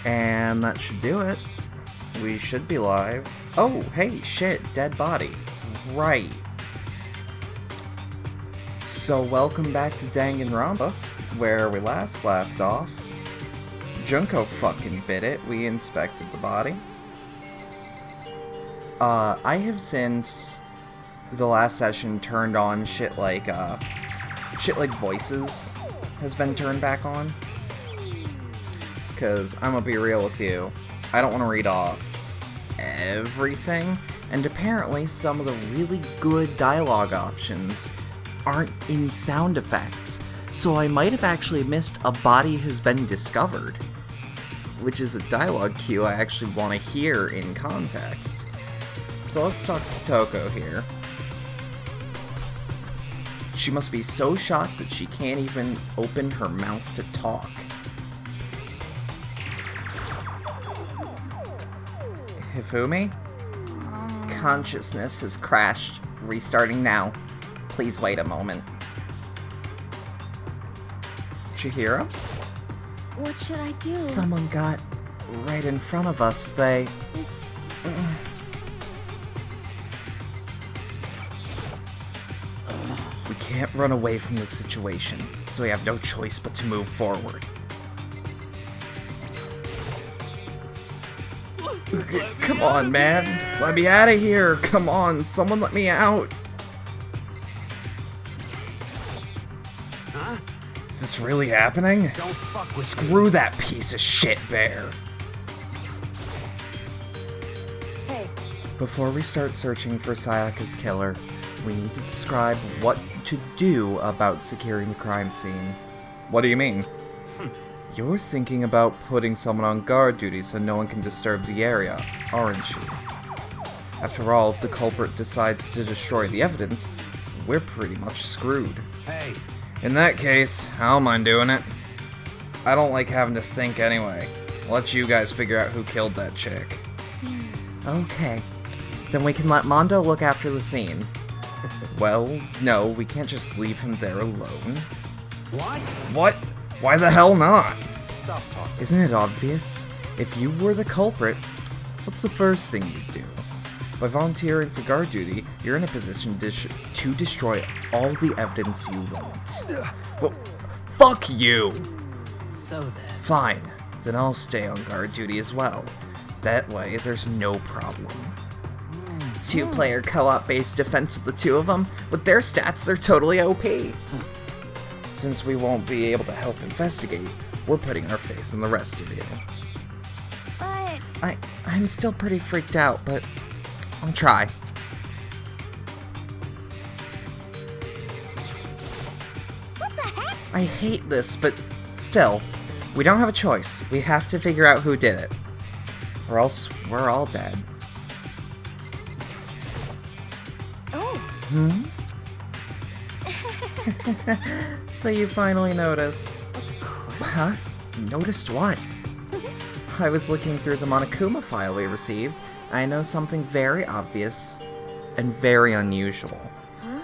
And that should do it. We should be live. Oh, hey, shit, dead body. Right. So welcome back to Danganronpa, where we last left off. Junko fucking bit it. We inspected the body. I have since the last session turned on shit like voices has been turned back on. Because I'm gonna be real with you, I don't want to read off everything, and apparently some of the really good dialogue options aren't in sound effects, so I might have actually missed a body has been discovered, which is a dialogue cue I actually want to hear in context. So let's talk to Toko here. She must be so shocked that she can't even open her mouth to talk. Hifumi? Consciousness has crashed. Restarting now. Please wait a moment. Chihiro? What should I do? Someone got right in front of us. They... We can't run away from the situation, so we have no choice but to move forward. Come on, man. Let me out of here. Come on, someone let me out. Huh? Is this really happening? Screw that piece of shit bear. Hey. Before we start searching for Sayaka's killer, we need to describe what to do about securing the crime scene. What do you mean? You're thinking about putting someone on guard duty so no one can disturb the area, aren't you? After all, if the culprit decides to destroy the evidence, we're pretty much screwed. Hey. In that case, how am I doing it? I don't like having to think anyway. I'll let you guys figure out who killed that chick. Okay. Then we can let Mondo look after the scene. Well, no, we can't just leave him there alone. What? What? Why the hell not? Stop talking. Isn't it obvious? If you were the culprit, what's the first thing you'd do? By volunteering for guard duty, you're in a position to destroy all the evidence you want. Well, fuck you! So then... Fine, then I'll stay on guard duty as well. That way, there's no problem. Two-player co-op based defense with the two of them. With their stats, they're totally OP. Since we won't be able to help investigate, we're putting our faith in the rest of you. But... I'm still pretty freaked out, but I'll try. What the heck? I hate this, but still, we don't have a choice. We have to figure out who did it. Or else we're all dead. Oh. Hmm? So you finally noticed. Huh? Noticed what? I was looking through the Monokuma file we received, and I know something very obvious and very unusual. Huh?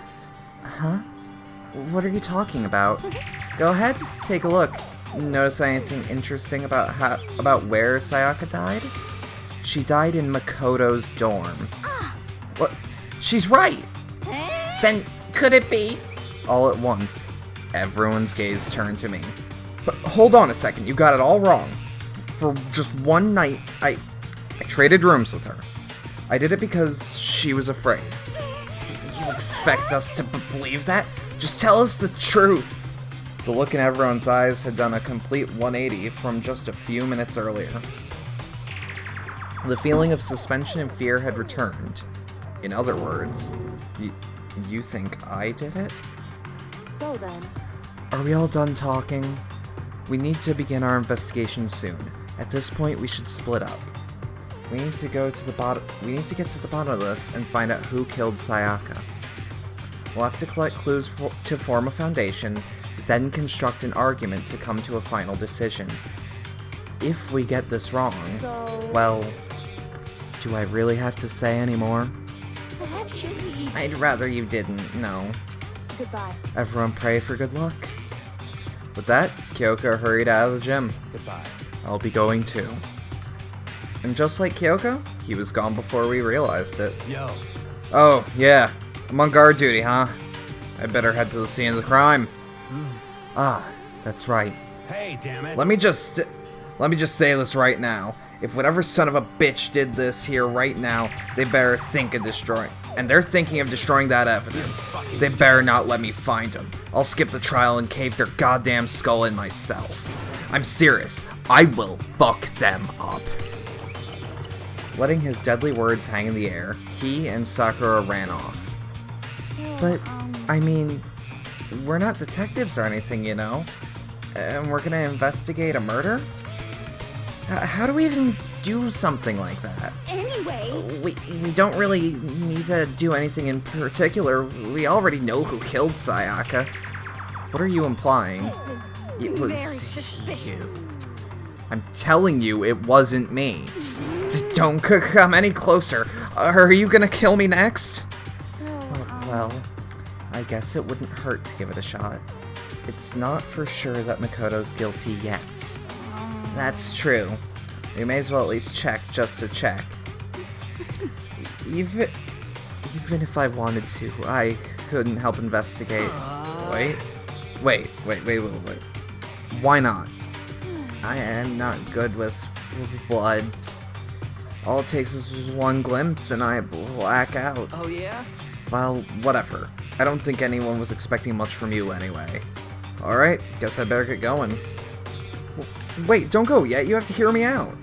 Huh? What are you talking about? Go ahead, take a look. Notice anything interesting about where Sayaka died? She died in Makoto's dorm. Ah. What? She's right! Then, could it be? All at once, everyone's gaze turned to me. But hold on a second, you got it all wrong. For just one night, I traded rooms with her. I did it because she was afraid. You expect us to believe that? Just tell us the truth. The look in everyone's eyes had done a complete 180 from just a few minutes earlier. The feeling of suspension and fear had returned. In other words, you think I did it? So then... Are we all done talking? We need to begin our investigation soon. At this point, we should split up. We need to get to the bottom of this and find out who killed Sayaka. We'll have to collect clues to form a foundation, then construct an argument to come to a final decision. If we get this wrong, well, do I really have to say any more? Perhaps we... I'd rather you didn't, no. Goodbye. Everyone pray for good luck. With that, Kyoko hurried out of the gym. Goodbye. I'll be going too. And just like Kyoko, he was gone before we realized it. Yo. Oh, yeah. I'm on guard duty, huh? I better head to the scene of the crime. Ah, that's right. Hey, damn it. Let me just say this right now. If whatever son of a bitch did this here right now, they better think of destroying. And they're thinking of destroying that evidence. They better not let me find them. I'll skip the trial and cave their goddamn skull in myself. I'm serious. I will fuck them up. Letting his deadly words hang in the air, he and Sakura ran off. But, I mean, we're not detectives or anything, you know? And we're gonna investigate a murder? How do we even do something like that? Anyway, We don't really need to do anything in particular. We already know who killed Sayaka. What are you implying? this is It very was suspicious. you. I'm telling you, it wasn't me. Don't come any closer. Are you gonna kill me next? So, Well, I guess it wouldn't hurt to give it a shot. It's not for sure that Makoto's guilty yet. That's true. We may as well at least check just to check. Even if I wanted to, I couldn't help investigate. Wait. Why not? I am not good with blood. All it takes is one glimpse and I black out. Oh yeah? Well, whatever. I don't think anyone was expecting much from you anyway. Alright, guess I better get going. Wait, don't go yet, you have to hear me out.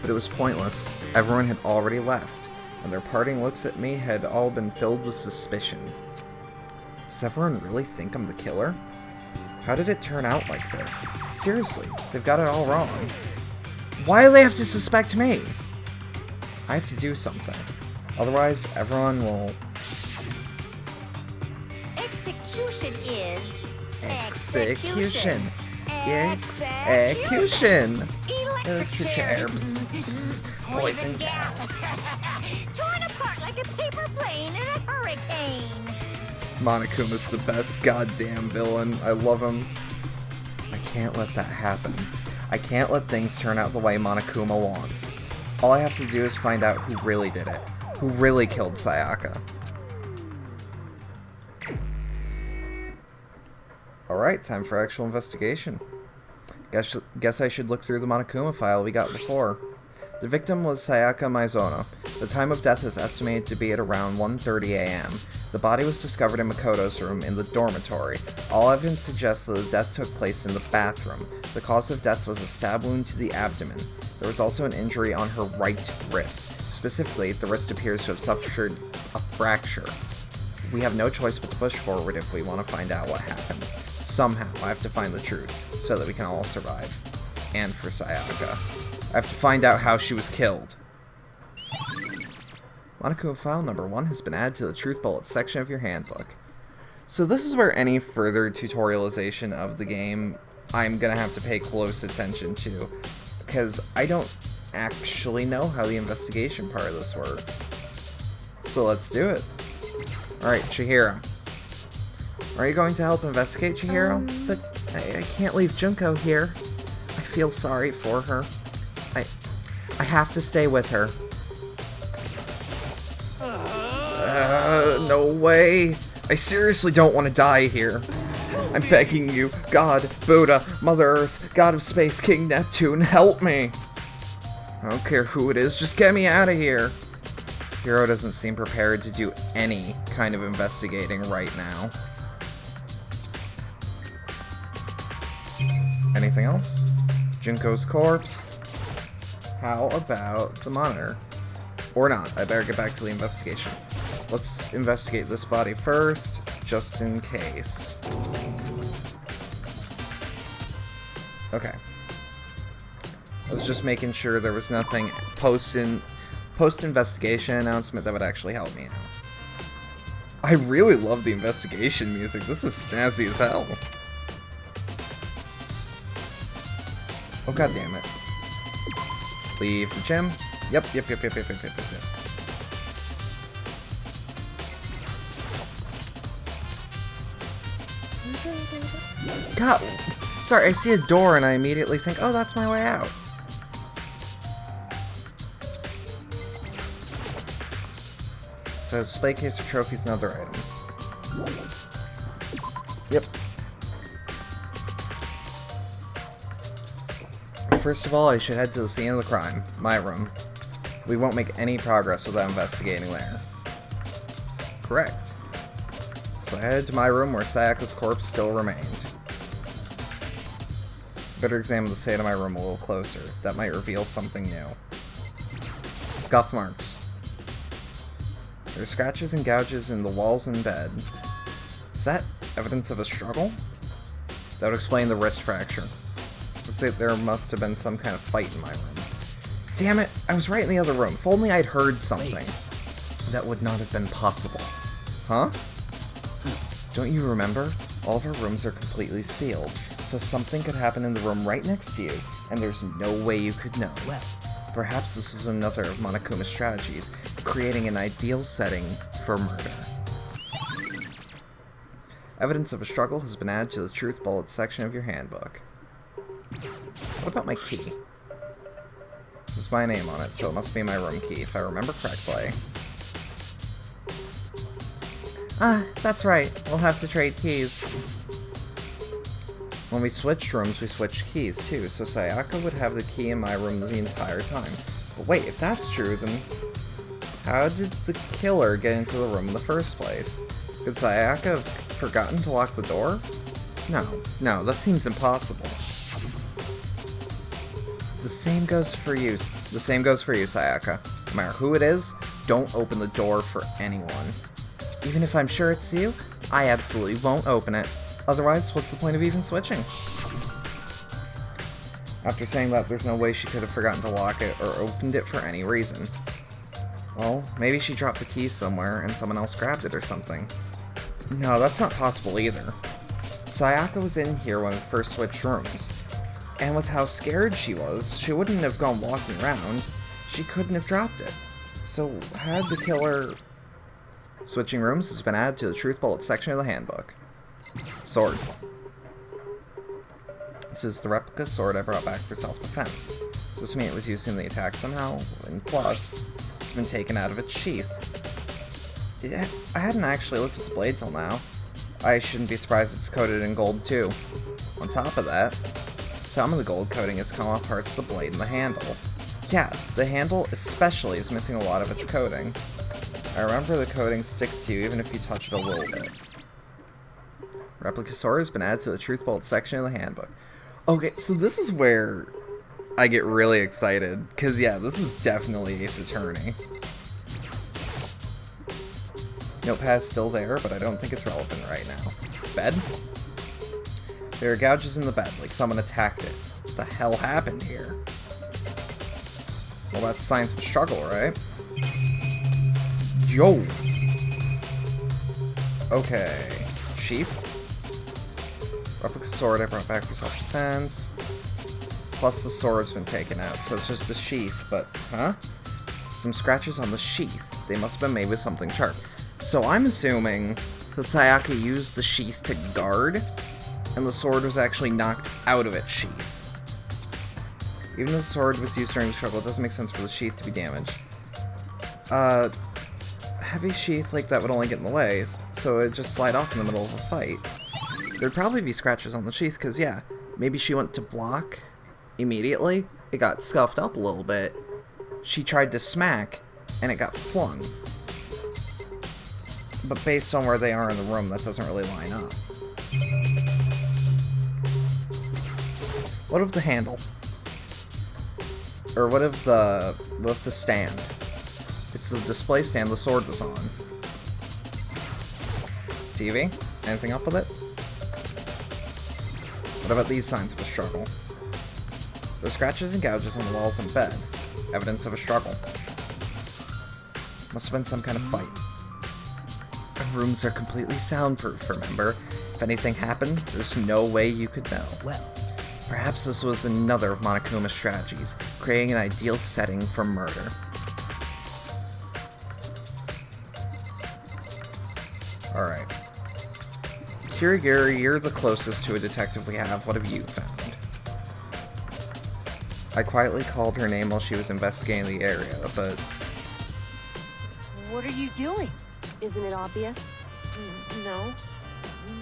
But it was pointless. Everyone had already left, and their parting looks at me had all been filled with suspicion. Does everyone really think I'm the killer? How did it turn out like this? Seriously, they've got it all wrong. Why do they have to suspect me? I have to do something. Otherwise, everyone will... execution is Execution. Execution. Electric chairs. Poison gas. Torn apart like a paper plane in a hurricane. Monokuma's the best goddamn villain. I love him. I can't let that happen. I can't let things turn out the way Monokuma wants. All I have to do is find out who really did it. Who really killed Sayaka. Alright, time for actual investigation. Guess I should look through the Monokuma file we got before. The victim was Sayaka Maizono. The time of death is estimated to be at around 1:30 a.m. The body was discovered in Makoto's room in the dormitory. All evidence suggests that the death took place in the bathroom. The cause of death was a stab wound to the abdomen. There was also an injury on her right wrist. Specifically, the wrist appears to have suffered a fracture. We have no choice but to push forward if we want to find out what happened. Somehow, I have to find the truth, so that we can all survive. And for Sayaka. I have to find out how she was killed. Monokuma file number 1 has been added to the Truth Bullet section of your handbook. So this is where any further tutorialization of the game I'm gonna have to pay close attention to, because I don't actually know how the investigation part of this works. So let's do it. Alright, Chihiro. Are you going to help investigate, Chihiro? But I can't leave Junko here. I feel sorry for her. I have to stay with her. No way. I seriously don't want to die here. I'm begging you, God, Buddha, Mother Earth, God of Space, King Neptune, help me. I don't care who it is, just get me out of here. Hiro doesn't seem prepared to do any kind of investigating right now. Anything else? Junko's corpse? How about the monitor? Or not, I better get back to the investigation. Let's investigate this body first, just in case. Okay. I was just making sure there was nothing post-investigation announcement that would actually help me out. I really love the investigation music. This is snazzy as hell. Oh, god damn it. Leave the gym. Yep. God, Sorry, I see a door and I immediately think, oh, that's my way out. So, display case for trophies and other items. Yep. First of all, I should head to the scene of the crime, my room. We won't make any progress without investigating there. Correct. So I headed to my room where Sayaka's corpse still remained. Better examine the state of my room a little closer. That might reveal something new. Scuff marks. There are scratches and gouges in the walls and bed. Is that evidence of a struggle? That would explain the wrist fracture. Let's say there must have been some kind of fight in my room. Damn it, I was right in the other room. If only I'd heard something. Wait. That would not have been possible. Huh? Don't you remember? All of our rooms are completely sealed, so something could happen in the room right next to you, and there's no way you could know. Well, perhaps this was another of Monokuma's strategies, creating an ideal setting for murder. Evidence of a struggle has been added to the truth bullet section of your handbook. What about my key? This is my name on it, so it must be my room key, if I remember correctly. Ah, that's right. We'll have to trade keys. When we switched rooms, we switched keys, too, so Sayaka would have the key in my room the entire time. But wait, if that's true, then how did the killer get into the room in the first place? Could Sayaka have forgotten to lock the door? No, that seems impossible. The same goes for you, Sayaka. No matter who it is, don't open the door for anyone. Even if I'm sure it's you, I absolutely won't open it. Otherwise, what's the point of even switching? After saying that, there's no way she could have forgotten to lock it or opened it for any reason. Well, maybe she dropped the key somewhere and someone else grabbed it or something. No, that's not possible either. Sayaka was in here when we first switched rooms. And with how scared she was, she wouldn't have gone walking around. She couldn't have dropped it. So, had the killer... Switching rooms has been added to the truth bullet section of the handbook. Sword. This is the replica sword I brought back for self-defense. This means it was used in the attack somehow, and plus, it's been taken out of its sheath. Yeah, I hadn't actually looked at the blade till now. I shouldn't be surprised it's coated in gold too. On top of that, some of the gold coating has come off parts of the blade and the handle. Yeah, the handle especially is missing a lot of its coating. I remember the coating sticks to you even if you touch it a little bit. Replica sword has been added to the truth bullet section of the handbook. Okay, so this is where I get really excited, because yeah, this is definitely Ace Attorney. Notepad's still there, but I don't think it's relevant right now. Bed? There are gouges in the bed, like someone attacked it. What the hell happened here? Well, that's signs of a struggle, right? Yo! Okay. Sheath. Replica sword I brought back for self-defense. Plus the sword's been taken out, so it's just a sheath, but, huh? Some scratches on the sheath. They must have been made with something sharp. So I'm assuming that Sayaka used the sheath to guard, and the sword was actually knocked out of its sheath. Even though the sword was used during the struggle, it doesn't make sense for the sheath to be damaged. Heavy sheath like that would only get in the way, so it'd just slide off in the middle of a fight. There'd probably be scratches on the sheath, because yeah, maybe she went to block immediately, it got scuffed up a little bit, she tried to smack, and it got flung. But based on where they are in the room, that doesn't really line up. What of the handle? Or what of the stand? It's the display stand the sword was on. TV? Anything up with it? What about these signs of a struggle? There are scratches and gouges on the walls and bed. Evidence of a struggle. Must have been some kind of fight. Our rooms are completely soundproof, remember? If anything happened, there's no way you could know. Well, perhaps this was another of Monokuma's strategies, creating an ideal setting for murder. Alright. Kirigiri, you're the closest to a detective we have. What have you found? I quietly called her name while she was investigating the area, but... What are you doing? Isn't it obvious? No,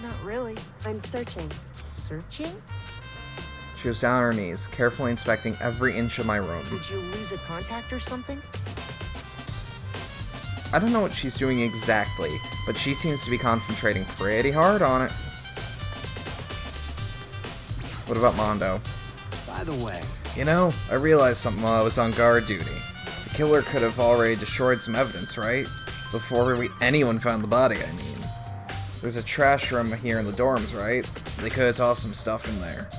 not really. I'm searching. Searching? She was down on her knees, carefully inspecting every inch of my room. Did you lose a contact or something? I don't know what she's doing exactly, but she seems to be concentrating pretty hard on it. What about Mondo? By the way, You know, I realized something while I was on guard duty. The killer could have already destroyed some evidence, right? Before anyone found the body, I mean. There's a trash room here in the dorms, right? They could have tossed some stuff in there.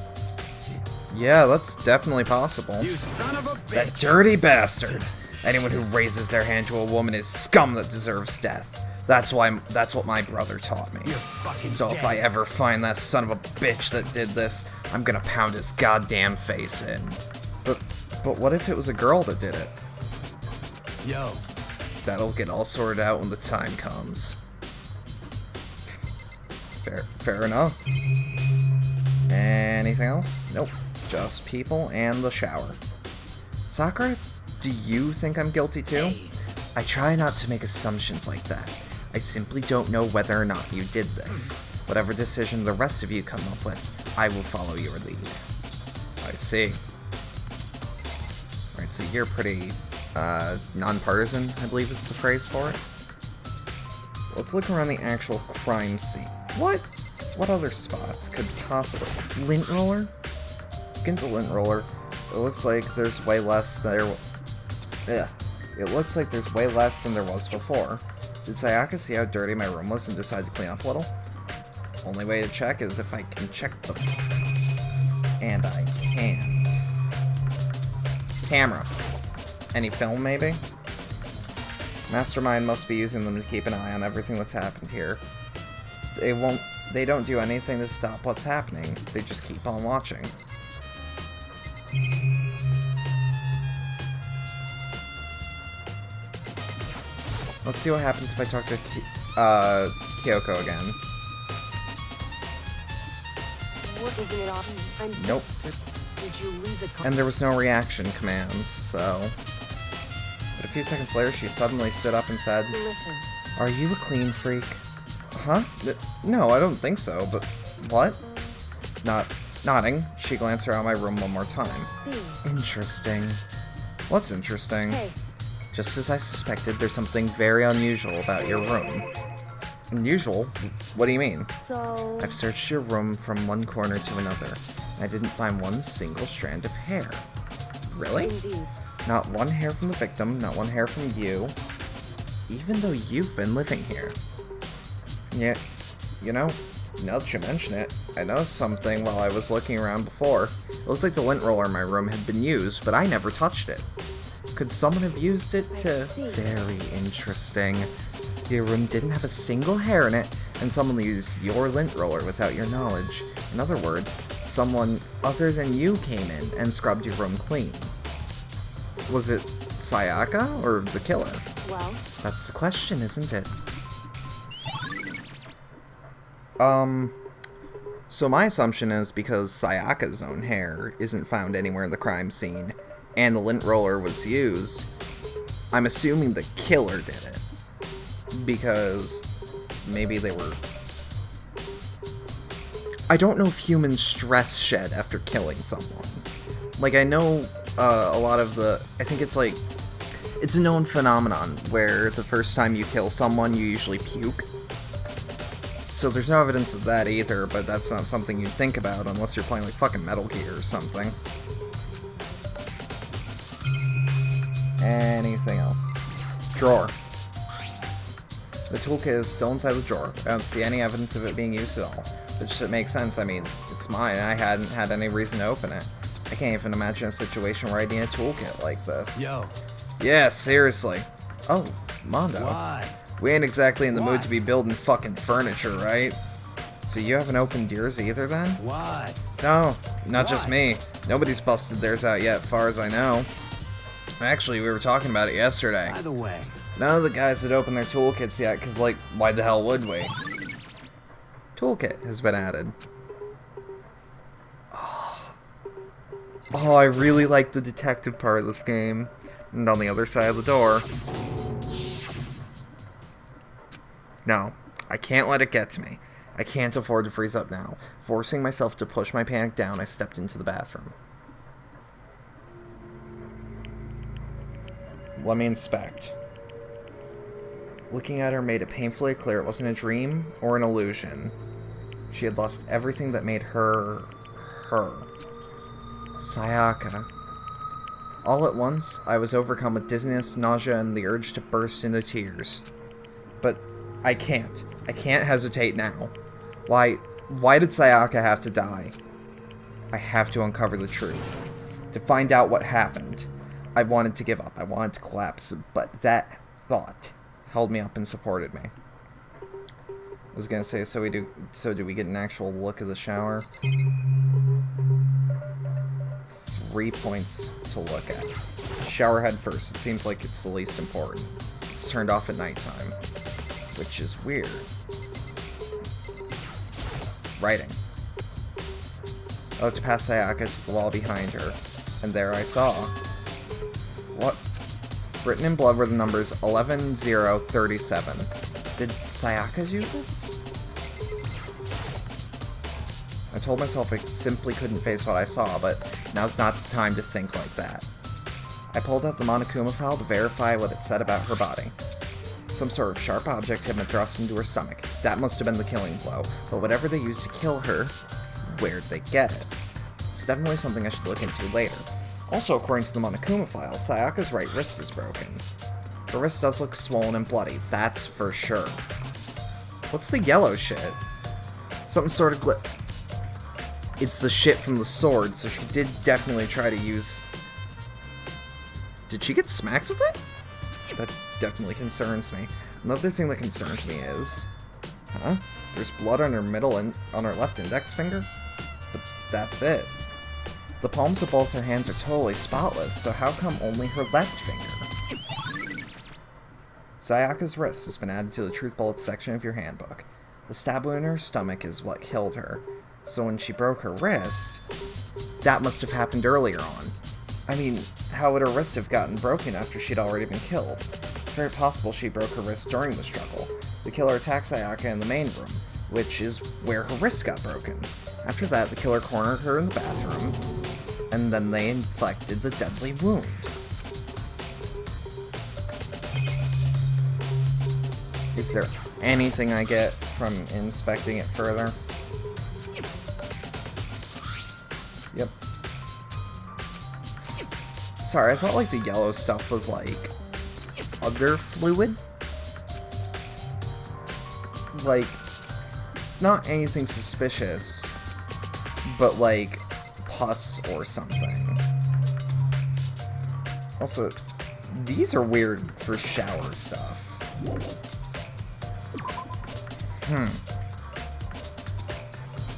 Yeah, that's definitely possible. you son of a bitch! That dirty bastard! Anyone who raises their hand to a woman is scum that deserves death. That's what my brother taught me. You're fucking So dead. if I ever find that son of a bitch that did this, I'm gonna pound his goddamn face in. But what if it was a girl that did it? Yo, That'll get all sorted out when the time comes. Fair enough. Anything else? Nope. Just people and the shower. Sakura, do you think I'm guilty too? Hey. I try not to make assumptions like that. I simply don't know whether or not you did this. Whatever decision the rest of you come up with, I will follow your lead. I see. Alright, so you're pretty, nonpartisan, I believe is the phrase for it. Let's look around the actual crime scene. What other spots could possibly... Lint roller? Look into lint roller. It looks like there's way less there... Ugh. It looks like there's way less than there was before. Did Sayaka see how dirty my room was and decide to clean up a little? Only way to check is if I can check them. And I can't. Camera. Any film, maybe? Mastermind must be using them to keep an eye on everything that's happened here. They don't do anything to stop what's happening. They just keep on watching. Let's see what happens if I talk to Kyoko again. What isn't it obvious? I'm Nope. Did you lose a contact? And there was no reaction commands, so... But a few seconds later, she suddenly stood up and said, Listen, "Are you a clean freak?" Huh? No, I don't think so, but... What? Nodding, she glanced around my room one more time. see. Interesting. What's interesting? Hey, Just as I suspected, there's something very unusual about your room. Unusual? What do you mean? so... I've searched your room from one corner to another. I didn't find one single strand of hair. Really? Indeed. Not one hair from the victim, not one hair from you. Even though you've been living here. Yeah, you know, now that you mention it, I noticed something while I was looking around before. It looked like the lint roller in my room had been used, but I never touched it. Could someone have used it to... see. Very interesting. Your room didn't have a single hair in it, and someone used your lint roller without your knowledge. In other words, someone other than you came in and scrubbed your room clean. Was it Sayaka or the killer? Well, That's the question, isn't it? So my assumption is because Sayaka's own hair isn't found anywhere in the crime scene, and the lint roller was used, I'm assuming the killer did it. Because maybe they were... I don't know if humans stress shed after killing someone. Like, I know a lot of the... I think it's like... It's a known phenomenon where the first time you kill someone, you usually puke. So there's no evidence of that either, but that's not something you'd think about unless you're playing like fucking Metal Gear or something. Anything else? Drawer. The toolkit is still inside the drawer. I don't see any evidence of it being used at all. Which it makes sense. I mean, it's mine and I hadn't had any reason to open it. I can't even imagine a situation where I need a toolkit like this. yo, Yeah, seriously. Oh, Mondo. why? We ain't exactly in the mood What? to be building fucking furniture, right? So you haven't opened yours either then? Why? No, not just What? me. Nobody's busted theirs out yet, far as I know. Actually, we were talking about it yesterday. By the way, None of the guys had opened their toolkits yet, because, like, why the hell would we? Toolkit has been added. Oh, I really like the detective part of this game. And on the other side of the door. No, I can't let it get to me. I can't afford to freeze up now. Forcing myself to push my panic down, I stepped into the bathroom. Let me inspect. Looking at her made it painfully clear it wasn't a dream or an illusion. She had lost everything that made her, her. Sayaka. All at once, I was overcome with dizziness, nausea, and the urge to burst into tears. But I can't. I can't hesitate now. Why did Sayaka have to die? I have to uncover the truth. To find out what happened. I wanted to give up. I wanted to collapse, but that thought held me up and supported me. I was gonna say, so do we get an actual look of the shower? 3 points to look at. Shower head first. It seems like it's the least important. It's turned off at nighttime, which is weird. Writing. I looked past Sayaka to the wall behind her, and there I saw... What? Written in blood were the numbers 11037. Did Sayaka do this? I told myself I simply couldn't face what I saw, but now's not the time to think like that. I pulled out the Monokuma file to verify what it said about her body. Some sort of sharp object had been thrust into her stomach. That must have been the killing blow, but whatever they used to kill her, where'd they get it? It's definitely something I should look into later. Also, according to the Monokuma file, Sayaka's right wrist is broken. Her wrist does look swollen and bloody, that's for sure. What's the yellow shit? Some sort of It's the shit from the sword, so she did definitely try to use... Did she get smacked with it? That definitely concerns me. Another thing that concerns me is... Huh? There's blood on her middle and on her left index finger? But that's it. The palms of both her hands are totally spotless, so how come only her left finger? Sayaka's wrist has been added to the Truth Bullets section of your handbook. The stab wound in her stomach is what killed her. So when she broke her wrist, that must have happened earlier on. I mean, how would her wrist have gotten broken after she'd already been killed? It's very possible she broke her wrist during the struggle. The killer attacked Sayaka in the main room, which is where her wrist got broken. After that, the killer cornered her in the bathroom, and then they inflicted the deadly wound. Is there anything I get from inspecting it further? Yep. Sorry, I thought like the yellow stuff was like other fluid. Like, not anything suspicious, but like pus or something. Also, these are weird for shower stuff.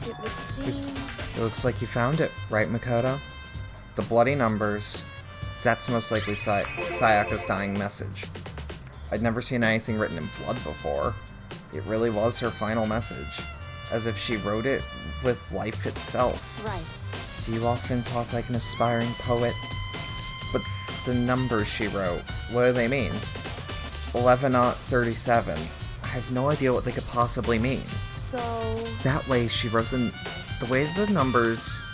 It would seem... It looks like you found it, right, Makoto? The bloody numbers, that's most likely Sayaka's dying message. I'd never seen anything written in blood before. It really was her final message, as if she wrote it with life itself. Right. Do you often talk like an aspiring poet? But the numbers she wrote, what do they mean? 11-37. I have no idea what they could possibly mean. So... That way she wrote the way the numbers...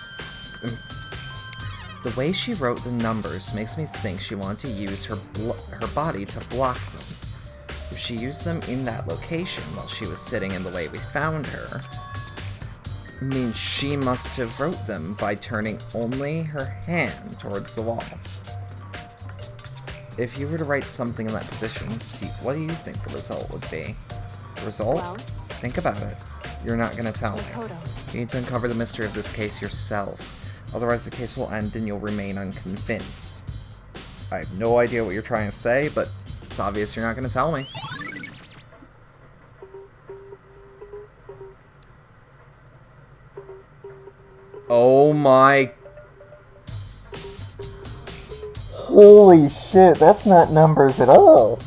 The way she wrote the numbers makes me think she wanted to use her body to block them. If she used them in that location while she was sitting in the way we found her, I mean, she must have wrote them by turning only her hand towards the wall. If you were to write something in that position, what do you think the result would be? The result? Well, think about it. You're not gonna tell me. Makoto. You need to uncover the mystery of this case yourself. Otherwise the case will end and you'll remain unconvinced. I have no idea what you're trying to say, but it's obvious you're not gonna tell me. Oh my... Holy shit, that's not numbers at all!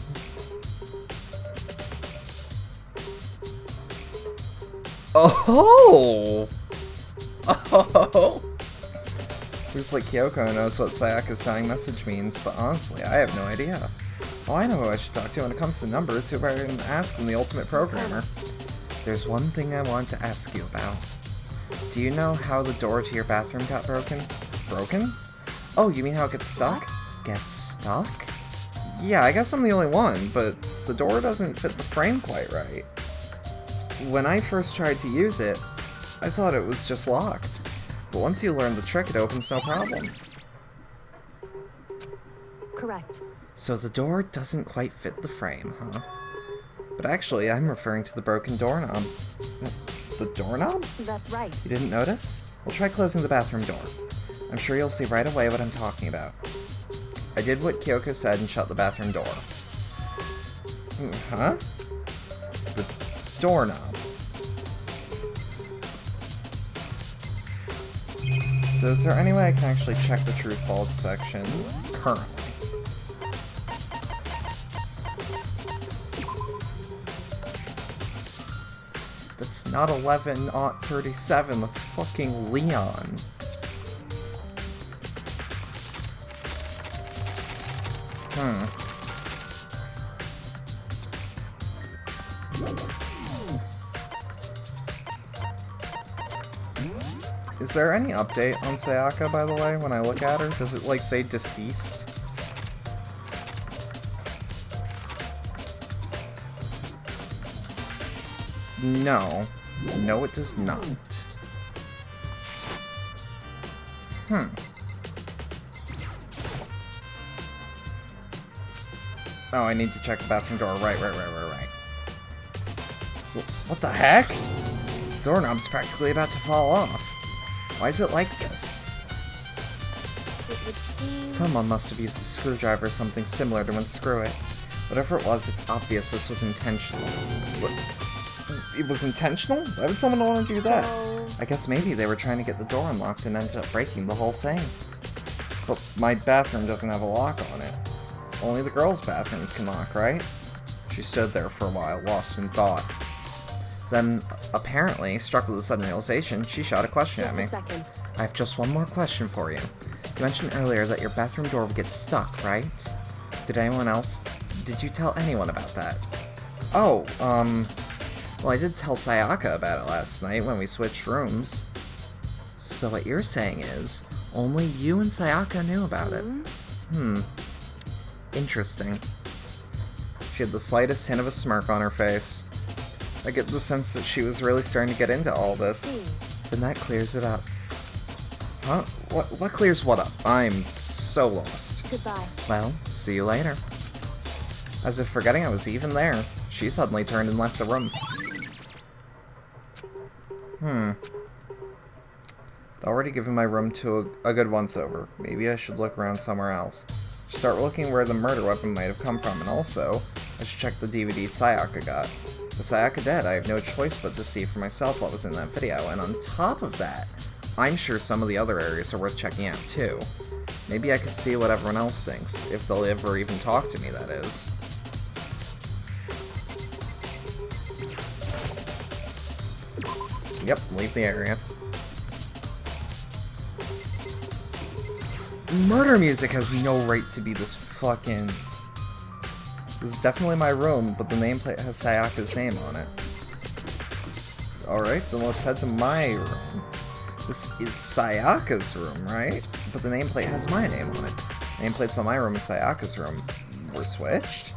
Oh! Oh! Looks like Kyoko knows what Sayaka's dying message means, but honestly, I have no idea. Oh, I know who I should talk to when it comes to numbers. Who better than ask than the ultimate programmer? There's one thing I want to ask you about. Do you know how the door to your bathroom got broken? Broken? Oh, you mean how it gets stuck? Gets stuck? Yeah, I guess I'm the only one, but the door doesn't fit the frame quite right. When I first tried to use it, I thought it was just locked. But once you learn the trick, it opens no problem. Correct. So the door doesn't quite fit the frame, huh? But actually, I'm referring to the broken doorknob. The doorknob? That's right. You didn't notice? Well, try closing the bathroom door. I'm sure you'll see right away what I'm talking about. I did what Kyoko said and shut the bathroom door. Huh? The doorknob. So is there any way I can actually check the truth bulb section currently? That's not 11-37, that's fucking Leon. Is there any update on Sayaka, by the way, when I look at her? Does it, like, say deceased? No. No, it does not. Oh, I need to check the bathroom door. Right. What the heck? The doorknob's practically about to fall off. Why is it like this? It would seem... Someone must have used a screwdriver or something similar to unscrew it. Whatever it was, it's obvious this was intentional. What? It was intentional? Why would someone want to do that? I guess maybe they were trying to get the door unlocked and ended up breaking the whole thing. But my bathroom doesn't have a lock on it. Only the girls' bathrooms can lock, right? She stood there for a while, lost in thought. Then, apparently, struck with a sudden realization, she shot a question at me. Just a second. I have just one more question for you. You mentioned earlier that your bathroom door would get stuck, right? Did you tell anyone about that? Oh, well, I did tell Sayaka about it last night when we switched rooms. So what you're saying is, only you and Sayaka knew about it. Interesting. She had the slightest hint of a smirk on her face. I get the sense that she was really starting to get into all this. Then that clears it up. Huh? What clears what up? I'm so lost. Goodbye. Well, see you later. As if forgetting I was even there, she suddenly turned and left the room. Already given my room to a good once-over. Maybe I should look around somewhere else. Start looking where the murder weapon might have come from, and also, I should check the DVD Sayaka got. With Sayaka dead, I have no choice but to see for myself what was in that video, and on top of that, I'm sure some of the other areas are worth checking out too. Maybe I could see what everyone else thinks, if they'll ever even talk to me, that is. Yep, leave the area. Murder music has no right to be this fucking... This is definitely my room, but the nameplate has Sayaka's name on it. Alright, then let's head to my room. This is Sayaka's room, right? But the nameplate has my name on it. Nameplates on my room and Sayaka's room were switched?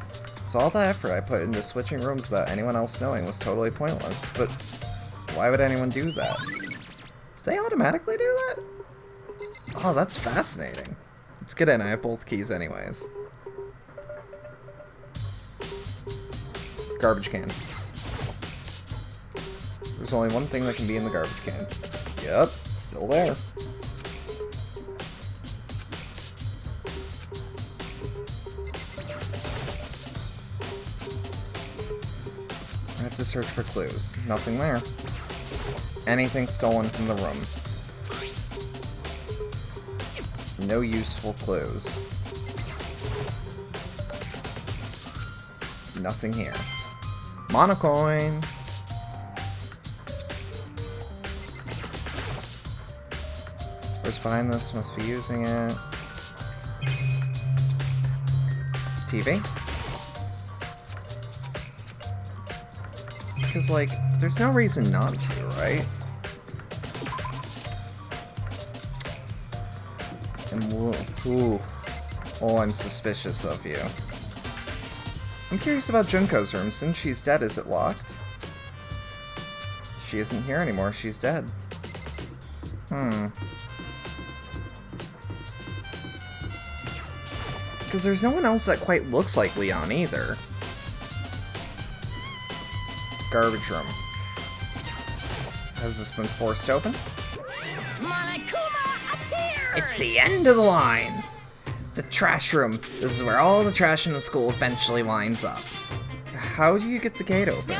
So all that effort I put into switching rooms without anyone else knowing was totally pointless, but why would anyone do that? Did they automatically do that? Oh, that's fascinating. Let's get in, I have both keys anyways. Garbage can. There's only one thing that can be in the garbage can. Yep, still there. I have to search for clues. Nothing there. Anything stolen from the room. No useful clues. Nothing here. Monocoin! Whoever's behind this must be using it. TV? Because, like, there's no reason not to, right? And ooh. Oh, I'm suspicious of you. I'm curious about Junko's room. Since she's dead, is it locked? She isn't here anymore. She's dead. Because there's no one else that quite looks like Leon either. Garbage room. Has this been forced open? Monokuma appears! It's the end of the line! The trash room. This is where all the trash in the school eventually winds up. How do you get the gate open?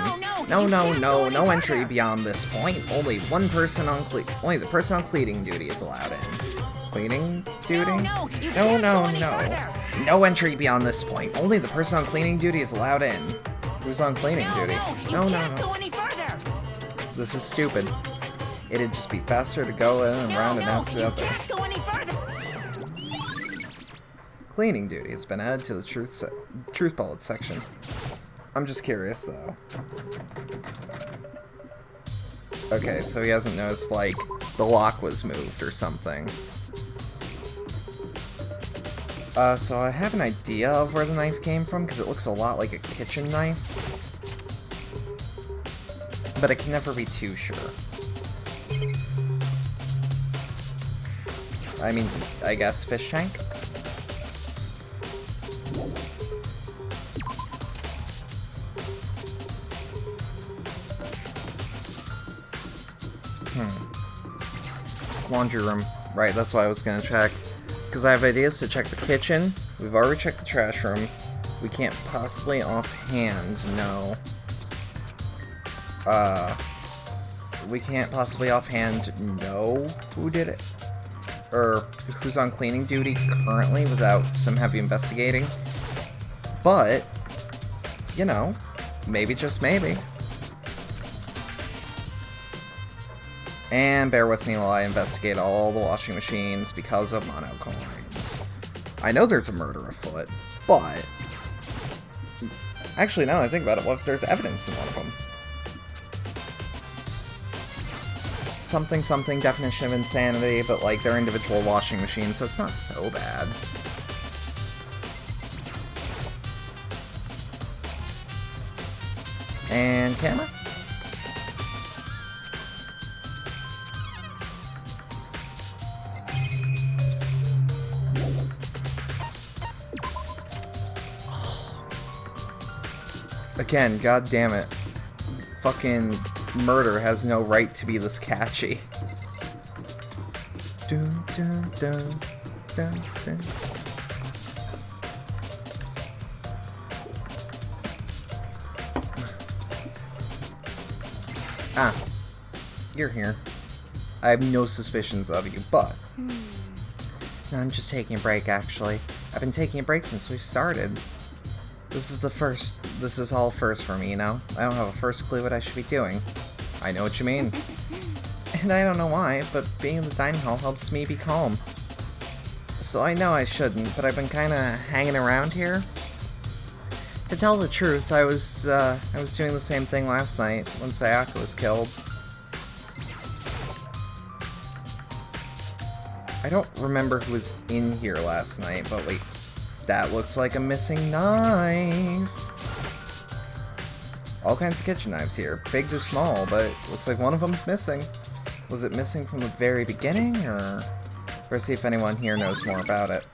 No entry beyond this point. Only the person on cleaning duty is allowed in. Cleaning duty? No. No entry beyond this point. Only the person on cleaning duty is allowed in. Who's on cleaning duty? No. Go any further. This is stupid. It'd just be faster to go in and around and ask the other. Go any further. Cleaning duty has been added to the truth bullet section. I'm just curious, though. Okay, so he hasn't noticed, like, the lock was moved or something. So I have an idea of where the knife came from, because it looks a lot like a kitchen knife. But I can never be too sure. I mean, I guess fish tank? Laundry room. Right, that's what I was gonna check. Because I have ideas to check the kitchen. We've already checked the trash room. We can't possibly offhand know. We can't possibly offhand know who did it. Or who's on cleaning duty currently without some heavy investigating. But, you know, maybe just maybe. And bear with me while I investigate all the washing machines because of monocoins. I know there's a murder afoot, but... Actually, now that I think about it, what if there's evidence in one of them? Something, definition of insanity, but like they're individual washing machines, so it's not so bad. And camera? Again, god damn it. Fucking murder has no right to be this catchy. Dun, dun, dun, dun, dun. Ah, you're here. I have no suspicions of you, but... No, I'm just taking a break, actually. I've been taking a break since we've started. This is all first for me, you know? I don't have a first clue what I should be doing. I know what you mean. And I don't know why, but being in the dining hall helps me be calm. So I know I shouldn't, but I've been kinda hanging around here. To tell the truth, I was doing the same thing last night when Sayaka was killed. I don't remember who was in here last night, but wait. That looks like a missing knife. All kinds of kitchen knives here, big to small, but looks like one of them's missing. Was it missing from the very beginning, or... Let's see if anyone here knows more about it.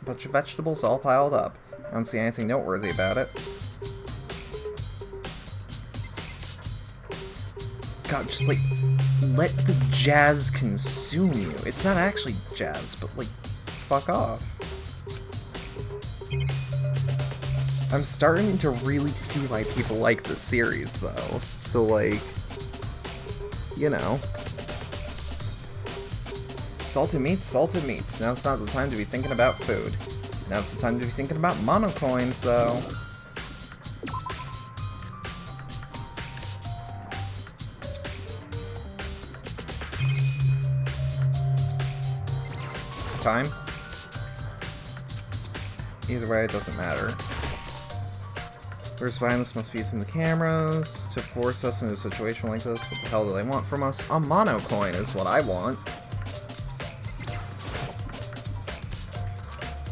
A bunch of vegetables all piled up. I don't see anything noteworthy about it. God, just like... Let the jazz consume you. It's not actually jazz, but like, fuck off. I'm starting to really see why people like this series, though. So, like, you know. Salted meats. Now it's not the time to be thinking about food. Now it's the time to be thinking about monocoins, though. time. Either way, it doesn't matter. Where's violence must be using the cameras to force us into a situation like this. What the hell do they want from us? A mono coin is what I want.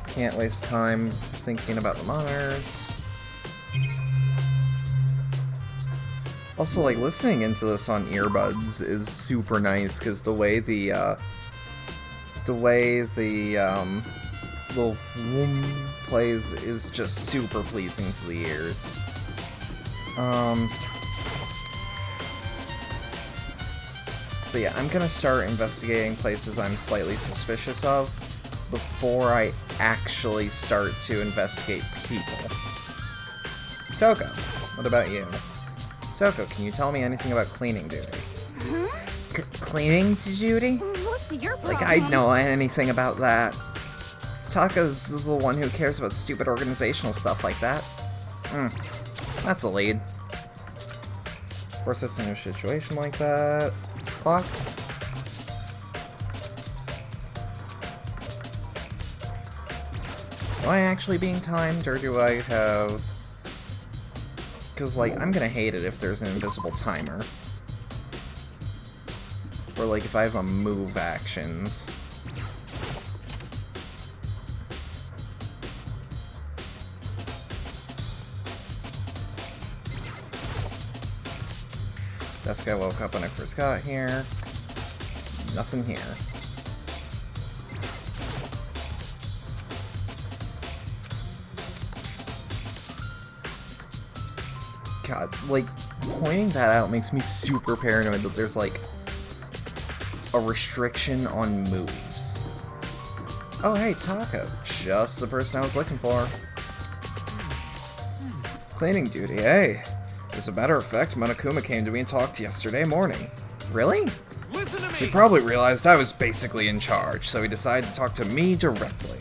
Can't waste time thinking about the monitors. Also, like, listening into this on earbuds is super nice, because the way the little vroom plays is just super pleasing to the ears. But yeah, I'm gonna start investigating places I'm slightly suspicious of before I actually start to investigate people. Toko, what about you? Toko, can you tell me anything about cleaning duty? Cleaning duty? What's your problem? Like I'd know anything about that. Taka's the one who cares about stupid organizational stuff like that. That's a lead. Force us into a situation like that. Clock? Am I actually being timed, or do I have... Because, like, I'm gonna hate it if there's an invisible timer. Or, like, if I have a move actions. This guy woke up when I first got here. Nothing here. God, like, pointing that out makes me super paranoid that there's, like, a restriction on moves. Oh, hey, Taka. Just the person I was looking for. Cleaning duty, hey. As a matter of fact, Monokuma came to me and talked yesterday morning. Really? Listen to me! He probably realized I was basically in charge, so he decided to talk to me directly.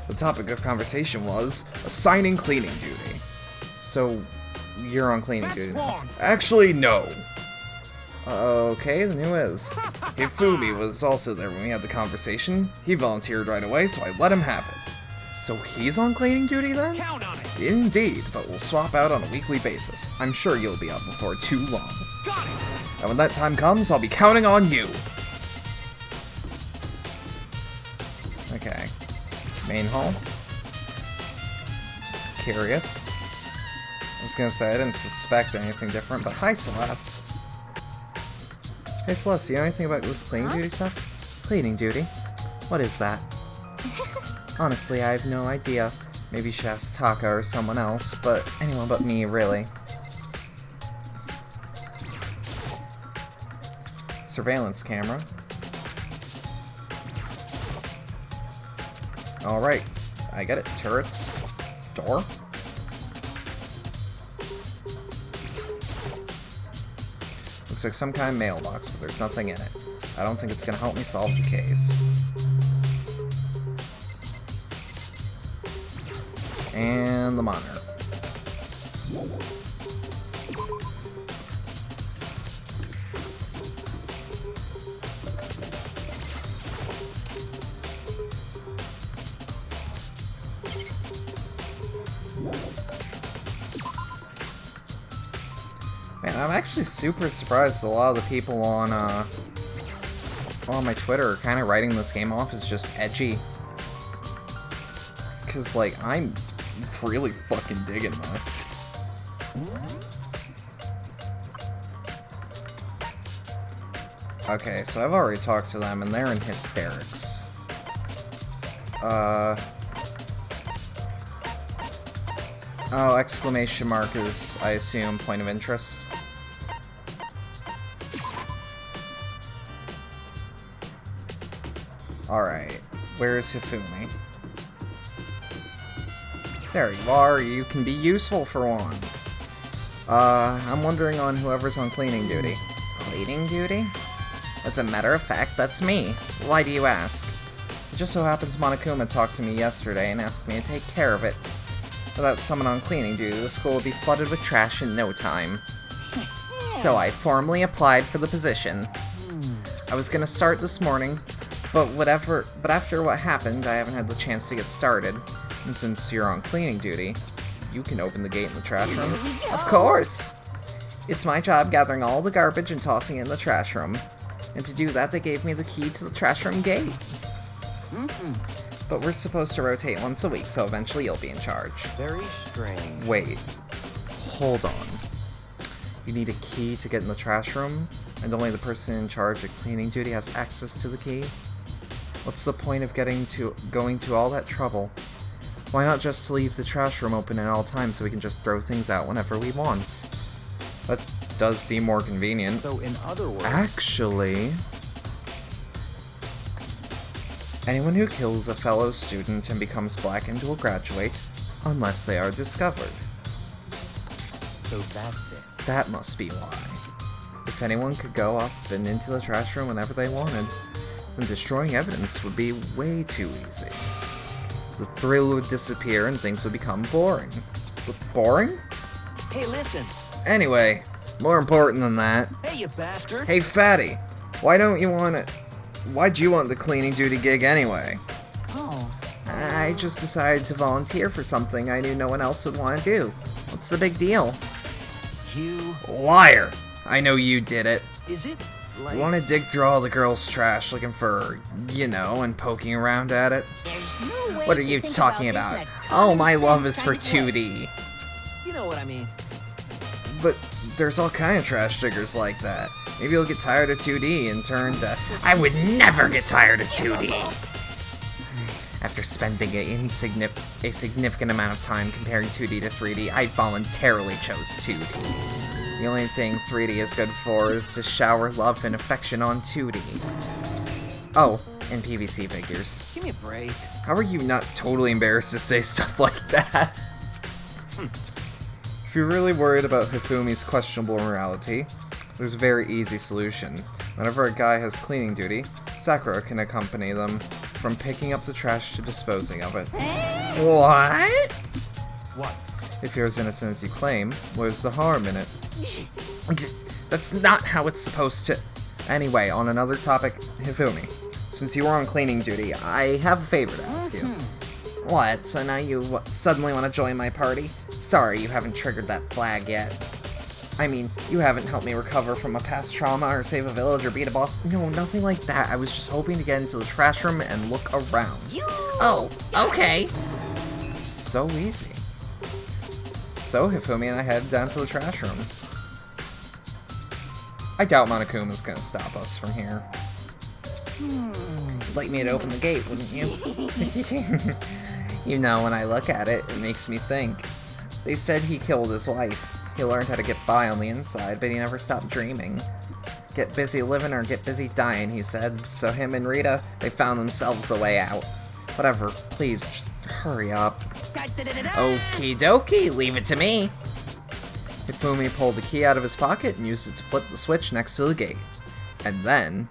The topic of conversation was assigning cleaning duty. So, you're on cleaning duty now. Wrong. Actually, no. Okay, then who is? Hifumi was also there when we had the conversation. He volunteered right away, so I let him have it. So he's on cleaning duty then? Count on it! Indeed, but we'll swap out on a weekly basis. I'm sure you'll be up before too long. Got it! And when that time comes, I'll be counting on you! Okay. Main hall. Just curious. I was gonna say I didn't suspect anything different, but hi, Celeste. Hey, Celeste, you know anything about this cleaning duty stuff? Cleaning duty? What is that? Honestly, I have no idea. Maybe you should ask Taka or someone else, but anyone but me, really. Surveillance camera. Alright, I get it. Turrets. Door. Looks like some kind of mailbox, but there's nothing in it. I don't think it's gonna help me solve the case. And the monitor. Man, I'm actually super surprised a lot of the people on my Twitter are kind of writing this game off as just edgy. Because, like, I'm really fucking digging this. Okay, so I've already talked to them, and they're in hysterics. Oh, exclamation mark is, I assume, point of interest. Alright, where's Hifumi? There you are, you can be useful for once. I'm wondering on whoever's on cleaning duty. Cleaning duty? As a matter of fact, that's me. Why do you ask? It just so happens Monokuma talked to me yesterday and asked me to take care of it. Without someone on cleaning duty, the school would be flooded with trash in no time. So I formally applied for the position. I was gonna start this morning, But after what happened, I haven't had the chance to get started. And since you're on cleaning duty, you can open the gate in the trash room. Of course! It's my job gathering all the garbage and tossing it in the trash room. And to do that, they gave me the key to the trash room gate. But we're supposed to rotate once a week, so eventually you'll be in charge. Very strange. Wait. Hold on. You need a key to get in the trash room, and only the person in charge of cleaning duty has access to the key? What's the point of going to all that trouble? Why not just leave the trash room open at all times so we can just throw things out whenever we want? That does seem more convenient. So in other words... Actually... anyone who kills a fellow student and becomes blackened will graduate, unless they are discovered. So that's it. That must be why. If anyone could go up and into the trash room whenever they wanted, then destroying evidence would be way too easy. The thrill would disappear and things would become boring. But boring? Hey, listen. Anyway, more important than that. Hey, you bastard. Hey, Fatty, why'd you want the cleaning duty gig anyway? Oh. I just decided to volunteer for something I knew no one else would want to do. What's the big deal? You... Liar! I know you did it. Is it like... You want to dig through all the girls' trash looking for, and poking around at it? There's no way What are to you think talking about about? this in a Oh, my common love sense is for kind of way. 2D. You know what I mean. But there's all kind of trash diggers like that. Maybe you'll get tired of 2D and turn to... I would never get tired of 2D! After spending a significant amount of time comparing 2D to 3D, I voluntarily chose 2D. The only thing 3D is good for is to shower love and affection on 2D. Oh, and PVC figures. Give me a break. How are you not totally embarrassed to say stuff like that? If you're really worried about Hifumi's questionable morality, there's a very easy solution. Whenever a guy has cleaning duty, Sakura can accompany them from picking up the trash to disposing of it. What? What? If you're as innocent as you claim, where's the harm in it? That's not how it's supposed to... Anyway, on another topic, Hifumi, since you were on cleaning duty, I have a favor to ask you. What, so now you suddenly want to join my party? Sorry, you haven't triggered that flag yet. I mean, you haven't helped me recover from a past trauma or save a village or beat a boss. No, nothing like that. I was just hoping to get into the trash room and look around. Oh, okay. So easy. So Hifumi and I head down to the trash room. I doubt Monokuma's gonna stop us from here. You'd like me to open the gate, wouldn't you? You know, when I look at it, it makes me think. They said he killed his wife. He learned how to get by on the inside, but he never stopped dreaming. Get busy living or get busy dying, he said. So him and Rita, they found themselves a way out. Whatever, please, just hurry up. Okie dokie, leave it to me. Hifumi pulled the key out of his pocket and used it to flip the switch next to the gate. And then...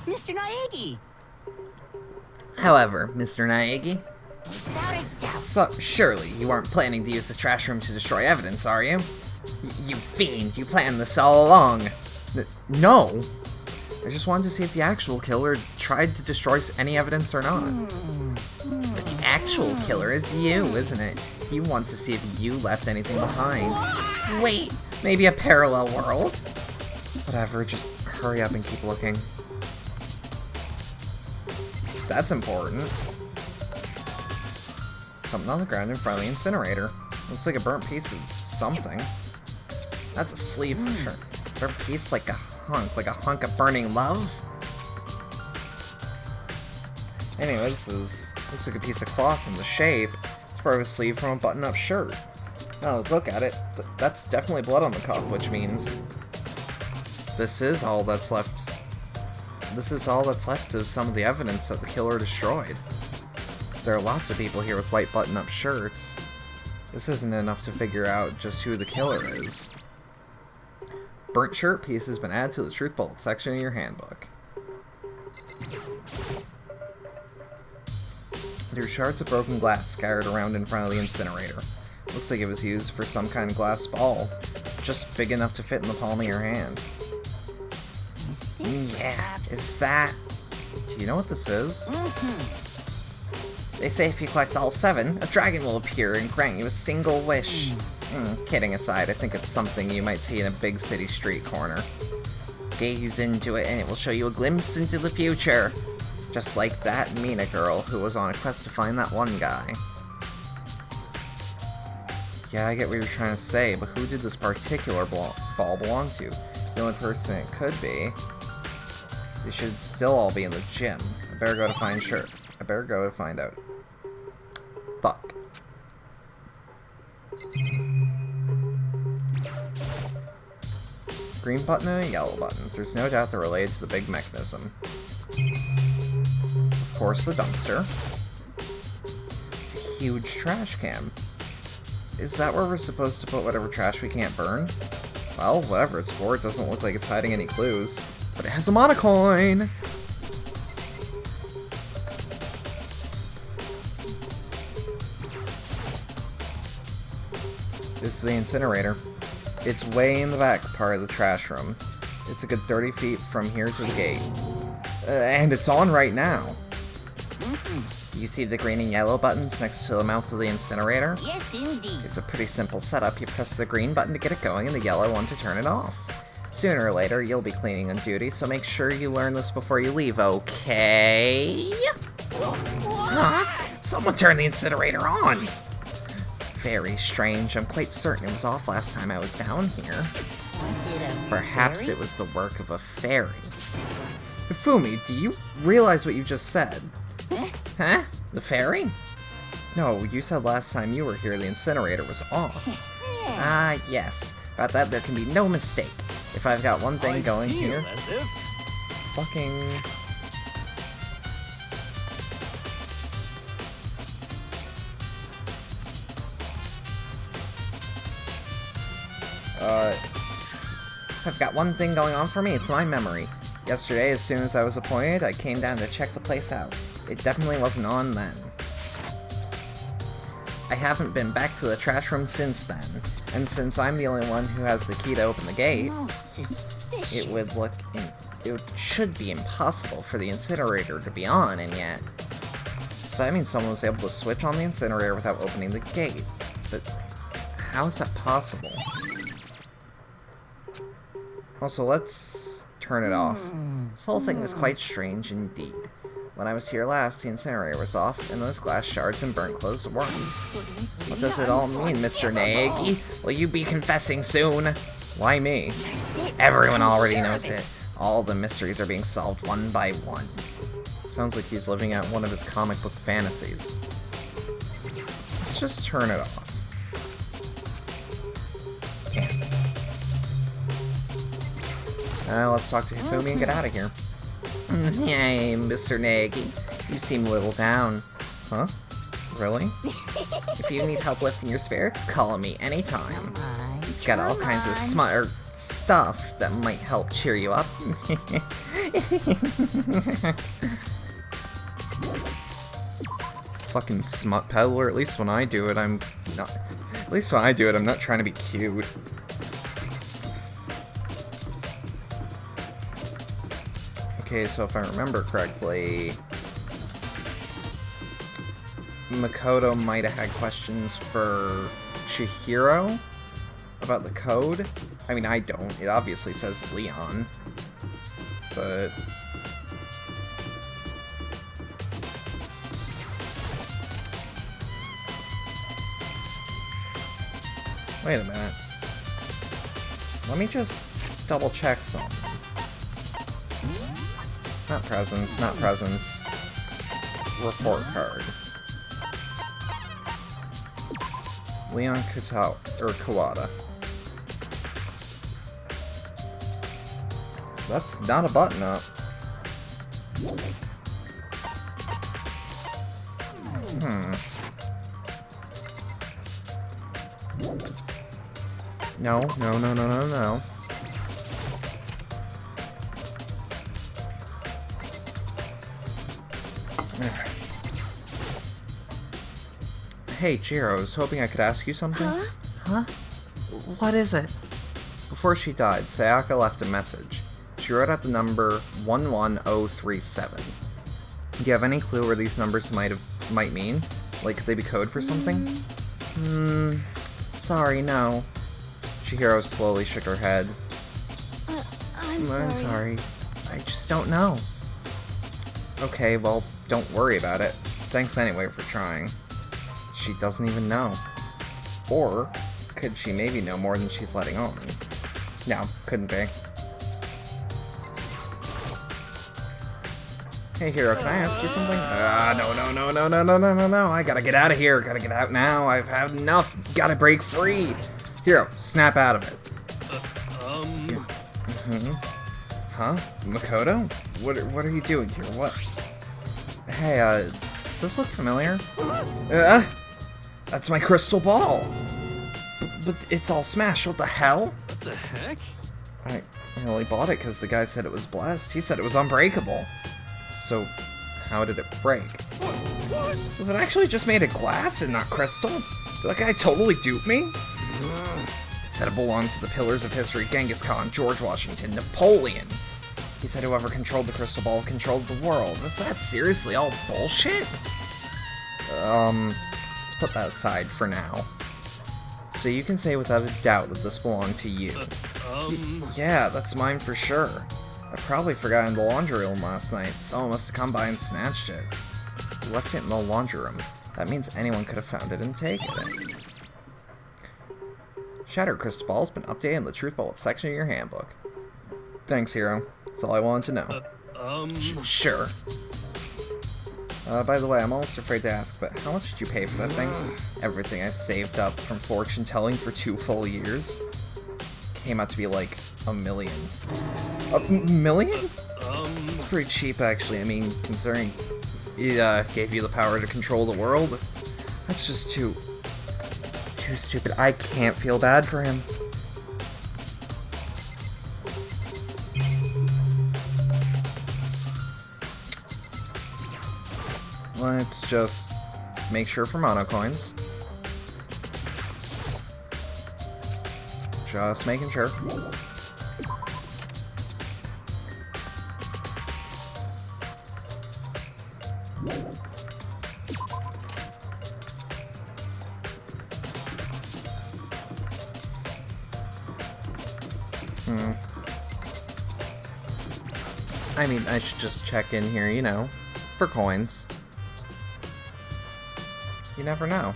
Mr. Naegi! However, Mr. Naegi, Without a doubt. so, surely you aren't planning to use the trash room to destroy evidence, are you? You fiend, you planned this all along. No! I just wanted to see if the actual killer tried to destroy any evidence or not. But the actual killer is you, isn't it? You want to see if you left anything behind. Wait, maybe a parallel world? Whatever, just hurry up and keep looking. That's important. Something on the ground in front of the incinerator. Looks like a burnt piece of something. That's a sleeve for sure. Burnt piece like a hunk of burning love? Anyway, looks like a piece of cloth in the shape. It's part of a sleeve from a button-up shirt. Now look at it, that's definitely blood on the cuff, which means this is all that's left. This is all that's left of some of the evidence that the killer destroyed. There are lots of people here with white button-up shirts. This isn't enough to figure out just who the killer is. Burnt shirt piece has been added to the truth bullet section of your handbook. There are shards of broken glass scattered around in front of the incinerator. Looks like it was used for some kind of glass ball, just big enough to fit in the palm of your hand. Is Yeah, is that... Do you know what this is? They say if you collect all 7, a dragon will appear and grant you a single wish. Kidding aside, I think it's something you might see in a big city street corner. Gaze into it and it will show you a glimpse into the future. Just like that Mina girl who was on a quest to find that one guy. Yeah, I get what you're trying to say, but who did this particular ball belong to? The only person it could be. They should still all be in the gym. I better go to find out. Fuck. Green button and a yellow button. There's no doubt they're related to the big mechanism. Of course, the dumpster. It's a huge trash can. Is that where we're supposed to put whatever trash we can't burn? Well, whatever it's for, it doesn't look like it's hiding any clues. But it has a monocoin! This is the incinerator. It's way in the back part of the trash room. It's a good 30 feet from here to the gate. And it's on right now. You see the green and yellow buttons next to the mouth of the incinerator? Yes, indeed. It's a pretty simple setup. You press the green button to get it going and the yellow one to turn it off. Sooner or later, you'll be cleaning on duty, so make sure you learn this before you leave, okay? Huh? Someone turned the incinerator on! Very strange. I'm quite certain it was off last time I was down here. Was it a Perhaps fairy? it was the work of a fairy. Fumi, do you realize what you just said? Huh? The fairy? No, you said last time you were here the incinerator was off. Ah, yes. About that there can be no mistake. If I've got one thing going here... As if Fucking... I've got one thing going on for me, it's my memory. Yesterday, as soon as I was appointed, I came down to check the place out. It definitely wasn't on then. I haven't been back to the trash room since then, and since I'm the only one who has the key to open the gate, Most suspicious. it should be impossible for the incinerator to be on, and yet... So that means someone was able to switch on the incinerator without opening the gate. But how is that possible? Also, let's turn it off. This whole thing is quite strange indeed. When I was here last, the incinerator was off, and those glass shards and burnt clothes weren't. What does it all mean, Mr. Naegi? Will you be confessing soon? Why me? Everyone already knows it. All the mysteries are being solved one by one. Sounds like he's living out one of his comic book fantasies. Let's just turn it off. Can't. Let's talk to Hifumi and get out of here. Hey, Mr. Naegi. You seem a little down. Huh? Really? If you need help lifting your spirits, call on me anytime. Got all kinds of smart stuff that might help cheer you up. Fucking smut peddler. At least when I do it, I'm not. At least when I do it, I'm not trying to be cute. Okay, so if I remember correctly, Makoto might have had questions for Chihiro about the code. I mean, I don't. It obviously says Leon. But... wait a minute. Let me just double check something. Not presents, not presents. Report card. Leon Kawada. That's not a button up. No. Hey, Jiro, I was hoping I could ask you something. Huh? What is it? Before she died, Sayaka left a message. She She wrote out the number 11037. Do you have any clue where these numbers might mean? Like, could they be code for something? Sorry, no. Chihiro slowly shook her head. I'm sorry. I'm sorry. I just don't know. Okay, well, don't worry about it. Thanks anyway for trying. She doesn't even know. Or, could she maybe know more than she's letting on? No, couldn't be. Hey, Hiro, can I ask you something? No. I gotta get out of here. Gotta get out now. I've had enough. Gotta break free. Hiro, snap out of it. Huh? Makoto? What are you doing here? What? Hey, does this look familiar? That's my crystal ball. But it's all smashed. What the hell? What the heck? I only bought it because the guy said it was blessed. He said it was unbreakable. So, how did it break? Was it actually just made of glass and not crystal? Did that guy totally dupe me? It said it belonged to the pillars of history: Genghis Khan, George Washington, Napoleon. He said whoever controlled the crystal ball controlled the world. Was that seriously all bullshit? Let's put that aside for now. So you can say without a doubt that this belonged to you. Yeah, that's mine for sure. I probably forgot it in the laundry room last night. Someone must have come by and snatched it. You left it in the laundry room. That means anyone could have found it and taken it. Shattered Crystal Ball has been updated in the Truth Bullet section of your handbook. Thanks, Hiro. That's all I wanted to know. Sure. By the way, I'm almost afraid to ask, but how much did you pay for that thing? Everything I saved up from fortune telling for 2 full years? Came out to be like $1 million. $1 million? It's pretty cheap, actually. I mean, considering it gave you the power to control the world. That's just too stupid. I can't feel bad for him. Let's just make sure for mono coins. Just making sure. I mean, I should just check in here, you know, for coins. You never know.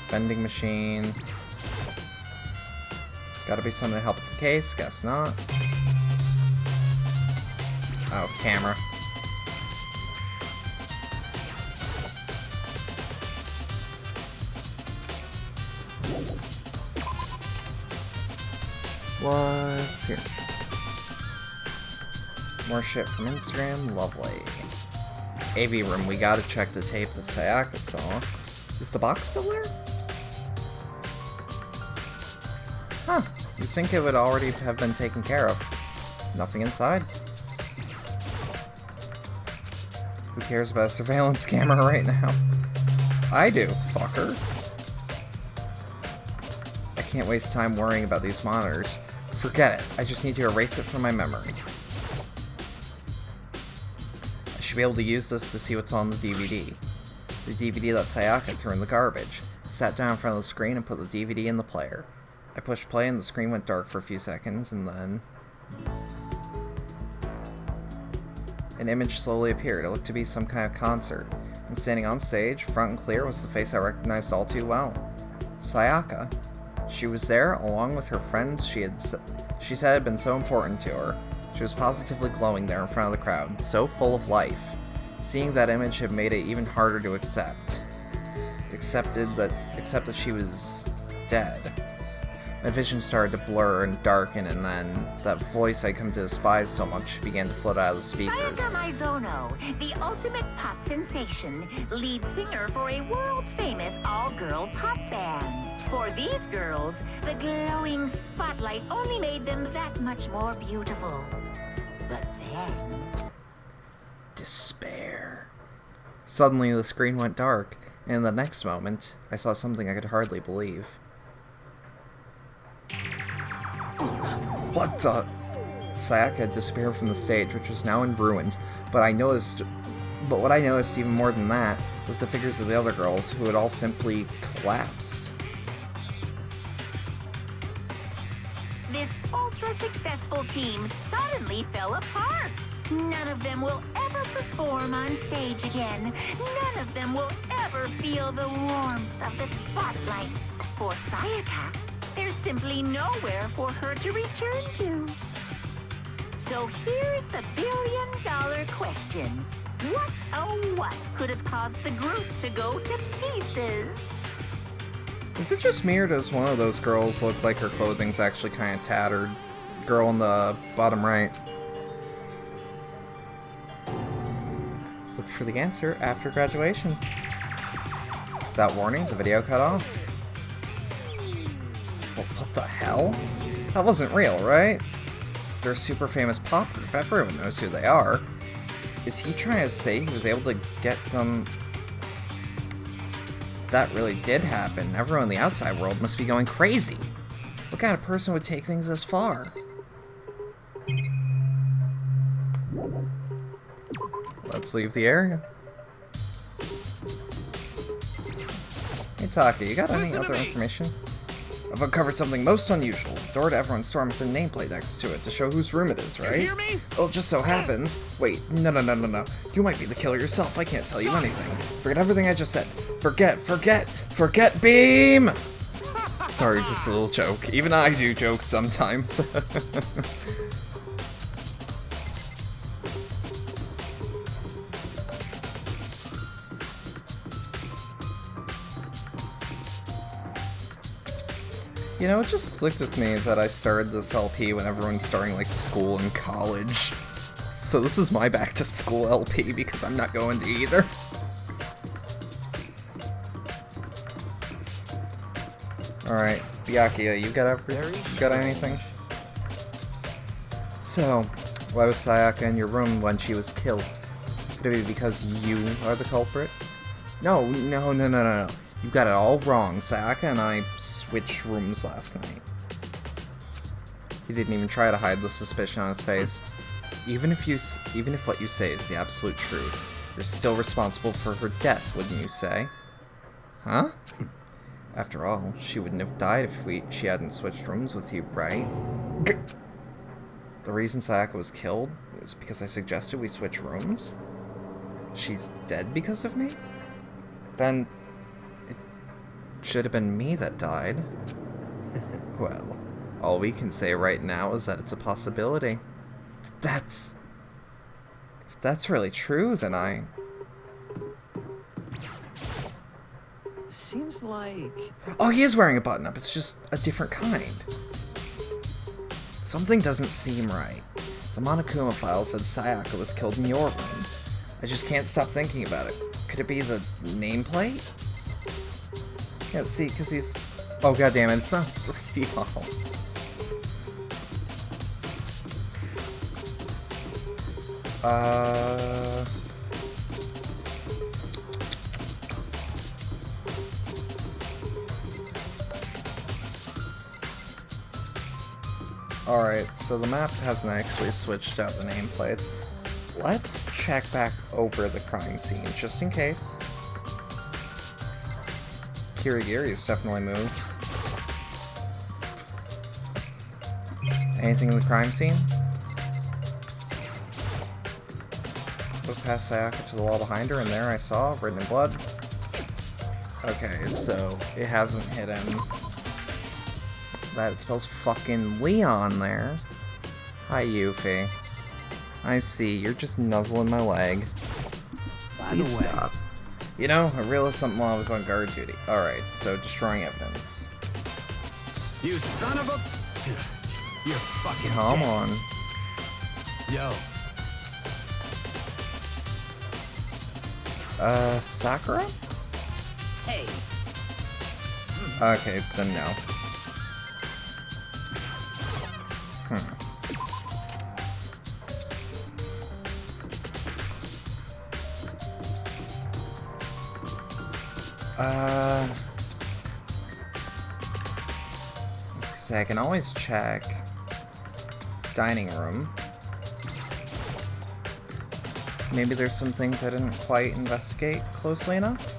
Vending machine. Gotta be something to help with the case. Guess not. Oh, camera. What's here? More shit from Instagram. Lovely. AV room, we gotta check the tape that Sayaka saw. Is the box still there? Huh. You'd think it would already have been taken care of. Nothing inside. Who cares about a surveillance camera right now? I do, fucker. I can't waste time worrying about these monitors. Forget it. I just need to erase it from my memory. Be able to use this to see what's on the DVD. The DVD that Sayaka threw in the garbage. Sat down in front of the screen and put the DVD in the player. I pushed play and the screen went dark for a few seconds, and then an image slowly appeared. It looked to be some kind of concert, and standing on stage, front and clear, was the face I recognized all too well. Sayaka. She was there, along with her friends she said had been so important to her. She was positively glowing there in front of the crowd, so full of life. Seeing that image had made it even harder to accept. Accept that she was dead. My vision started to blur and darken, and then that voice I'd come to despise so much began to float out of the speakers. Sayaka Mizono, the ultimate pop sensation, lead singer for a world-famous all-girl pop band. For these girls, the glowing spotlight only made them that much more beautiful. But then... despair. Suddenly the screen went dark, and in the next moment, I saw something I could hardly believe. What the? Sayaka had disappeared from the stage, which was now in ruins, but what I noticed even more than that was the figures of the other girls, who had all simply collapsed. This ultra-successful team suddenly fell apart. None of them will ever perform on stage again. None of them will ever feel the warmth of the spotlight. For Sayaka, there's simply nowhere for her to return to. So here's the billion-dollar question. What, oh what, could have caused the group to go to pieces? Is it just me, or does one of those girls look like her clothing's actually kind of tattered? Girl in the bottom right. Look for the answer after graduation. Without warning, the video cut off. Well, what the hell? That wasn't real, right? They're a super famous pop group. Everyone knows who they are. Is he trying to say he was able to get them? If that really did happen, everyone in the outside world must be going crazy. What kind of person would take things this far? Let's leave the area. Hey Taka, you got any other information? I've uncovered something most unusual. The door to everyone's dorm has a nameplate next to it to show whose room it is, right? You hear me? Oh, it just so happens. Wait, no. You might be the killer yourself. I can't tell you anything. Forget everything I just said. Forget Beam! Sorry, just a little joke. Even I do jokes sometimes. You know, it just clicked with me that I started this LP when everyone's starting, like, school and college. So this is my back-to-school LP because I'm not going to either. Alright, Byakuya, you got anything? So, why was Sayaka in your room when she was killed? Could it be because you are the culprit? No. You got it all wrong. Sayaka and I switched rooms last night. He didn't even try to hide the suspicion on his face. Even if what you say is the absolute truth, you're still responsible for her death, wouldn't you say? Huh? After all, she wouldn't have died if she hadn't switched rooms with you, right? The reason Sayaka was killed is because I suggested we switch rooms? She's dead because of me? Then it should have been me that died. Well, all we can say right now is that it's a possibility. If that's really true, then I... Seems like... Oh, he is wearing a button-up. It's just a different kind. Something doesn't seem right. The Monokuma file said Sayaka was killed in your room. I just can't stop thinking about it. Could it be the nameplate? Yeah, see, because he's... Oh, goddammit, it's not 3D model. Alright, so the map hasn't actually switched out the nameplates. Let's check back over the crime scene, just in case. Kirigiri's definitely moved. Anything in the crime scene? Look past Sayaka to the wall behind her, and there I saw, written in blood. Okay, so it hasn't hit him. That it spells fucking Leon there. Hi, Yuffie. I see, you're just nuzzling my leg. Please stop. You know, I realized something while I was on guard duty. Alright, so destroying evidence. You son of a... You're fucking Come dead. on. Yo. Sakura? Hey. Okay, then no. I was gonna say, I can always check. dining room. Maybe there's some things I didn't quite investigate closely enough.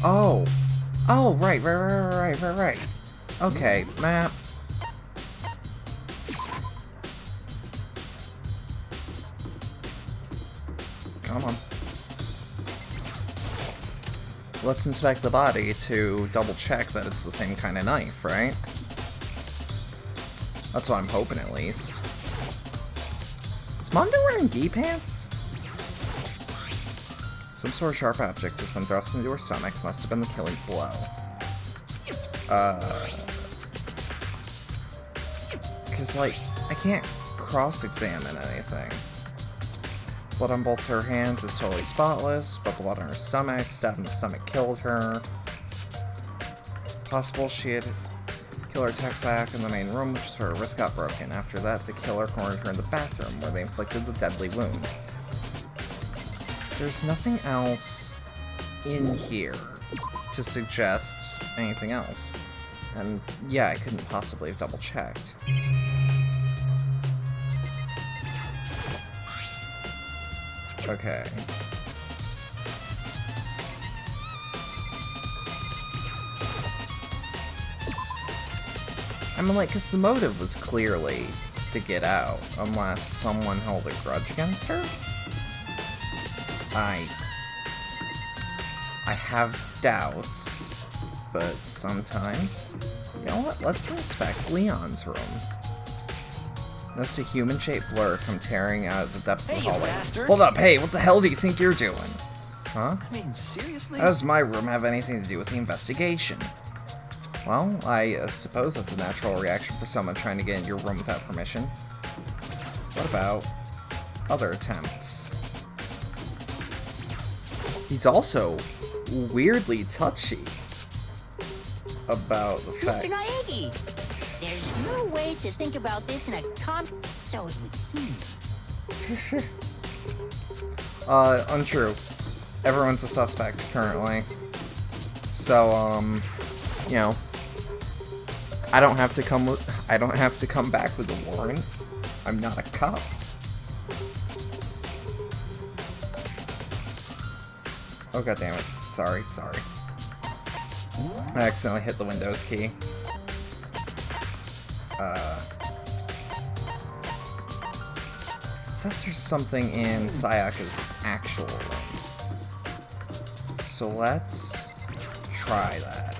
Oh. Oh, right. Okay, map. Come on. Let's inspect the body to double check that it's the same kind of knife, right? That's what I'm hoping, at least. Is Mondo wearing gi pants? Some sort of sharp object has been thrust into her stomach. Must have been the killing blow. Because, like, I can't cross-examine anything. Blood on both her hands is totally spotless, but blood on her stomach, stab in the stomach killed her. Possible she had killer tech sack in the main room, which is her wrist got broken. After that, the killer cornered her in the bathroom, where they inflicted the deadly wound. There's nothing else in here to suggest anything else. And yeah, I couldn't possibly have double-checked. Okay. I mean, like, because the motive was clearly to get out, unless someone held a grudge against her? I have doubts, but sometimes... You know what? Let's inspect Leon's room. Noticed a human-shaped blur come tearing out of the depths of the hallway. Bastard. Hold up, hey, what the hell do you think you're doing? Huh? I mean, seriously? How does my room have anything to do with the investigation? Well, I suppose that's a natural reaction for someone trying to get into your room without permission. What about other attempts? He's also weirdly touchy about the fact... Mr. Naegi, there's no way to think about this in a so it would seem. Untrue. Everyone's a suspect currently. So, you know, I don't have to come back with a warrant. I'm not a cop. Oh, god damn it. Sorry. I accidentally hit the Windows key. It says there's something in Sayaka's actual room. So let's try that.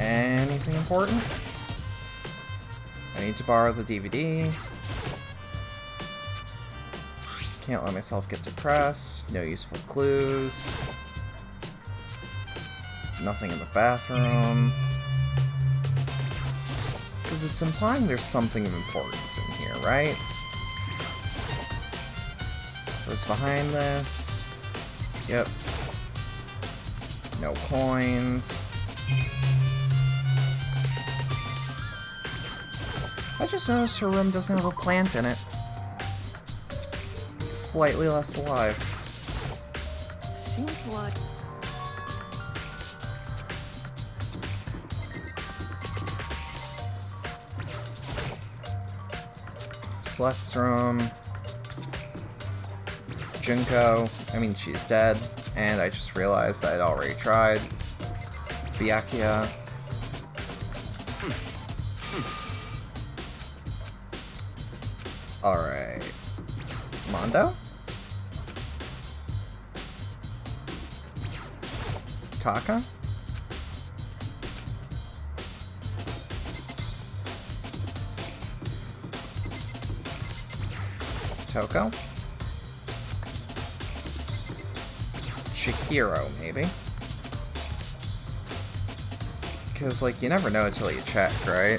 Anything important? I need to borrow the DVD. Can't let myself get depressed. No useful clues. Nothing in the bathroom. Because it's implying there's something of importance in here, right? What's behind this? Yep. No coins. I just noticed her room doesn't have a plant in it. It's slightly less alive. Seems like... Celeste's room. Junko. I mean, she's dead. And I just realized I'd already tried. Byakuya. Alright. Mondo? Taka? Toko? Chihiro, maybe? Because, like, you never know until you check, right?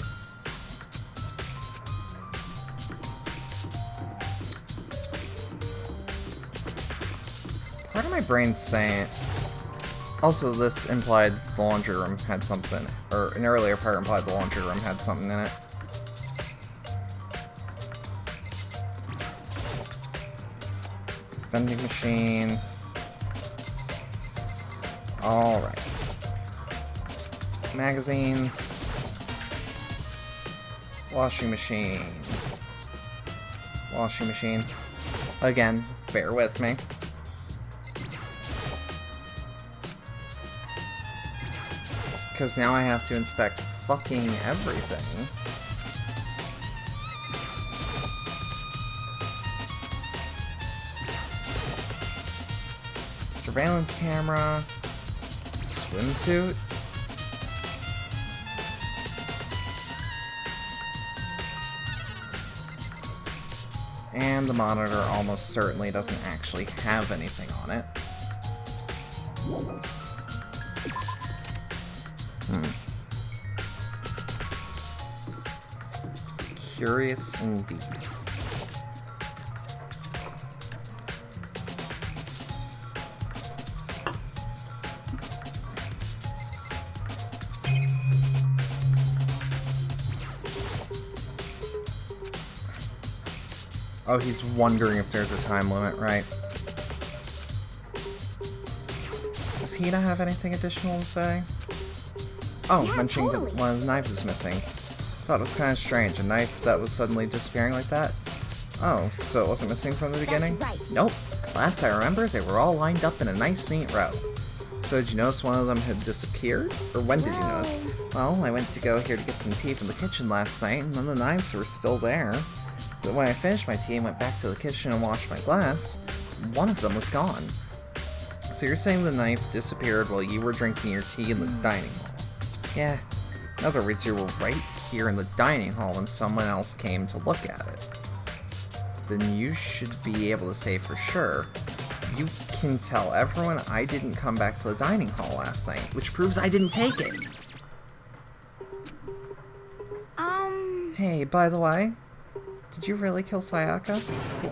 Part of my brain's saying... Also, this implied the laundry room had something, or an earlier part implied the laundry room had something in it. vending machine. Alright. Magazines. Washing machine. Washing machine. Again, bear with me. Because now I have to inspect fucking everything. Surveillance camera. Swimsuit. And the monitor almost certainly doesn't actually have anything on it. Curious indeed. Oh, he's wondering if there's a time limit, right? Does he not have anything additional to say? Oh, Yeah, mentioning totally. that one of the knives is missing. Thought it was kind of strange, a knife that was suddenly disappearing like that. Oh, so it wasn't missing from the beginning? right. Nope. Last I remember, they were all lined up in a nice neat row. So did you notice one of them had disappeared? Or when did you notice? Well, I went to go here to get some tea from the kitchen last night, and then the knives were still there. But when I finished my tea and went back to the kitchen and washed my glass, one of them was gone. So you're saying the knife disappeared while you were drinking your tea in the dining hall? Yeah. In other words, you were right here in the dining hall when someone else came to look at it. Then you should be able to say for sure, you can tell everyone I didn't come back to the dining hall last night, which proves I didn't take it. Hey, by the way, did you really kill Sayaka?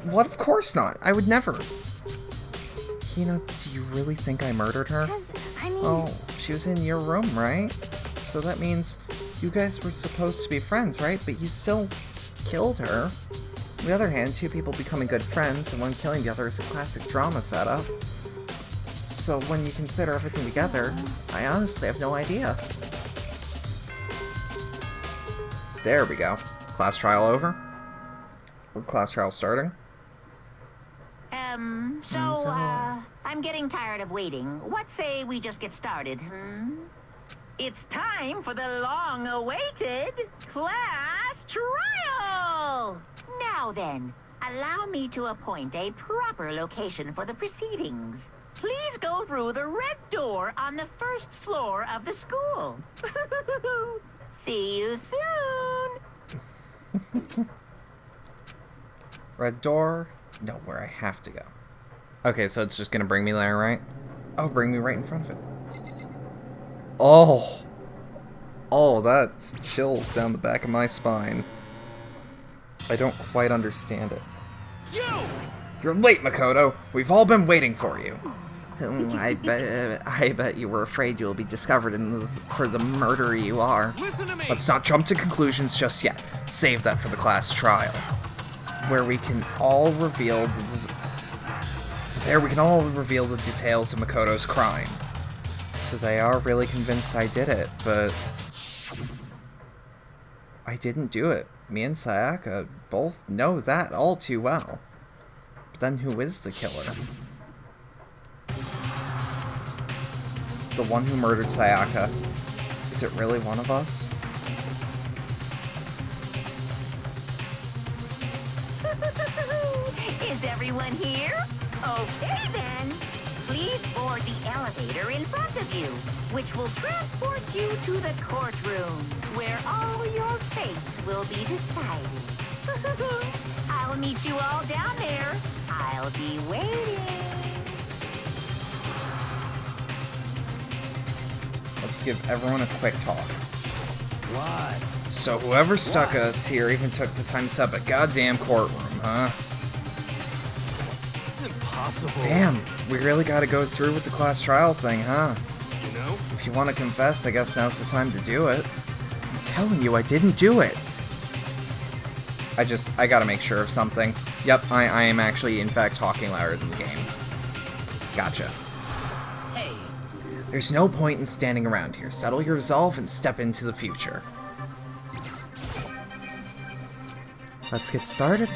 What? Of course not. I would never. Hina, do you really think I murdered her? Oh, she was in your room, right? So that means you guys were supposed to be friends, right? But you still killed her. On the other hand, two people becoming good friends and one killing the other is a classic drama setup. So when you consider everything together, I honestly have no idea. There we go. Class trial over? Or class trial starting? I'm getting tired of waiting. What say we just get started, It's time for the long-awaited class trial! Now then, allow me to appoint a proper location for the proceedings. Please go through the red door on the first floor of the school. See you soon! Red door? No, where I have to go. Okay, so it's just gonna bring me there, right? Oh, bring me right in front of it. Oh! Oh, that's chills down the back of my spine. I don't quite understand it. You're late, Makoto! We've all been waiting for you! I bet you were afraid you'll be discovered for the murderer you are. Let's not jump to conclusions just yet. Save that for the class trial. Where we can all reveal the details of Makoto's crime. So they are really convinced I did it, but I didn't do it. Me and Sayaka both know that all too well. But then who is the killer? The one who murdered Sayaka. Is it really one of us? Is everyone here? Okay then. Please board the elevator in front of you, which will transport you to the courtroom, where all your fates will be decided. I'll meet you all down there. I'll be waiting. Let's give everyone a quick talk. What? So whoever stuck us here even took the time to set up a goddamn courtroom, huh? Impossible. Damn, we really gotta go through with the class trial thing, huh? You know? If you want to confess, I guess now's the time to do it. I'm telling you, I didn't do it. I gotta make sure of something. Yep, I am actually, in fact, talking louder than the game. Gotcha. Hey. There's no point in standing around here. Settle your resolve and step into the future. Let's get started.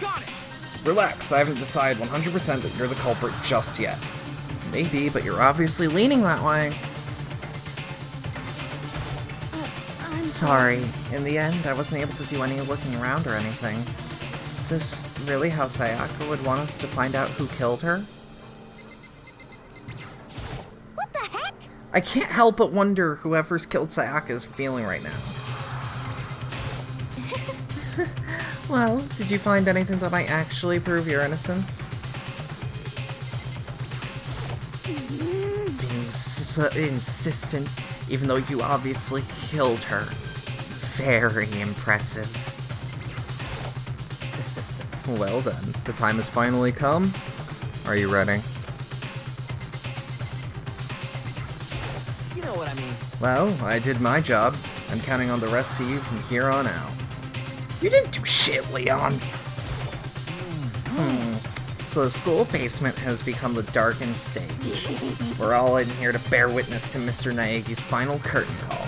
Got it! Relax, I haven't decided 100% that you're the culprit just yet. Maybe, but you're obviously leaning that way. Sorry. In the end, I wasn't able to do any looking around or anything. Is this really how Sayaka would want us to find out who killed her? What the heck? I can't help but wonder whoever's killed Sayaka is feeling right now. Well, did you find anything that might actually prove your innocence? Being so insistent, even though you obviously killed her. Very impressive. Well then, the time has finally come. Are you ready? You know what I mean. Well, I did my job. I'm counting on the rest of you from here on out. You didn't do shit, Leon! So the school basement has become the darkened stage. We're all in here to bear witness to Mr. Naegi's final curtain call.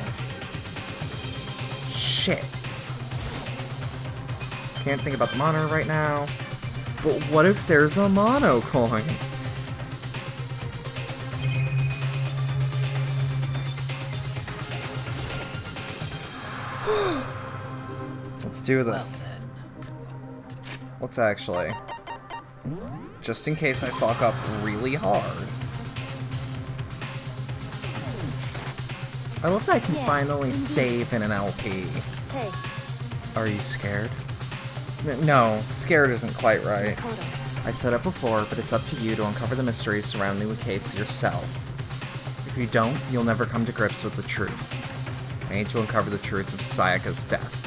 Shit. Can't think about the monitor right now. But what if there's a mono coin? Let's do this. Let's actually. Just in case I fuck up really hard. I love that I can finally save in an LP. Hey, Are you scared? No, scared isn't quite right. hold on. I said it before, but it's up to you to uncover the mysteries surrounding the case yourself. If you don't, you'll never come to grips with the truth. I need to uncover the truth of Sayaka's death.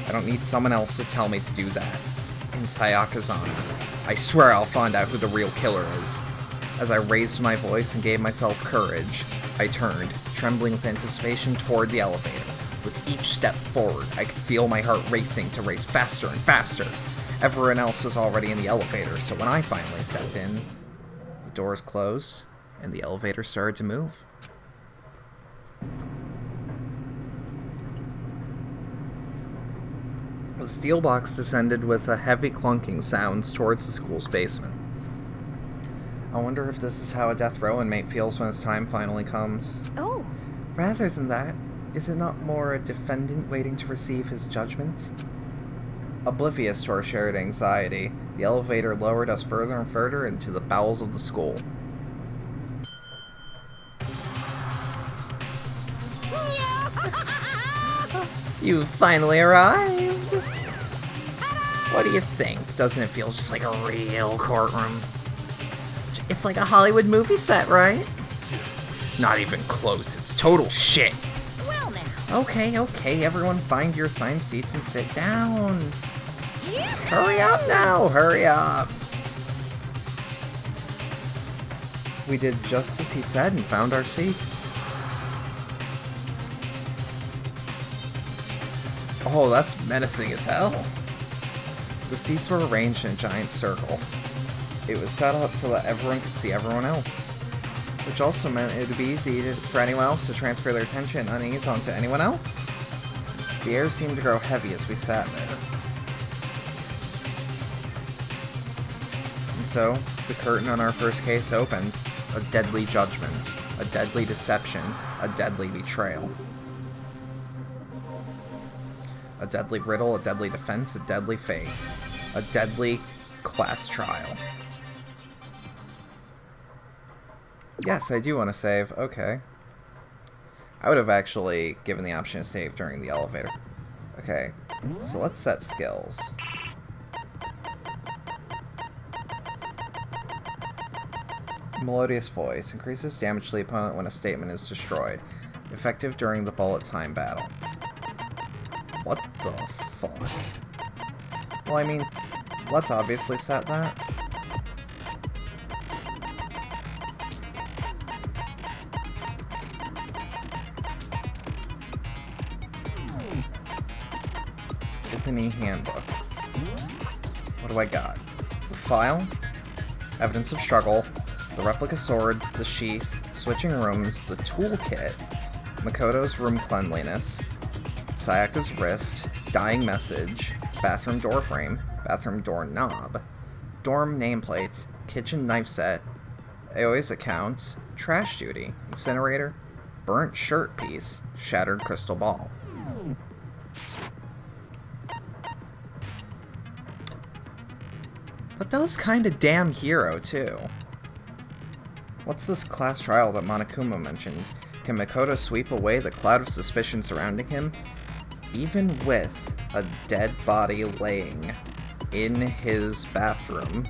I don't need someone else to tell me to do that. In Sayaka's honor, I swear I'll find out who the real killer is. As I raised my voice and gave myself courage, I turned, trembling with anticipation, toward the elevator. With each step forward, I could feel my heart racing to race faster and faster. Everyone else was already in the elevator, so when I finally stepped in, the doors closed, and the elevator started to move. The steel box descended with a heavy clunking sounds towards the school's basement. I wonder if this is how a death row inmate feels when his time finally comes. Oh, Rather than that, is it not more a defendant waiting to receive his judgment? Oblivious to our shared anxiety, the elevator lowered us further and further into the bowels of the school. You've finally arrived! What do you think? Doesn't it feel just like a real courtroom? It's like a Hollywood movie set, right? Not even close, it's total shit. Well now. Okay, everyone find your assigned seats and sit down. Hurry up now, hurry up. We did just as he said and found our seats. Oh, that's menacing as hell. The seats were arranged in a giant circle. It was set up so that everyone could see everyone else, which also meant it would be easy for anyone else to transfer their attention and unease onto anyone else. The air seemed to grow heavy as we sat there. And so, the curtain on our first case opened. A deadly judgment, a deadly deception, a deadly betrayal. A deadly riddle, a deadly defense, a deadly faith. A deadly class trial. Yes, I do want to save. Okay. I would have actually given the option to save during the elevator. Okay, so let's set skills. Melodious voice. Increases damage to the opponent when a statement is destroyed. Effective during the bullet time battle. What the fuck? Well, I mean, let's obviously set that. Opening handbook. What do I got? The file, evidence of struggle, the replica sword, the sheath, switching rooms, the toolkit, Makoto's room cleanliness, Sayaka's wrist, dying message, bathroom door frame, bathroom door knob, dorm nameplates, kitchen knife set, Aoi's accounts, trash duty, incinerator, burnt shirt piece, shattered crystal ball. But that was kinda damn hero, too. What's this class trial that Monokuma mentioned? Can Makoto sweep away the cloud of suspicion surrounding him? Even with a dead body laying in his bathroom.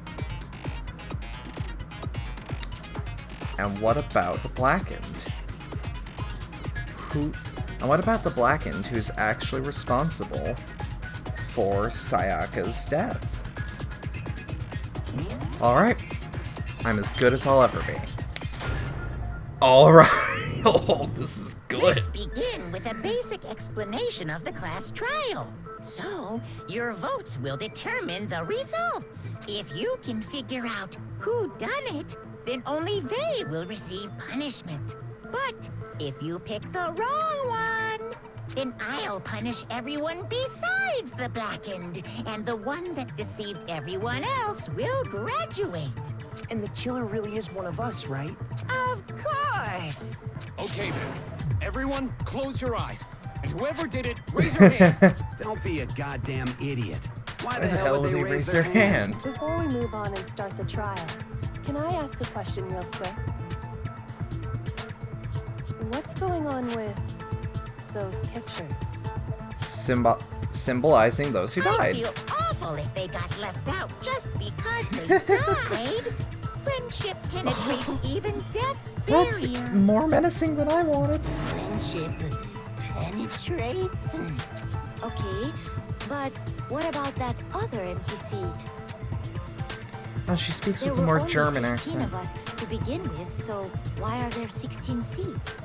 And what about the Blackened? And what about the Blackened who's actually responsible for Sayaka's death? Alright. I'm as good as I'll ever be. Alright. Oh, this is good. Let's begin with a basic explanation of the class trial. So, your votes will determine the results. If you can figure out who done it, then only they will receive punishment. But if you pick the wrong one, then I'll punish everyone besides the Blackened, and the one that deceived everyone else will graduate. And the killer really is one of us, right? Of course. Okay then. Everyone, close your eyes. And whoever did it, raise your hand. Don't be a goddamn idiot. Why the hell would they raise their hand? Before we move on and start the trial, can I ask a question real quick? What's going on with those pictures? Symbolizing those who I died. feel awful if they got left out just because they died. Friendship penetrates even death's That's barrier. more menacing than I wanted. Friendship penetrates. Okay, but what about that other empty seat? Oh, she speaks There with a were more only German 15 accent. of us to begin with, so why are there 16 seats?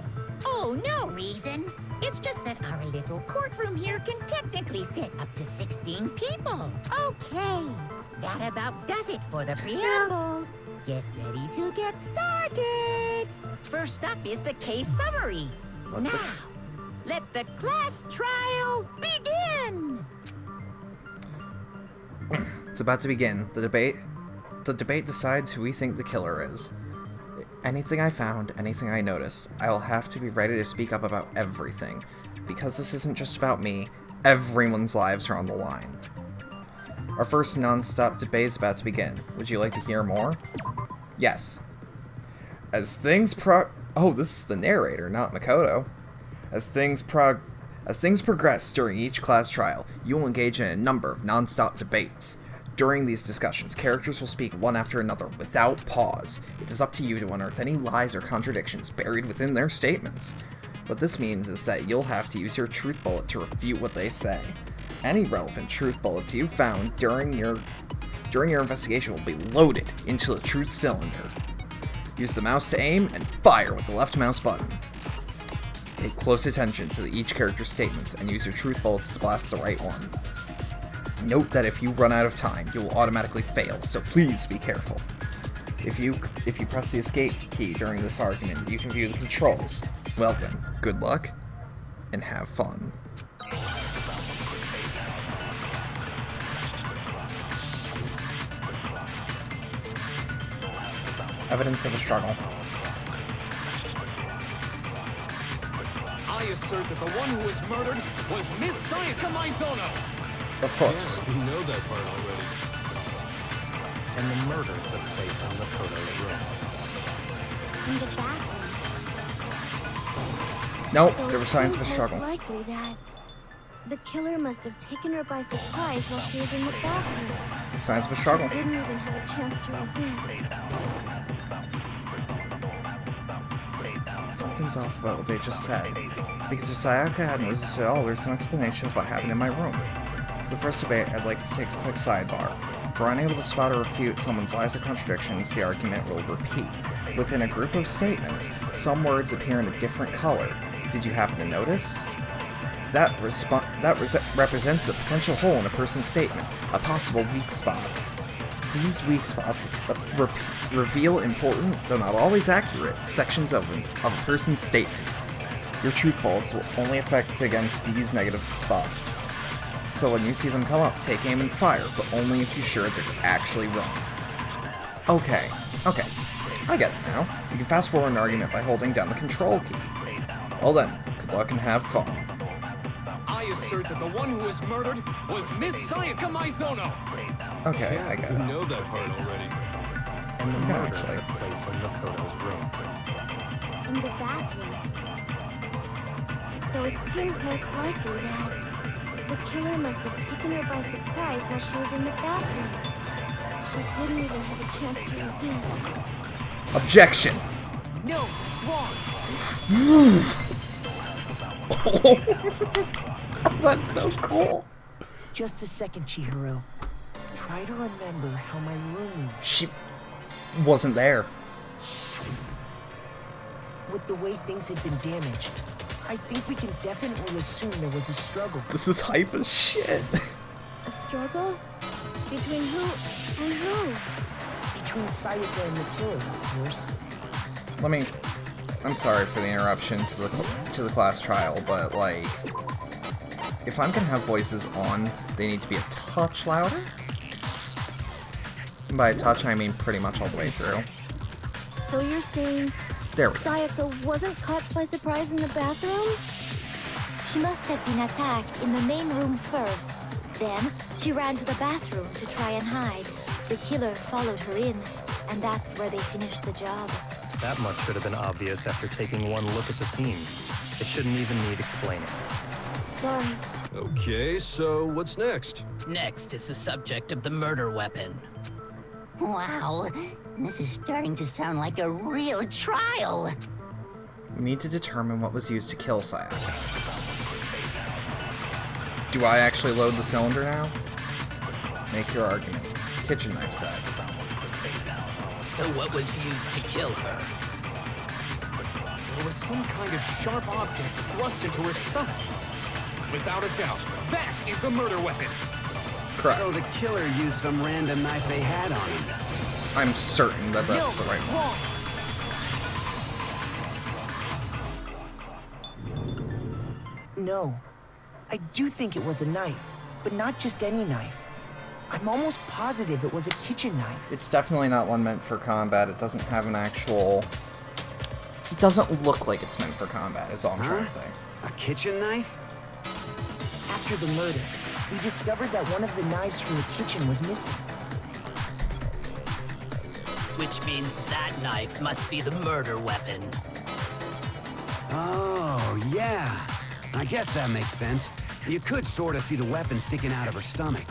Oh, no reason. It's just that our little courtroom here can technically fit up to 16 people. Okay, that about does it for the preamble. Get ready to get started. First up is the case summary. What the- Now, let the class trial begin. It's about to begin. The debate decides who we think the killer is. Anything I found, anything I noticed, I'll have to be ready to speak up about everything. Because this isn't just about me, everyone's lives are on the line. Our first non-stop debate is about to begin. Would you like to hear more? Yes. As things Oh, this is the narrator, not Makoto. As things progress during each class trial, you will engage in a number of non-stop debates. During these discussions, characters will speak one after another without pause. It is up to you to unearth any lies or contradictions buried within their statements. What this means is that you'll have to use your truth bullet to refute what they say. Any relevant truth bullets you found during your investigation will be loaded into the truth cylinder. Use the mouse to aim and fire with the left mouse button. Pay close attention to each character's statements and use your truth bullets to blast the right one. Note that if you run out of time, you will automatically fail, so please be careful. If you press the escape key during this argument, you can view the controls. Well then, good luck, and have fun. Evidence of a struggle. I assert that the one who was murdered was Miss Sayaka Maizono. Of course. We know that part already. And the murder took place on Makoto's room. In the bathroom. Nope, So there were it signs of a seems struggle. most likely that the killer must have taken her by surprise while she was in the bathroom. Signs of a struggle. She didn't even have a chance to resist. Something's off about what they just said. Because if Sayaka hadn't resisted at all, there's no explanation of what happened in my room. For the first debate, I'd like to take a quick sidebar. If we're unable to spot or refute someone's lies or contradictions, the argument will repeat. Within a group of statements, some words appear in a different color. Did you happen to notice? That represents a potential hole in a person's statement, a possible weak spot. These weak spots reveal important, though not always accurate, sections of a person's statement. Your truth bullets will only affect against these negative spots. So when you see them come up, take aim and fire, but only if you're sure they're actually wrong. Okay, I get it now. You can fast forward an argument by holding down the control key. Well then, good luck and have fun. I assert that the one who was murdered was Miss Sayaka Maizono. Okay, I get it. You know that part already. And the murder took place in Makoto's room. In the bathroom. So it seems most likely that the killer must have taken her by surprise while she was in the bathroom. She didn't even have a chance to resist. Objection! No, it's wrong. That's so cool. Just a second, Chihiro. Try to remember how my room... She wasn't there. With the way things had been damaged, I think we can definitely assume there was a struggle. This is hype as shit. A struggle? Between who and who? Between Sayaka and the killer, of course. I'm sorry for the interruption to the class trial, but like, if I'm gonna have voices on, they need to be a touch louder. And by a touch, I mean pretty much all the way through. So you're saying There we go. Sayaka wasn't caught by surprise in the bathroom? She must have been attacked in the main room first. Then, she ran to the bathroom to try and hide. The killer followed her in, and that's where they finished the job. That much should have been obvious after taking one look at the scene. It shouldn't even need explaining. Sorry. Okay, so what's next? Next is the subject of the murder weapon. Wow, this is starting to sound like a real trial. We need to determine what was used to kill Sayaka. Do I actually load the cylinder now? Make your argument. Kitchen knife set. So what was used to kill her? There was some kind of sharp object thrust into her stomach. Without a doubt, that is the murder weapon. Correct. So the killer used some random knife they had on him. I'm certain that that's the right one. No. I do think it was a knife, but not just any knife. I'm almost positive it was a kitchen knife. It's definitely not one meant for combat. It doesn't have an actual... It doesn't look like it's meant for combat, is all I'm trying to say. A kitchen knife? After the murder, we discovered that one of the knives from the kitchen was missing. Which means that knife must be the murder weapon. Oh, yeah. I guess that makes sense. You could sort of see the weapon sticking out of her stomach.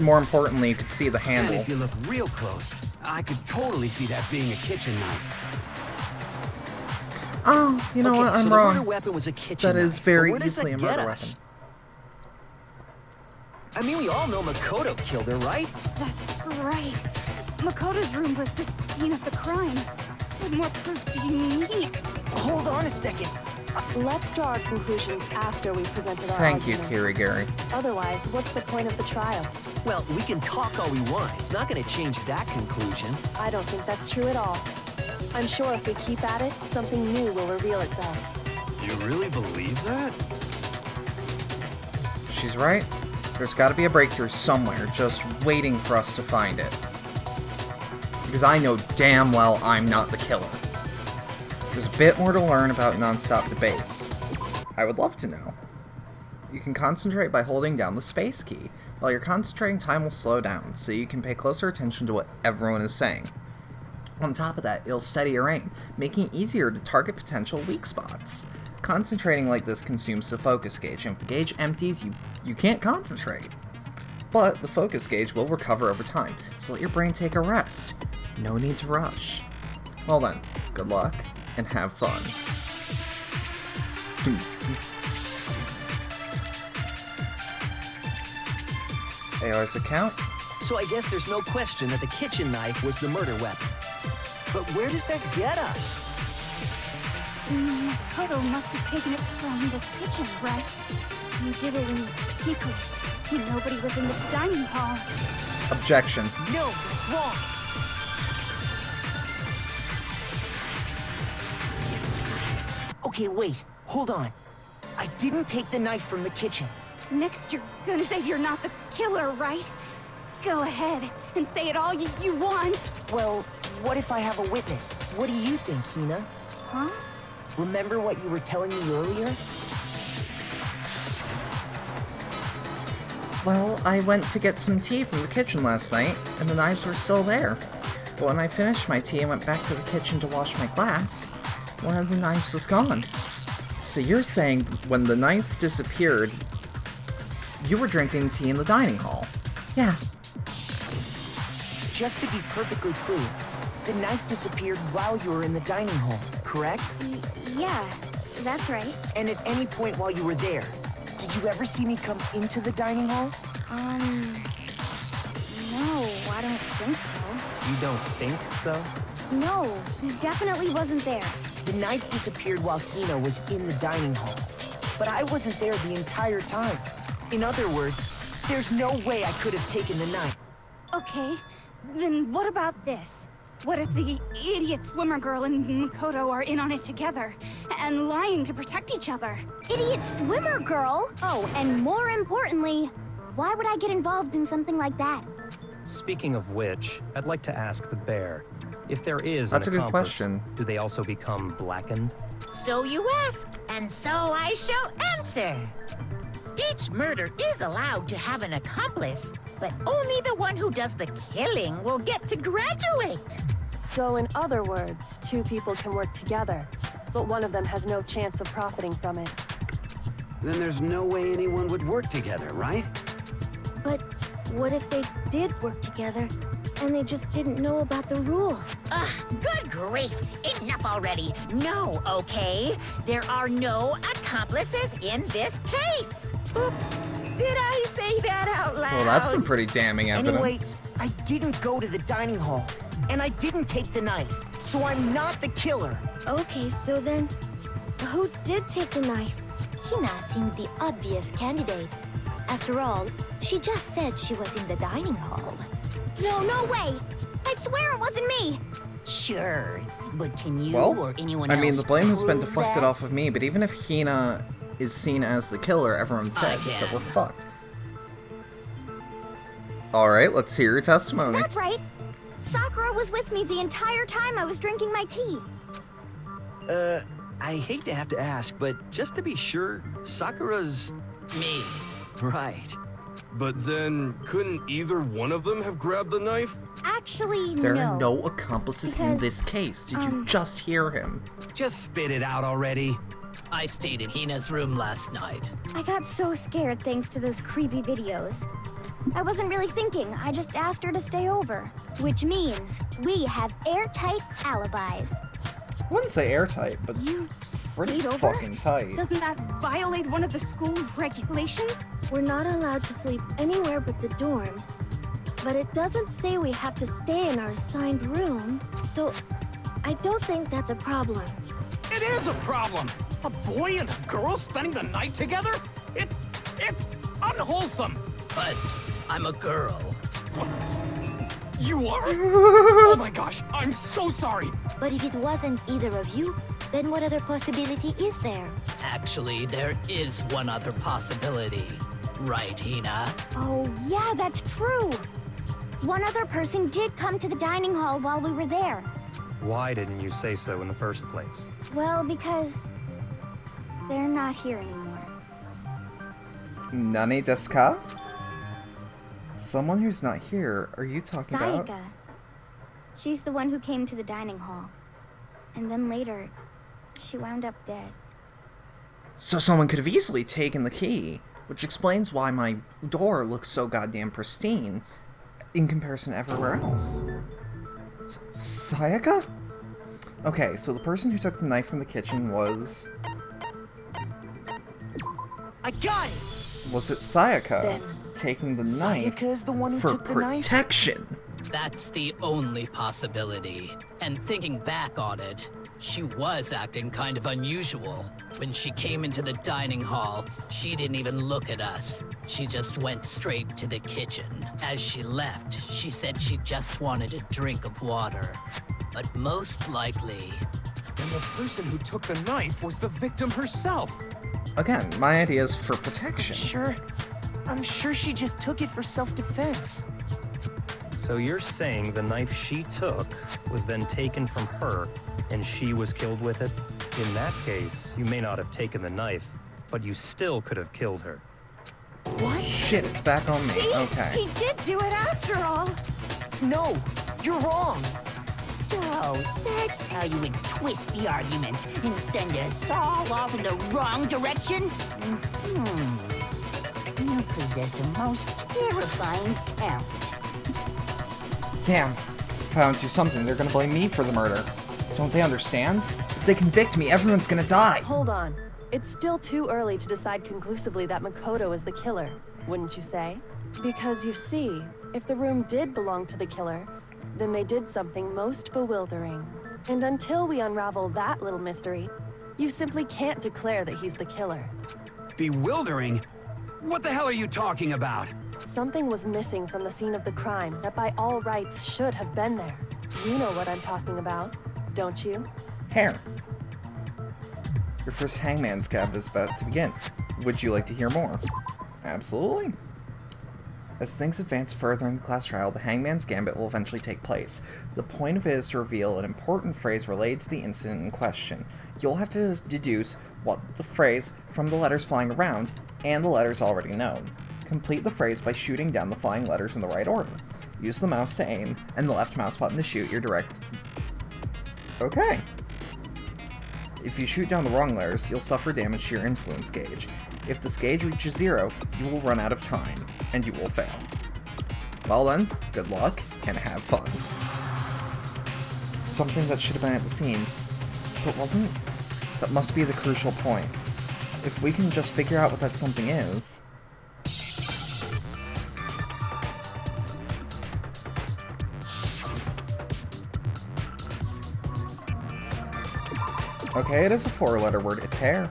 More importantly, you could see the And handle. if you look real close, I could totally see that being a kitchen knife. Oh, you know what? I'm so wrong. The murder weapon was a kitchen That knife. is very But where does easily that a murder get weapon. us? I mean, we all know Makoto killed her, right? That's right. Makoto's room was the scene of the crime. What more proof do you need? Hold on a second. Let's draw our conclusions after we've presented our Thank you, arguments. Kirigiri. Otherwise, what's the point of the trial? Well, we can talk all we want. It's not going to change that conclusion. I don't think that's true at all. I'm sure if we keep at it, something new will reveal itself. You really believe that? She's right. There's got to be a breakthrough somewhere, just waiting for us to find it. Because I know damn well I'm not the killer. There's a bit more to learn about non-stop debates. I would love to know. You can concentrate by holding down the space key. While you're concentrating, time will slow down, so you can pay closer attention to what everyone is saying. On top of that, it'll steady your aim, making it easier to target potential weak spots. Concentrating like this consumes the focus gauge, and if the gauge empties, you can't concentrate. But the focus gauge will recover over time, so let your brain take a rest. No need to rush. Well then, good luck, and have fun. AR's account? So I guess there's no question that the kitchen knife was the murder weapon. But where does that get us? Makoto must have taken it from the kitchen, right? You did it in secret, when nobody was in the dining hall. Objection. No, it's wrong. Okay, wait. Hold on. I didn't take the knife from the kitchen. Next, you're gonna say you're not the killer, right? Go ahead and say it all you want. Well, what if I have a witness? What do you think, Hina? Huh? Remember what you were telling me earlier? Well, I went to get some tea from the kitchen last night, and the knives were still there. But when I finished my tea and went back to the kitchen to wash my glass, one of the knives was gone. So you're saying when the knife disappeared, you were drinking tea in the dining hall? Yeah. Just to be perfectly clear, the knife disappeared while you were in the dining hall, correct? Yeah, that's right. And at any point while you were there, did you ever see me come into the dining hall? No, I don't think so. You don't think so? No, he definitely wasn't there. The knife disappeared while Hina was in the dining hall. But I wasn't there the entire time. In other words, there's no way I could have taken the knife. Okay, then what about this? What if the idiot swimmer girl and Makoto are in on it together, and lying to protect each other? Idiot swimmer girl? Oh, and more importantly, why would I get involved in something like that? Speaking of which, I'd like to ask the bear, if there is That's an a good accomplice, question. do they also become blackened? So you ask, and so I shall answer. Each murder is allowed to have an accomplice, but only the one who does the killing will get to graduate. So in other words, two people can work together, but one of them has no chance of profiting from it. Then there's no way anyone would work together, right? But what if they did work together, and they just didn't know about the rule? Ugh, good grief! Enough already! No, okay? There are no accomplices in this case! Oops! Did I say that out loud? Well, that's some pretty damning evidence. Anyways, I didn't go to the dining hall, and I didn't take the knife, so I'm not the killer. Okay, so then, who did take the knife? Hina seems the obvious candidate. After all, she just said she was in the dining hall. No way! I swear it wasn't me! Sure, but can you Well, or anyone I else mean, the blame has been prove deflected that? off of me, but even if Hina is seen as the killer, everyone's dead, so can. we're fucked. Alright, let's hear your testimony. That's right! Sakura was with me the entire time I was drinking my tea. I hate to have to ask, but just to be sure, Sakura's... Me. Right. But then, couldn't either one of them have grabbed the knife? Actually, There no. are no accomplices in Because, this case. Did you just hear him? Just spit it out already. I stayed in Hina's room last night. I got so scared thanks to those creepy videos. I wasn't really thinking, I just asked her to stay over. Which means we have airtight alibis. I wouldn't say airtight, but You pretty stayed over? fucking tight. Doesn't that violate one of the school regulations? We're not allowed to sleep anywhere but the dorms, but it doesn't say we have to stay in our assigned room, so I don't think that's a problem. It is a problem! A boy and a girl spending the night together? It's unwholesome! But I'm a girl. You are? Oh my gosh, I'm so sorry! But if it wasn't either of you, then what other possibility is there? Actually, there is one other possibility. Right, Hina? Oh, yeah, that's true. One other person did come to the dining hall while we were there. Why didn't you say so in the first place? Well, because they're not here anymore. Nani desu ka? Someone who's not here, are you talking about? Sayaka. She's the one who came to the dining hall. And then later, she wound up dead. So someone could have easily taken the key, which explains why my door looks so goddamn pristine in comparison to everywhere else. Sayaka? Okay, so the person who took the knife from the kitchen was... I got it! Was it Sayaka Then taking the Sayaka is the one who for took the knife? protection? That's the only possibility. And thinking back on it, She was acting kind of unusual. When she came into the dining hall, she didn't even look at us. She just went straight to the kitchen. As she left, she said she just wanted a drink of water. But most likely... And the person who took the knife was the victim herself. Again, my idea is for protection. I'm sure she just took it for self-defense. So you're saying the knife she took was then taken from her, and she was killed with it? In that case, you may not have taken the knife, but you still could have killed her. What? Shit, it's back on me. See? Okay. He did do it after all. No, you're wrong. So, that's how you would twist the argument and send us all off in the wrong direction? You possess a most terrifying talent. Damn. If I don't do something, they're gonna blame me for the murder. Don't they understand? If they convict me, everyone's gonna die. Hold on. It's still too early to decide conclusively that Makoto is the killer, wouldn't you say? Because you see, if the room did belong to the killer, then they did something most bewildering. And until we unravel that little mystery, you simply can't declare that he's the killer. Bewildering? What the hell are you talking about? Something was missing from the scene of the crime that by all rights should have been there. You know what I'm talking about, don't you? Hair. Your first hangman's gambit is about to begin. Would you like to hear more? Absolutely. As things advance further in the class trial, the hangman's gambit will eventually take place. The point of it is to reveal an important phrase related to the incident in question. You'll have to deduce what the phrase from the letters flying around and the letters already known. Complete the phrase by shooting down the flying letters in the right order. Use the mouse to aim, and the left mouse button to shoot your direct... Okay. If you shoot down the wrong letters, you'll suffer damage to your influence gauge. If this gauge reaches 0, you will run out of time, and you will fail. Well then, good luck, and have fun. Something that should have been at the scene, but wasn't? That must be the crucial point. If we can just figure out what that something is... Okay, it is a 4-letter word. It's hair.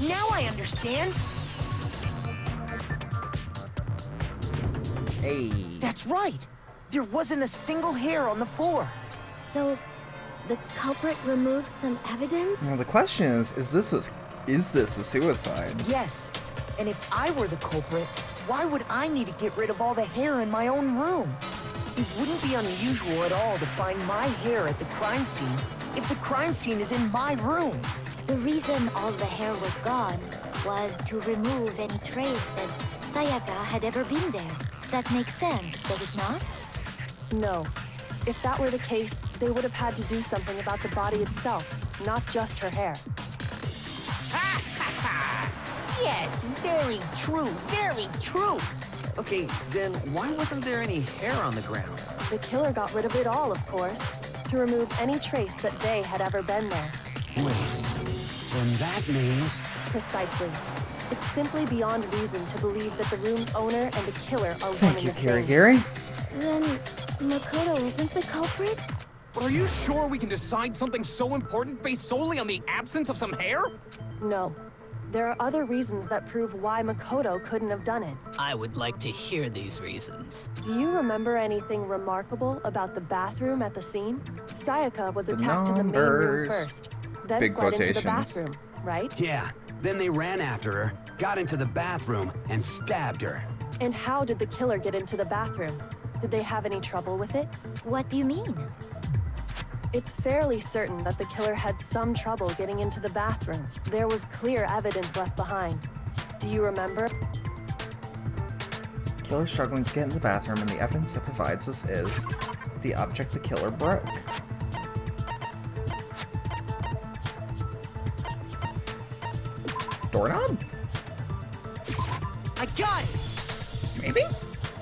Now I understand. Hey. That's right. There wasn't a single hair on the floor. So, the culprit removed some evidence? Now the question is this a suicide? Yes. And if I were the culprit, why would I need to get rid of all the hair in my own room? It wouldn't be unusual at all to find my hair at the crime scene if the crime scene is in my room. The reason all the hair was gone was to remove any trace that Sayaka had ever been there. That makes sense, does it not? No. If that were the case, they would have had to do something about the body itself, not just her hair. Yes, very true, very true. Okay, then why wasn't there any hair on the ground? The killer got rid of it all, of course, to remove any trace that they had ever been there. Wait, then that means... Precisely. It's simply beyond reason to believe that the room's owner and the killer are one Thank and you, the same. Gary. Then, Makoto isn't the culprit? But are you sure we can decide something so important based solely on the absence of some hair? No. There are other reasons that prove why Makoto couldn't have done it. I would like to hear these reasons. Do you remember anything remarkable about the bathroom at the scene? Sayaka was attacked in the main room first, then Big fled into the quotations. bathroom, right? Yeah, then they ran after her, got into the bathroom, and stabbed her. And how did the killer get into the bathroom? Did they have any trouble with it? What do you mean? It's fairly certain that the killer had some trouble getting into the bathroom. There was clear evidence left behind. Do you remember? Killer struggling to get into the bathroom, and the evidence that provides us is the object the killer broke. Doorknob? I got it! Maybe?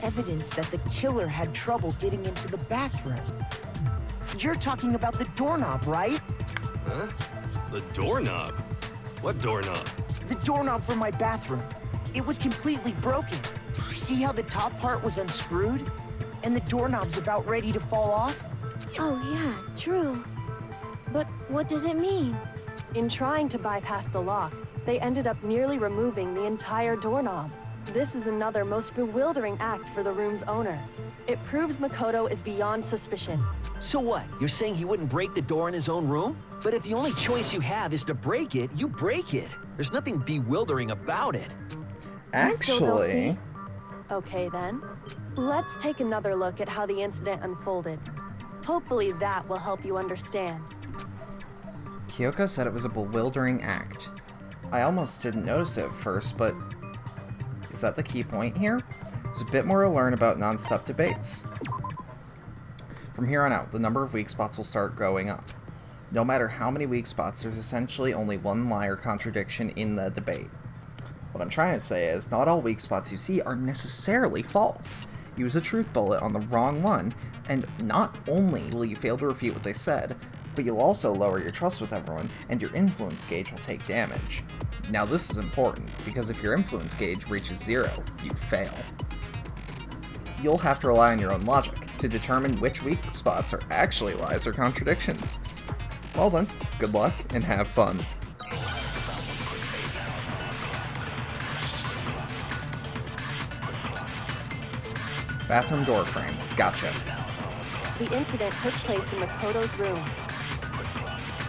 Evidence that the killer had trouble getting into the bathroom. You're talking about the doorknob, right? Huh? The doorknob? What doorknob? The doorknob for my bathroom. It was completely broken. See how the top part was unscrewed? And the doorknob's about ready to fall off? Oh yeah, true. But what does it mean? In trying to bypass the lock, they ended up nearly removing the entire doorknob. This is another most bewildering act for the room's owner. It proves Makoto is beyond suspicion. So what? You're saying he wouldn't break the door in his own room? But if the only choice you have is to break it, you break it. There's nothing bewildering about it. You still don't see? Actually, Okay then. Let's take another look at how the incident unfolded. Hopefully that will help you understand. Kyoko said it was a bewildering act. I almost didn't notice it at first, but is that the key point here? There's a bit more to learn about non-stop debates. From here on out, the number of weak spots will start going up. No matter how many weak spots, there's essentially only one lie or contradiction in the debate. What I'm trying to say is, not all weak spots you see are necessarily false. Use a truth bullet on the wrong one, and not only will you fail to refute what they said, but you'll also lower your trust with everyone, and your influence gauge will take damage. Now this is important, because if your influence gauge reaches 0, you fail. You'll have to rely on your own logic to determine which weak spots are actually lies or contradictions. Well then, good luck and have fun. Bathroom door frame. Gotcha. The incident took place in Makoto's room.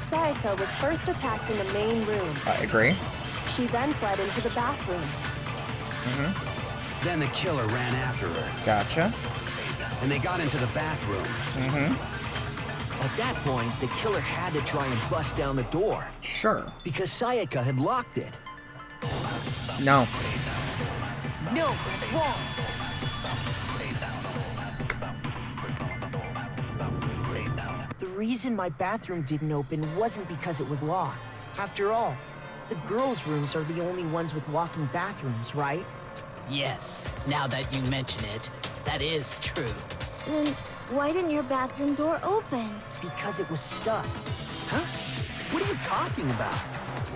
Sayaka was first attacked in the main room. I agree. She then fled into the bathroom. Then the killer ran after her, Gotcha. and they got into the bathroom. At that point, the killer had to try and bust down the door. Sure. Because Sayaka had locked it. No. No, that's wrong. The reason my bathroom didn't open wasn't because it was locked. After all, the girls' rooms are the only ones with walk-in bathrooms, right? Yes, now that you mention it, that is true. Then why didn't your bathroom door open? Because it was stuck. Huh? What are you talking about?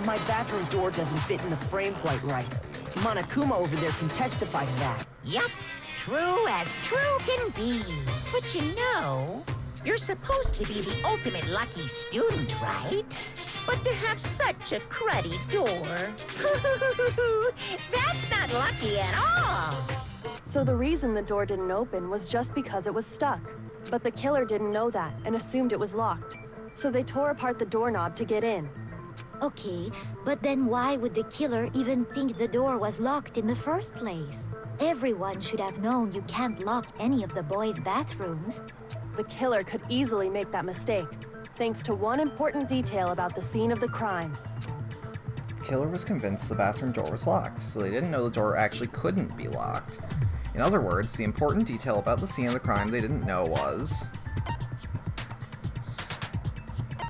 My bathroom door doesn't fit in the frame quite right. Monokuma over there can testify to that. Yup, true as true can be. But you know, you're supposed to be the ultimate lucky student, right? But to have such a cruddy door, that's not lucky at all. So the reason the door didn't open was just because it was stuck. But the killer didn't know that and assumed it was locked. So they tore apart the doorknob to get in. Okay, but then why would the killer even think the door was locked in the first place? Everyone should have known you can't lock any of the boys' bathrooms. The killer could easily make that mistake, thanks to one important detail about the scene of the crime. The killer was convinced the bathroom door was locked, so they didn't know the door actually couldn't be locked. In other words, the important detail about the scene of the crime they didn't know was...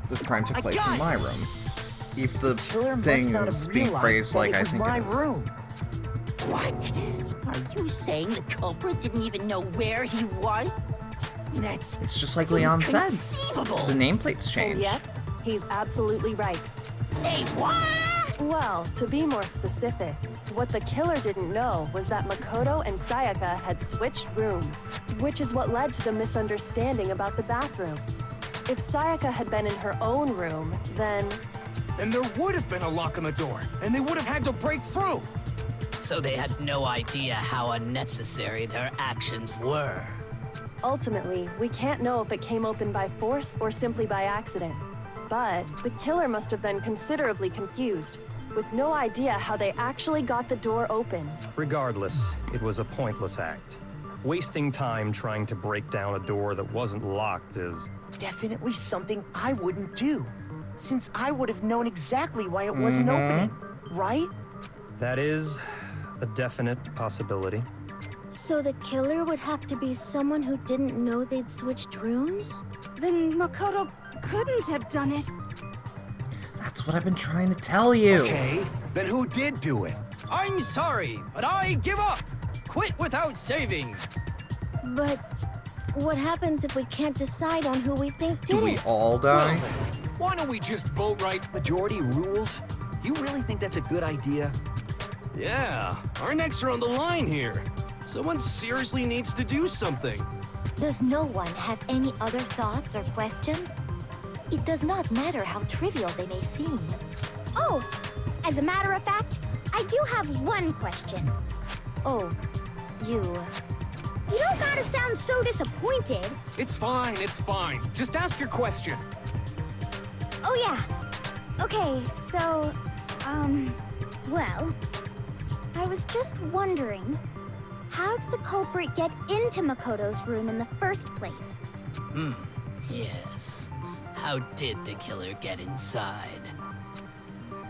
the crime took place in my room. If the thing is being phrased like I think it is. What? Are you saying the culprit didn't even know where he was? That's It's just like Leon said. inconceivable. The nameplate's And changed. yet, he's absolutely right. Say what? Well, to be more specific, what the killer didn't know was that Makoto and Sayaka had switched rooms, which is what led to the misunderstanding about the bathroom. If Sayaka had been in her own room, then there would have been a lock on the door, and they would have had to break through. So they had no idea how unnecessary their actions were. ultimately, we can't know if it came open by force or simply by accident. But the killer must have been considerably confused, with no idea how they actually got the door opened. Regardless, it was a pointless act. Wasting time trying to break down a door that wasn't locked is... definitely something I wouldn't do, since I would have known exactly why it wasn't opening, right? That is a definite possibility. So the killer would have to be someone who didn't know they'd switched rooms? Then Makoto couldn't have done it. That's what I've been trying to tell you. Okay, then who did do it? I'm sorry, but I give up. Quit without saving. But what happens if we can't decide on who we think did Do we it? all die? Why don't we just vote right? Majority rules? You really think that's a good idea? Yeah, our necks are on the line here. Someone seriously needs to do something. Does no one have any other thoughts or questions? It does not matter how trivial they may seem. Oh, as a matter of fact, I do have one question. Oh, you... You don't gotta sound so disappointed. It's fine, it's fine. Just ask your question. Oh yeah. Okay, so, well, I was just wondering, how did the culprit get into Makoto's room in the first place? Yes. How did the killer get inside?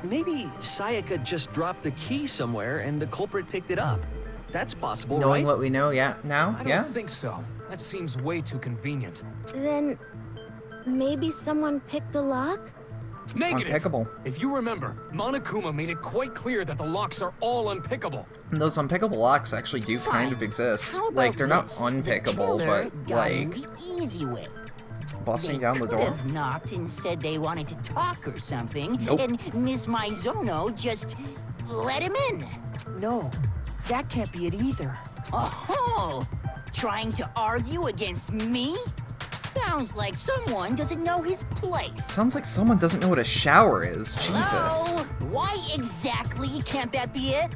Maybe Sayaka just dropped the key somewhere and the culprit picked it up. That's possible, Knowing right? what we know, now, I don't think so. That seems way too convenient. Then maybe someone picked the lock? Negative! Unpickable. If you remember, Monokuma made it quite clear that the locks are all unpickable. And those unpickable locks actually do kind of exist. How about Like, they're not this? unpickable, The killer but, got in like, the easy way. busting They down the could door. have knocked and said they wanted to talk or something, Nope. and Miss Maizono just let him in. No, that can't be it either. Oh, trying to argue against me? Sounds like someone doesn't know his place. Sounds like someone doesn't know what a shower is. Jesus. Hello? Why exactly can't that be it?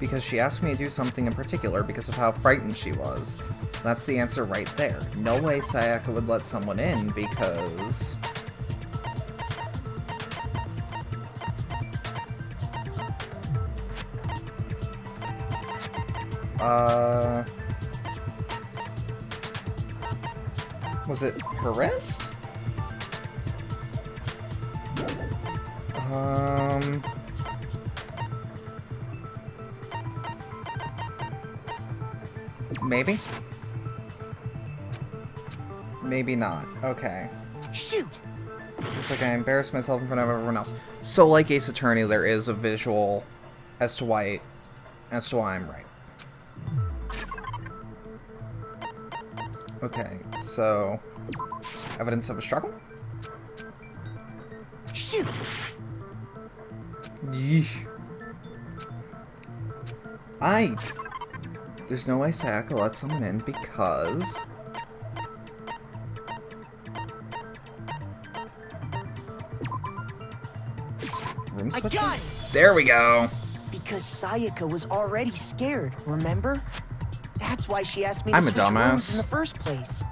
Because she asked me to do something in particular because of how frightened she was. That's the answer right there. No way Sayaka would let someone in because... Was it her wrist? Maybe? Maybe not. Okay. Shoot! It's like I embarrassed myself in front of everyone else. So, like Ace Attorney, there is a visual as to why I'm right. Okay, so evidence of a struggle? Shoot! Yeesh. There's no way Sayaka let someone in because... Room I switching? got it! There we go! Because Sayaka was already scared, remember? That's why she asked me to I'm a switch rooms dumbass. in the first place.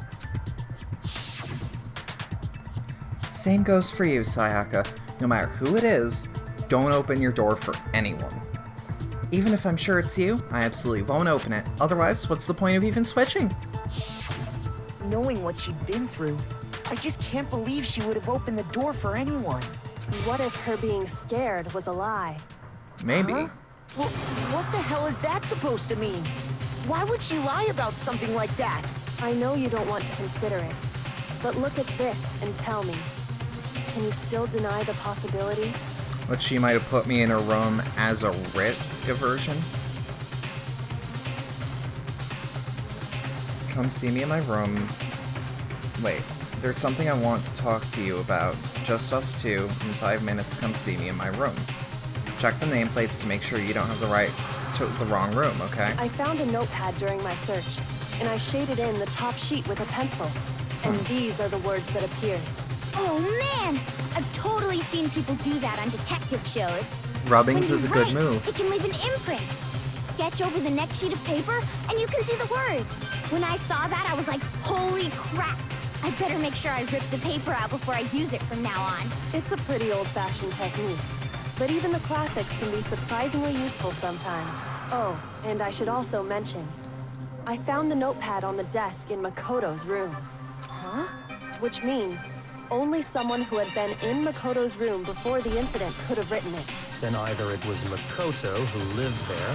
Same goes for you, Sayaka. No matter who it is, don't open your door for anyone. Even if I'm sure it's you, I absolutely won't open it. Otherwise, what's the point of even switching? Knowing what she'd been through, I just can't believe she would have opened the door for anyone. What if her being scared was a lie? Maybe. Huh? Well, what the hell is that supposed to mean? Why would she lie about something like that? I know you don't want to consider it, but look at this and tell me. Can you still deny the possibility? But she might have put me in her room as a risk aversion. Come see me in my room. Wait, there's something I want to talk to you about. Just us two. In 5 minutes, come see me in my room. Check the nameplates to make sure you don't have the wrong room, okay? I found a notepad during my search, and I shaded in the top sheet with a pencil. And these are the words that appeared. Oh man! I've totally seen people do that on detective shows. Rubbings When is a you good write, move. It can leave an imprint. Sketch over the next sheet of paper, and you can see the words. When I saw that, I was like, holy crap! I better make sure I rip the paper out before I use it from now on. It's a pretty old-fashioned technique, but even the classics can be surprisingly useful sometimes. Oh, and I should also mention, I found the notepad on the desk in Makoto's room. Huh? Which means only someone who had been in Makoto's room before the incident could have written it. Then either it was Makoto who lived there,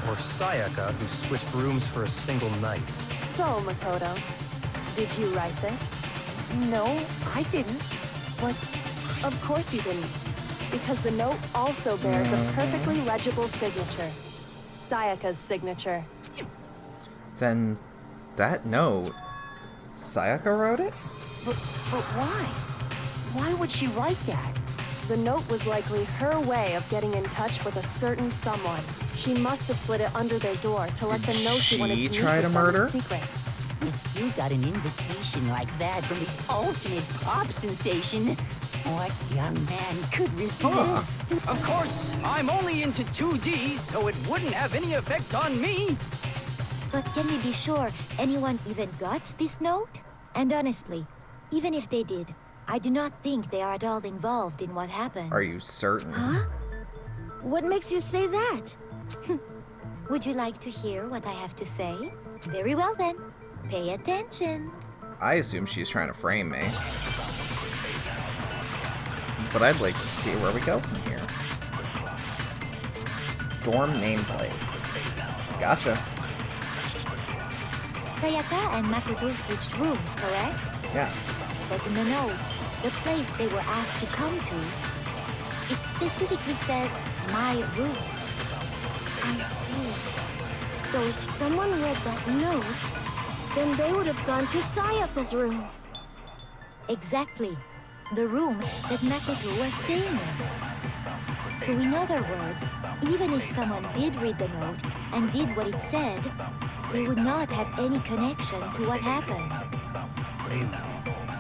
or Sayaka who switched rooms for a single night. So, Makoto, did you write this? No, I didn't. But of course you didn't, because the note also bears a perfectly legible signature. Sayaka's signature. Then, that note, Sayaka wrote it? But why? Why would she write that? The note was likely her way of getting in touch with a certain someone. She must have slid it under their door to let them know she wanted to meet try with to them murder? in secret. If you got an invitation like that from the ultimate pop sensation, what young man could resist? Of course, I'm only into 2D, so it wouldn't have any effect on me. But can we be sure anyone even got this note? And honestly, even if they did, I do not think they are at all involved in what happened. Are you certain? Huh? What makes you say that? Would you like to hear what I have to say? Very well then. Pay attention. I assume she's trying to frame me. But I'd like to see where we go from here. Dorm nameplates. Gotcha. Sayaka and Makoto switched rooms, correct? Yes. But in the note, the place they were asked to come to, it specifically says, my room. I see. So if someone read that note, then they would have gone to Sayaka's room. Exactly. The room that Makoto was staying in. So in other words, even if someone did read the note and did what it said, they would not have any connection to what happened.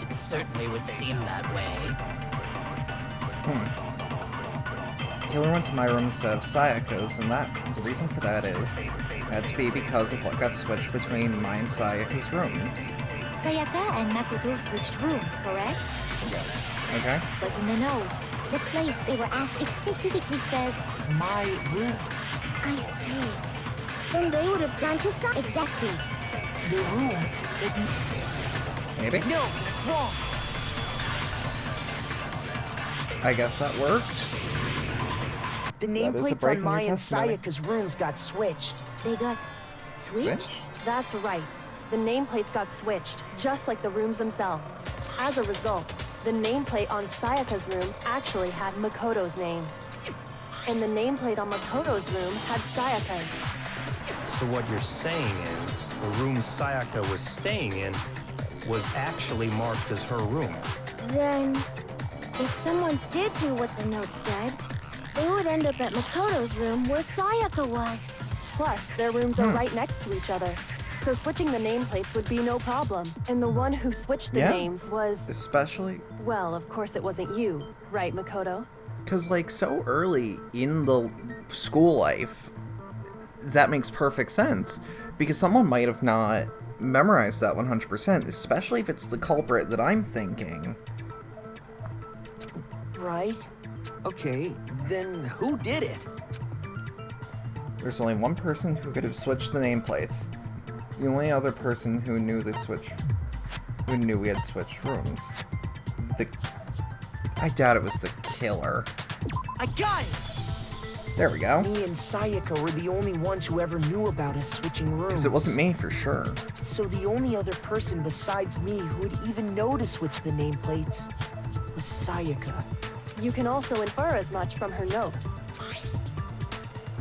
It certainly would seem that way. Killer went to my room instead of Sayaka's, and the reason for that is, it had to be because of what got switched between mine and Sayaka's rooms. Sayaka and Makoto switched rooms, correct? Okay. But in the note, the place they were asked, it specifically says, my room. I see. Then they would have gone to Exactly. The room. Maybe? No, that's wrong. I guess that worked. The That is a nameplates break on in my your and testimony. Sayaka's rooms got switched. They got Switched? That's right. The nameplates got switched, just like the rooms themselves. As a result, the nameplate on Sayaka's room actually had Makoto's name. And the nameplate on Makoto's room had Sayaka's. So what you're saying is, the room Sayaka was staying in was actually marked as her room. Then, if someone did do what the note said, they would end up at Makoto's room where Sayaka was. Plus, their rooms are right next to each other. So switching the nameplates would be no problem. And the one who switched the names was... Especially... Well, of course it wasn't you, right, Makoto? Because, like, so early in the school life, that makes perfect sense. Because someone might have not memorized that 100%, especially if it's the culprit that I'm thinking. Right? Okay, then who did it? There's only one person who could have switched the nameplates. The only other person who knew who knew we had switched rooms. I doubt it was the killer. I got it! There we go. Me and Sayaka were the only ones who ever knew about us switching rooms. Because it wasn't me for sure. So the only other person besides me who would even know to switch the nameplates was Sayaka. You can also infer as much from her note.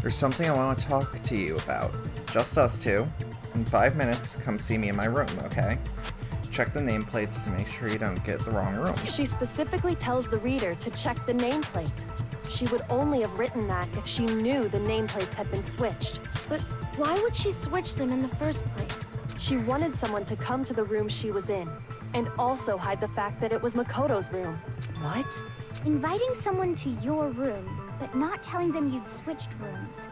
There's something I want to talk to you about. Just us two. In 5 minutes, come see me in my room, okay? Check the nameplates to make sure you don't get the wrong room. She specifically tells the reader to check the nameplate. She would only have written that if she knew the nameplates had been switched. But why would she switch them in the first place? She wanted someone to come to the room she was in, and also hide the fact that it was Makoto's room. What? Inviting someone to your room, but not telling them you'd switched rooms.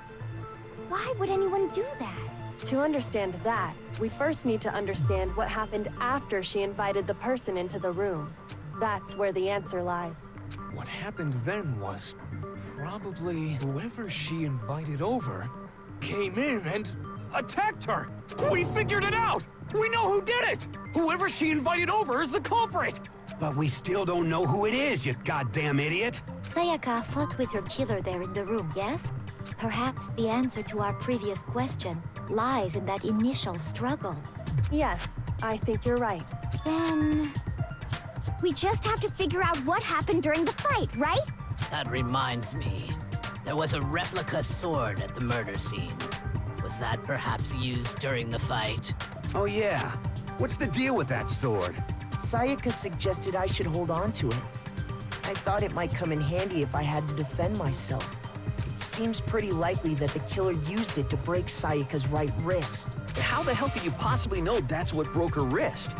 Why would anyone do that? To understand that, we first need to understand what happened after she invited the person into the room. That's where the answer lies. What happened then was probably whoever she invited over came in and attacked her. We figured it out. We know who did it. Whoever she invited over is the culprit. But we still don't know who it is, you goddamn idiot. Sayaka fought with her killer there in the room, yes? Perhaps the answer to our previous question lies in that initial struggle. Yes, I think you're right. Then... we just have to figure out what happened during the fight, right? That reminds me. There was a replica sword at the murder scene. Was that perhaps used during the fight? Oh yeah. What's the deal with that sword? Sayaka suggested I should hold on to it. I thought it might come in handy if I had to defend myself. It seems pretty likely that the killer used it to break Sayaka's right wrist. How the hell could you possibly know that's what broke her wrist?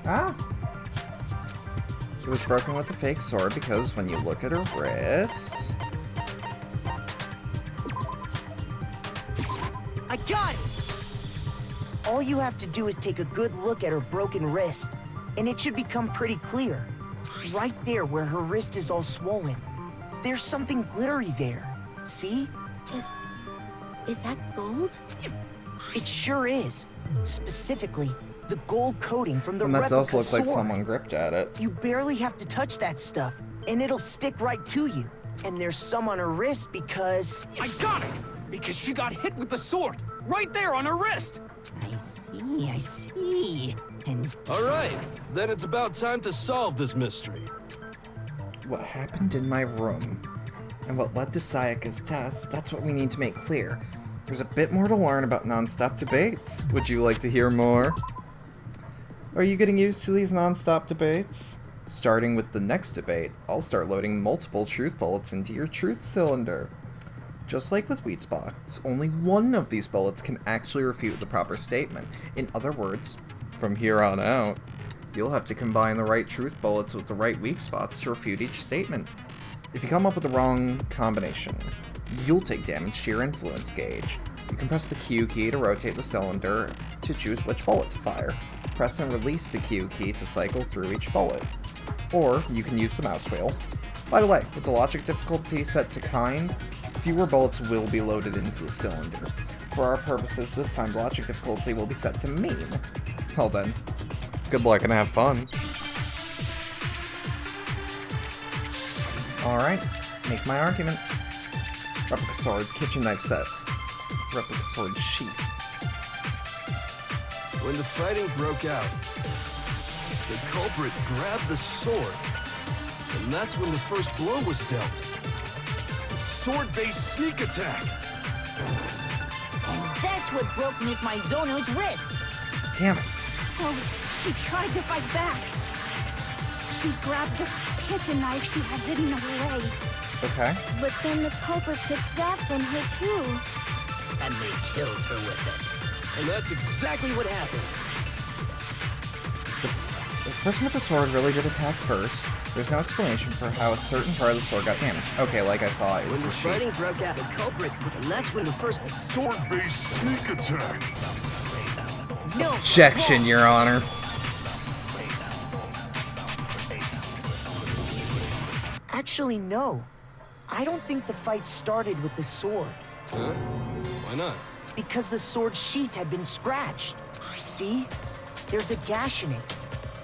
Ah. It was broken with a fake sword because when you look at her wrist... I got it! All you have to do is take a good look at her broken wrist, and it should become pretty clear. Right there where her wrist is all swollen. There's something glittery there. See? Is that gold? It sure is. Specifically, the gold coating from the And that replica does look like sword. someone gripped at it. You barely have to touch that stuff, and it'll stick right to you. And there's some on her wrist because... I got it! Because she got hit with the sword, right there on her wrist! I see. And... Alright, then it's about time to solve this mystery. What happened in my room, and what led to Sayaka's death, that's what we need to make clear. There's a bit more to learn about non-stop debates. Would you like to hear more? Are you getting used to these non-stop debates? Starting with the next debate, I'll start loading multiple truth bullets into your truth cylinder. Just like with weak spots, only one of these bullets can actually refute the proper statement. In other words, from here on out, you'll have to combine the right truth bullets with the right weak spots to refute each statement. If you come up with the wrong combination, you'll take damage to your influence gauge. You can press the Q key to rotate the cylinder to choose which bullet to fire. Press and release the Q key to cycle through each bullet. Or you can use the mouse wheel. By the way, with the logic difficulty set to kind, fewer bullets will be loaded into the cylinder. For our purposes, this time the logic difficulty will be set to mean. Well then, good luck and have fun. Alright, make my argument. Replica sword, kitchen knife set. Replica sword sheath. When the fighting broke out, the culprit grabbed the sword, and that's when the first blow was dealt. The sword-based sneak attack. And that's what broke Miss Maizono's wrist. Damn it. So she tried to fight back. She grabbed the kitchen knife she had hidden away. Okay. But then the culprit took that from her too. And they killed her with it. And that's exactly what happened. The person with the sword really did attack first. There's no explanation for how a certain part of the sword got damaged. Okay, like I thought, it was When the the sheath. fighting broke out, the culprit, and that's when the first Sword-based sneak attack. No. Objection, Your Honor. Actually, no. I don't think the fight started with the sword. Huh? Why not? Because the sword's sheath had been scratched. See? There's a gash in it.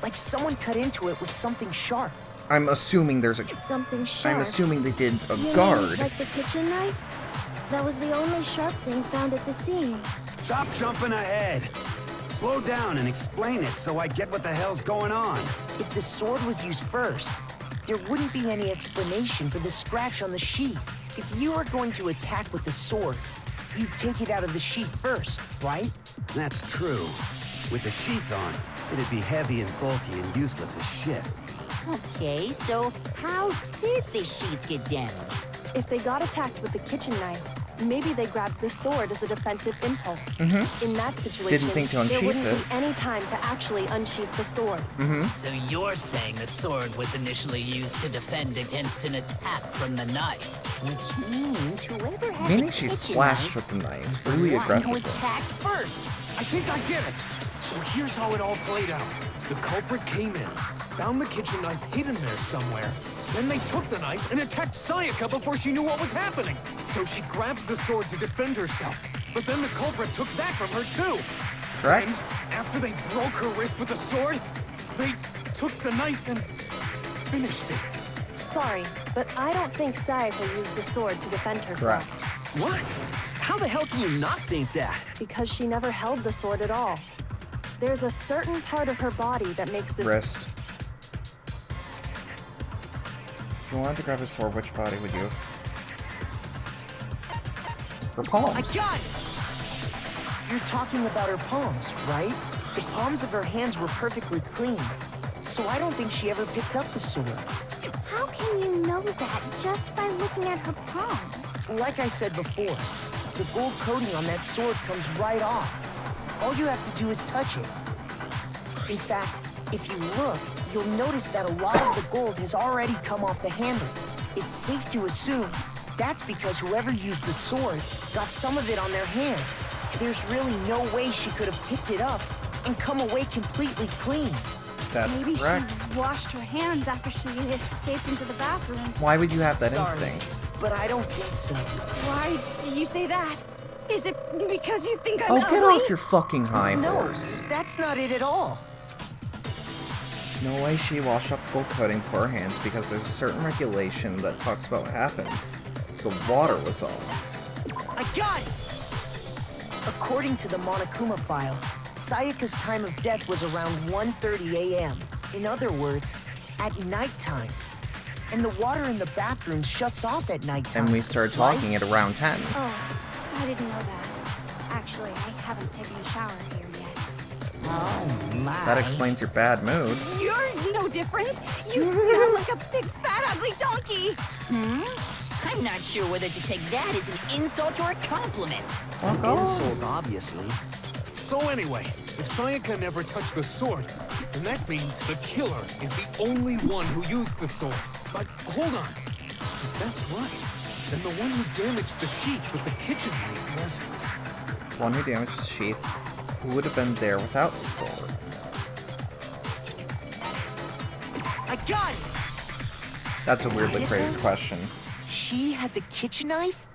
Like someone cut into it with something sharp. I'm assuming there's a... Something sharp. I'm assuming they did a You mean guard. like the kitchen knife? That was the only sharp thing found at the scene. Stop jumping ahead. Slow down and explain it so I get what the hell's going on. If the sword was used first, there wouldn't be any explanation for the scratch on the sheath. If you are going to attack with the sword, you'd take it out of the sheath first, right? That's true. With the sheath on, it'd be heavy and bulky and useless as shit. Okay, so how did the sheath get damaged? If they got attacked with the kitchen knife, maybe they grabbed the sword as a defensive impulse. Mm-hmm. In that situation, Didn't think to there unsheath wouldn't it. be any time to actually unsheath the sword. Mm-hmm. So you're saying the sword was initially used to defend against an attack from the knife? Which means whoever had Meaning the she kitchen slashed knife with the knife was the really one who aggressively. attacked first. I think I get it. So here's how it all played out. The culprit came in, found the kitchen knife hidden there somewhere. Then they took the knife and attacked Sayaka before she knew what was happening. So she grabbed the sword to defend herself. But then the culprit took that from her too. Correct. And after they broke her wrist with the sword, they took the knife and finished it. Sorry, but I don't think Sayaka used the sword to defend herself. Correct. What? How the hell can you not think that? Because she never held the sword at all. There's a certain part of her body that makes this... Wrist. If you wanted to grab a sword, which body would you? Her palms. I got it! You're talking about her palms, right? The palms of her hands were perfectly clean. So I don't think she ever picked up the sword. How can you that just by looking at her palms. Like I said before, the gold coating on that sword comes right off. All you have to do is touch it. In fact, if you look, you'll notice that a lot of the gold has already come off the handle. It's safe to assume that's because whoever used the sword got some of it on their hands. There's really no way she could have picked it up and come away completely clean. That's Maybe correct. she washed her hands after she escaped into the bathroom. Why would you have that Sorry, instinct? but I don't think so. Why do you say that? Is it because you think I'm Oh, ugly? get off your fucking high No, horse. that's not it at all. No way she washed off the gold coating for her hands because there's a certain regulation that talks about what happens. The water was off. I got it! According to the Monokuma file, Sayaka's time of death was around 1:30 a.m. In other words, at nighttime. And the water in the bathroom shuts off at nighttime. And we started talking at around 10. Oh, I didn't know that. Actually, I haven't taken a shower here yet. Oh, my. That explains your bad mood. You're no different. You smell like a big, fat, ugly donkey. I'm not sure whether to take that as an insult or a compliment. Fuck An off. insult, obviously. So anyway, if Sayaka never touched the sword, then that means the killer is the only one who used the sword. But hold on. If that's right, then the one who damaged the sheath with the kitchen knife was... One who damaged the sheath, who would have been there without the sword? I got it! That's a weirdly phrased question. She had the kitchen knife?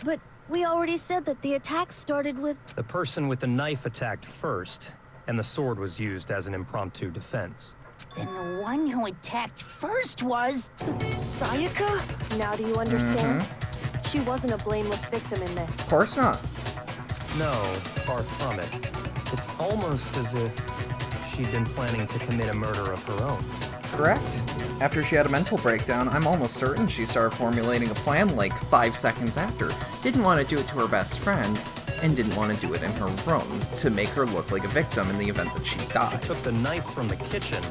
But we already said that the attack started with... The person with the knife attacked first, and the sword was used as an impromptu defense. Then the one who attacked first was... Sayaka? Now do you understand? She wasn't a blameless victim in this. Of course not. No, far from it. It's almost as if she'd been planning to commit a murder of her own. Correct. After she had a mental breakdown, I'm almost certain she started formulating a plan like 5 seconds after. Didn't want to do it to her best friend, and didn't want to do it in her room to make her look like a victim in the event that she She died. took the knife from the kitchen,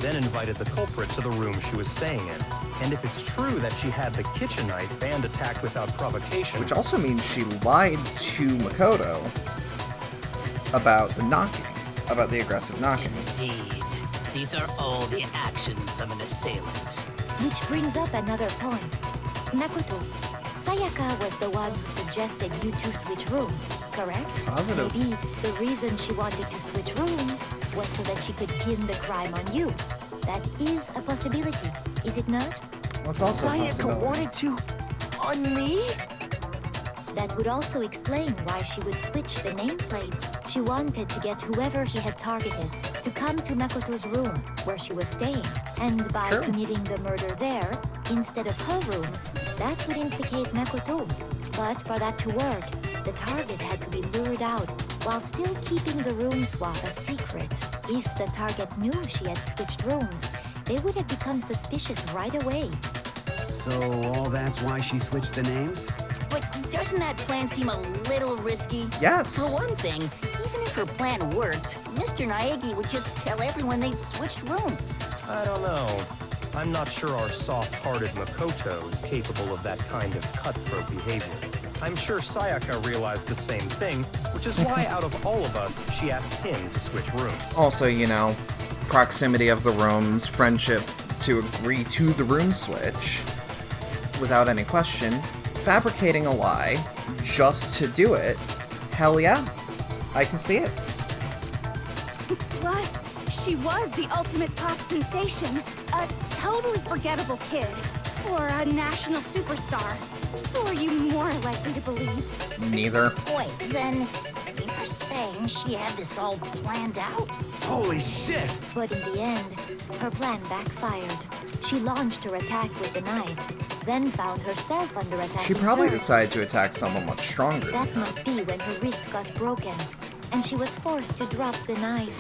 then invited the culprit to the room she was staying in. And if it's true that she had the kitchen knife and attacked without provocation... Which also means she lied to Makoto about the knocking, about the aggressive knocking. Indeed. These are all the actions of an assailant. Which brings up another point. Makoto, Sayaka was the one who suggested you two switch rooms, correct? Positive. Maybe the reason she wanted to switch rooms was so that she could pin the crime on you. That is a possibility, is it not? What's also a Sayaka possibility? wanted to... on me? That would also explain why she would switch the nameplates. She wanted to get whoever she had targeted to come to Makoto's room, where she was staying. And by Sure. committing the murder there, instead of her room, that would implicate Makoto. But for that to work, the target had to be lured out, while still keeping the room swap a secret. If the target knew she had switched rooms, they would have become suspicious right away. So all that's why she switched the names? But doesn't that plan seem a little risky? Yes. For one thing, even if her plan worked, Mr. Naegi would just tell everyone they'd switched rooms. I don't know. I'm not sure our soft-hearted Makoto is capable of that kind of cutthroat behavior. I'm sure Sayaka realized the same thing, which is why out of all of us, she asked him to switch rooms. Also, you know, proximity of the rooms, friendship to agree to the room switch, without any question. Fabricating a lie just to do it, hell yeah, I can see it. Plus, she was the ultimate pop sensation. A totally forgettable kid. Or a national superstar. Who are you more likely to believe? Neither. Wait, then you're saying she had this all planned out? Holy shit! But in the end, her plan backfired. She launched her attack with the knife, then found herself under attack. She in probably turn. decided to attack someone much stronger than That her. must be when her wrist got broken, and she was forced to drop the knife.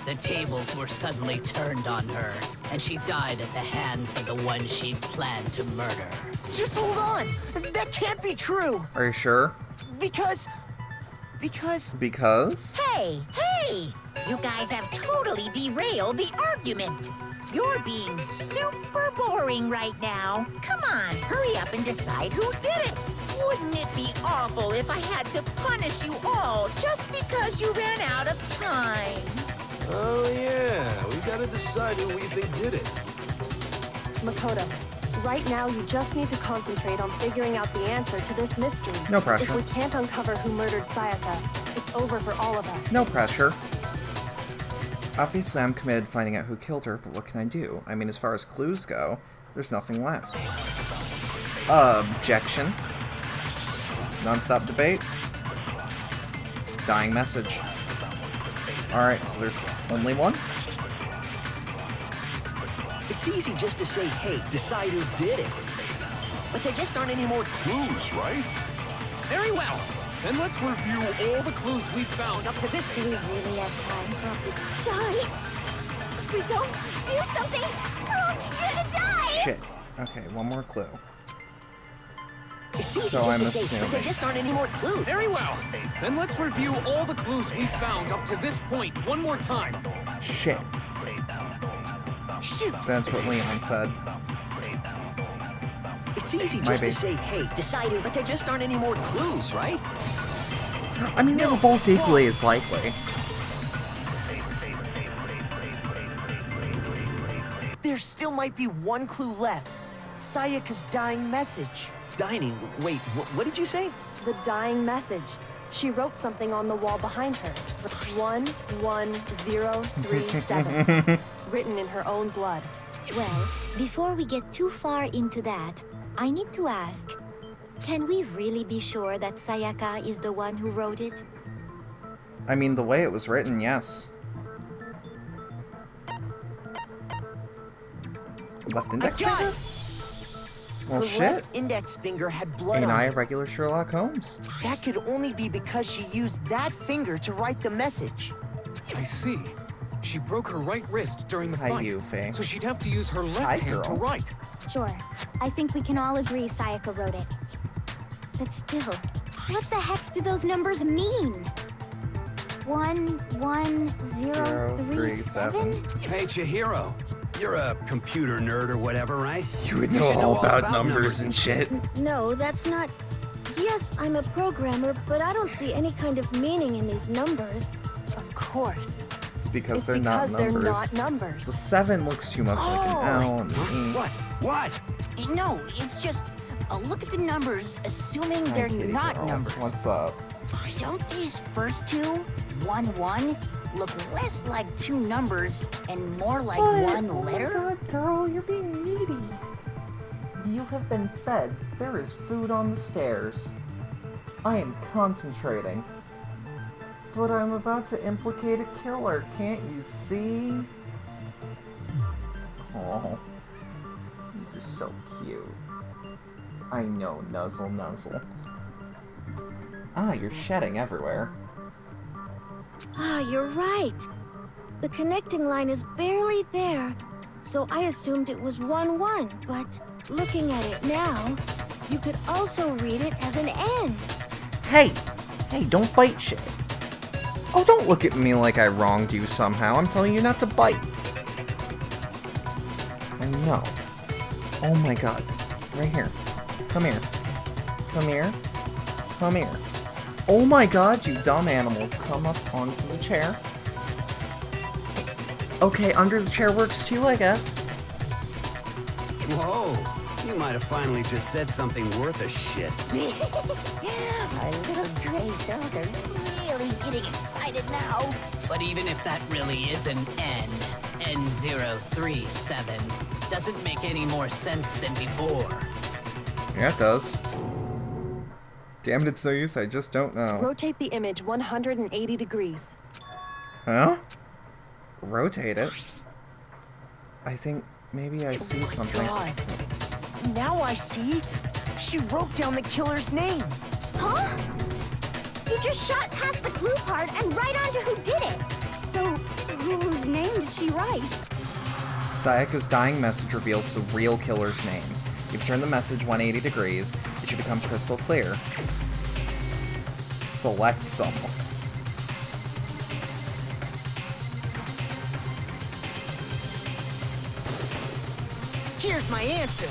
The tables were suddenly turned on her, and she died at the hands of the one she'd planned to murder. Just hold on! That can't be true! Are you sure? Because... Because? Hey! You guys have totally derailed the argument! You're being super boring right now. Come on, hurry up and decide who did it. Wouldn't it be awful if I had to punish you all just because you ran out of time? Oh yeah, we gotta decide who we think did it. Makoto, right now you just need to concentrate on figuring out the answer to this mystery. No pressure. If we can't uncover who murdered Sayaka, it's over for all of us. No pressure. Obviously, I'm committed to finding out who killed her, but what can I do? I mean, as far as clues go, there's nothing left. Objection. Non-stop debate. Dying message. Alright, so there's only one? It's easy just to say, hey, decide who did it. But there just aren't any more Clues, right? Very well. Then let's review all the clues we found up to this Do we really have time for die? If we don't do something, we're all gonna die! Shit. Okay, one more clue. It's easy So just I'm to say, but there assuming. just aren't any more clues. Very well. Then let's review all the clues we found up to this point one more time. Shit. Shoot! That's what Leon said. It's easy just Maybe. to say, hey, decide who, but there just aren't any more clues, right? I mean, they were both equally as likely. There still might be one clue left. Sayaka's dying message. Dining, wait, what did you say? The dying message. She wrote something on the wall behind her. 11037. Written in her own blood. Well, before we get too far into that, I need to ask, can we really be sure that Sayaka is the one who wrote it? I mean, the way it was written, yes. Left index finger? Well, Her shit. left index finger had blood Ain't on I a it. regular Sherlock Holmes? That could only be because she used that finger to write the message. I see. She broke her right wrist during the Hi, fight, Yuffie. so she'd have to use her Hi, left hand to girl. write. Sure. I think we can all agree Sayaka wrote it. But still, what the heck do those numbers mean? 11037? Hey, Chihiro. You're a computer nerd or whatever, right? You would You know should all about numbers and shit. No, that's not... Yes, I'm a programmer, but I don't see any kind of meaning in these numbers. Of course. It's because It's they're not because numbers. they're not numbers. The 7 looks too much like an L and an E. What? What? No, it's just look at the numbers, assuming Hi, they're kitty not girl. numbers. What's up? Don't these first two, 1-1, look less like two numbers and more like one letter? Oh my god, girl, you're being needy. You have been fed. There is food on the stairs. I am concentrating. But I'm about to implicate a killer, can't you see? Oh, you're so cute. I know, nuzzle, nuzzle. Ah, you're shedding everywhere. Ah, you're right. The connecting line is barely there, so I assumed it was 1-1, but looking at it now, you could also read it as an N. Hey! Hey, don't bite shit. Oh, don't look at me like I wronged you somehow. I'm telling you not to bite. I know. Oh my god. Right here. Come here. Come here. Come here. Oh my god, you dumb animal. Come up onto the chair. Okay, under the chair works too, I guess. Whoa. You might have finally just said something worth a shit. Our little gray cells are really getting excited now. But even if that really is an N037, doesn't make any more sense than before. Yeah, it does. Damn it, it's no use, I just don't know. Rotate the image 180 degrees. Huh? Rotate it? I think maybe I see something. God. Now I see. She wrote down the killer's name. Huh? You just shot past the clue part and right onto who did it. So, whose name did she write? Sayaka's dying message reveals the real killer's name. You've turned the message 180 degrees. It should become crystal clear. Select someone. Here's my answer.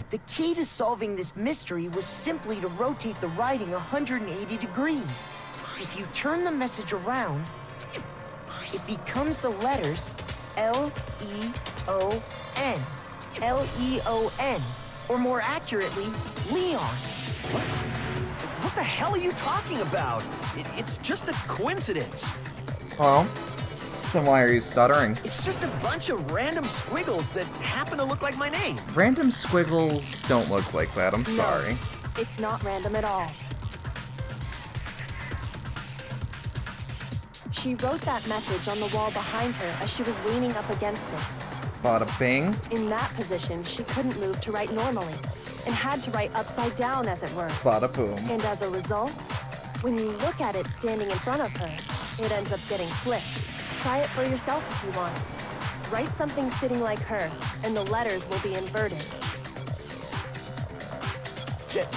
The key to solving this mystery was simply to rotate the writing 180 degrees. If you turn the message around, it becomes the letters L-E-O-N. L-E-O-N. Or more accurately, Leon. What the hell are you talking about? It's just a coincidence. Well, then why are you stuttering? It's just a bunch of random squiggles that happen to look like my name. Random squiggles don't look like that, I'm sorry. It's not random at all. She wrote that message on the wall behind her as she was leaning up against it. Bada bing. In that position, she couldn't move to write normally, and had to write upside down, as it were. Bada boom. And as a result, when you look at it standing in front of her, it ends up getting flipped. Try it for yourself if you want. Write something sitting like her, and the letters will be inverted.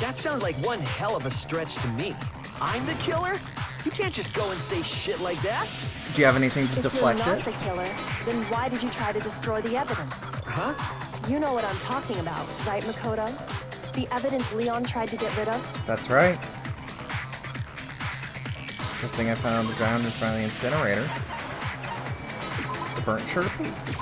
That sounds like one hell of a stretch to me. I'm the killer? You can't just go and say shit like that. Do you have anything to deflect If you're it? not the killer, then why did you try to destroy the evidence? Huh? You know what I'm talking about, right, Makoto? The evidence Leon tried to get rid of? That's right. Good thing I found on the ground in front of the incinerator. The burnt shirt piece.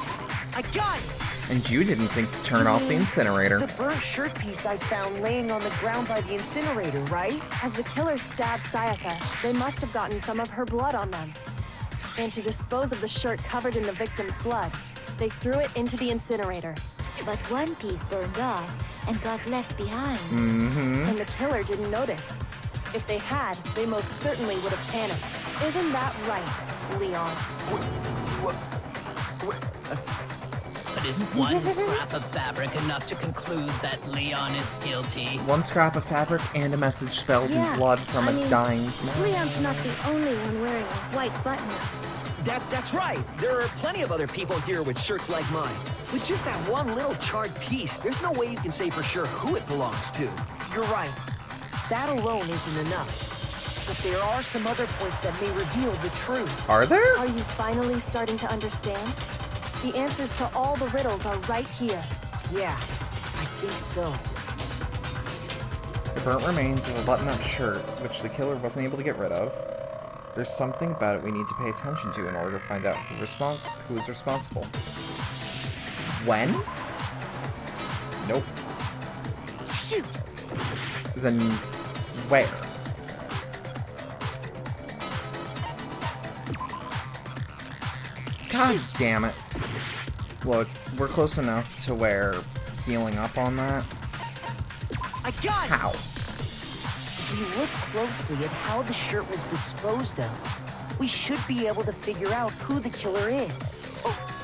I got it! And you didn't think to turn off the incinerator. The burnt shirt piece I found laying on the ground by the incinerator, right? As the killer stabbed Sayaka, they must have gotten some of her blood on them. And to dispose of the shirt covered in the victim's blood, they threw it into the incinerator. But one piece burned off and got left behind. Mm-hmm. And the killer didn't notice. If they had, they most certainly would have panicked. Isn't that right, Leon? But is one scrap of fabric enough to conclude that Leon is guilty? One scrap of fabric and a message spelled in blood from a dying man. Leon's not the only one wearing a white button-up. That's right. There are plenty of other people here with shirts like mine. With just that one little charred piece, there's no way you can say for sure who it belongs to. You're right. That alone isn't enough. But there are some other points that may reveal the truth. Are there? Are you finally starting to understand? The answers to all the riddles are right here. Yeah, I think so. The burnt remains of a button-up shirt, which the killer wasn't able to get rid of. There's something about it we need to pay attention to in order to find out who is responsible. When? Nope. Shoot! Then where? God damn it. Look, we're close enough to where healing up on that. I got it! How? If you look closely at how the shirt was disposed of, we should be able to figure out who the killer is.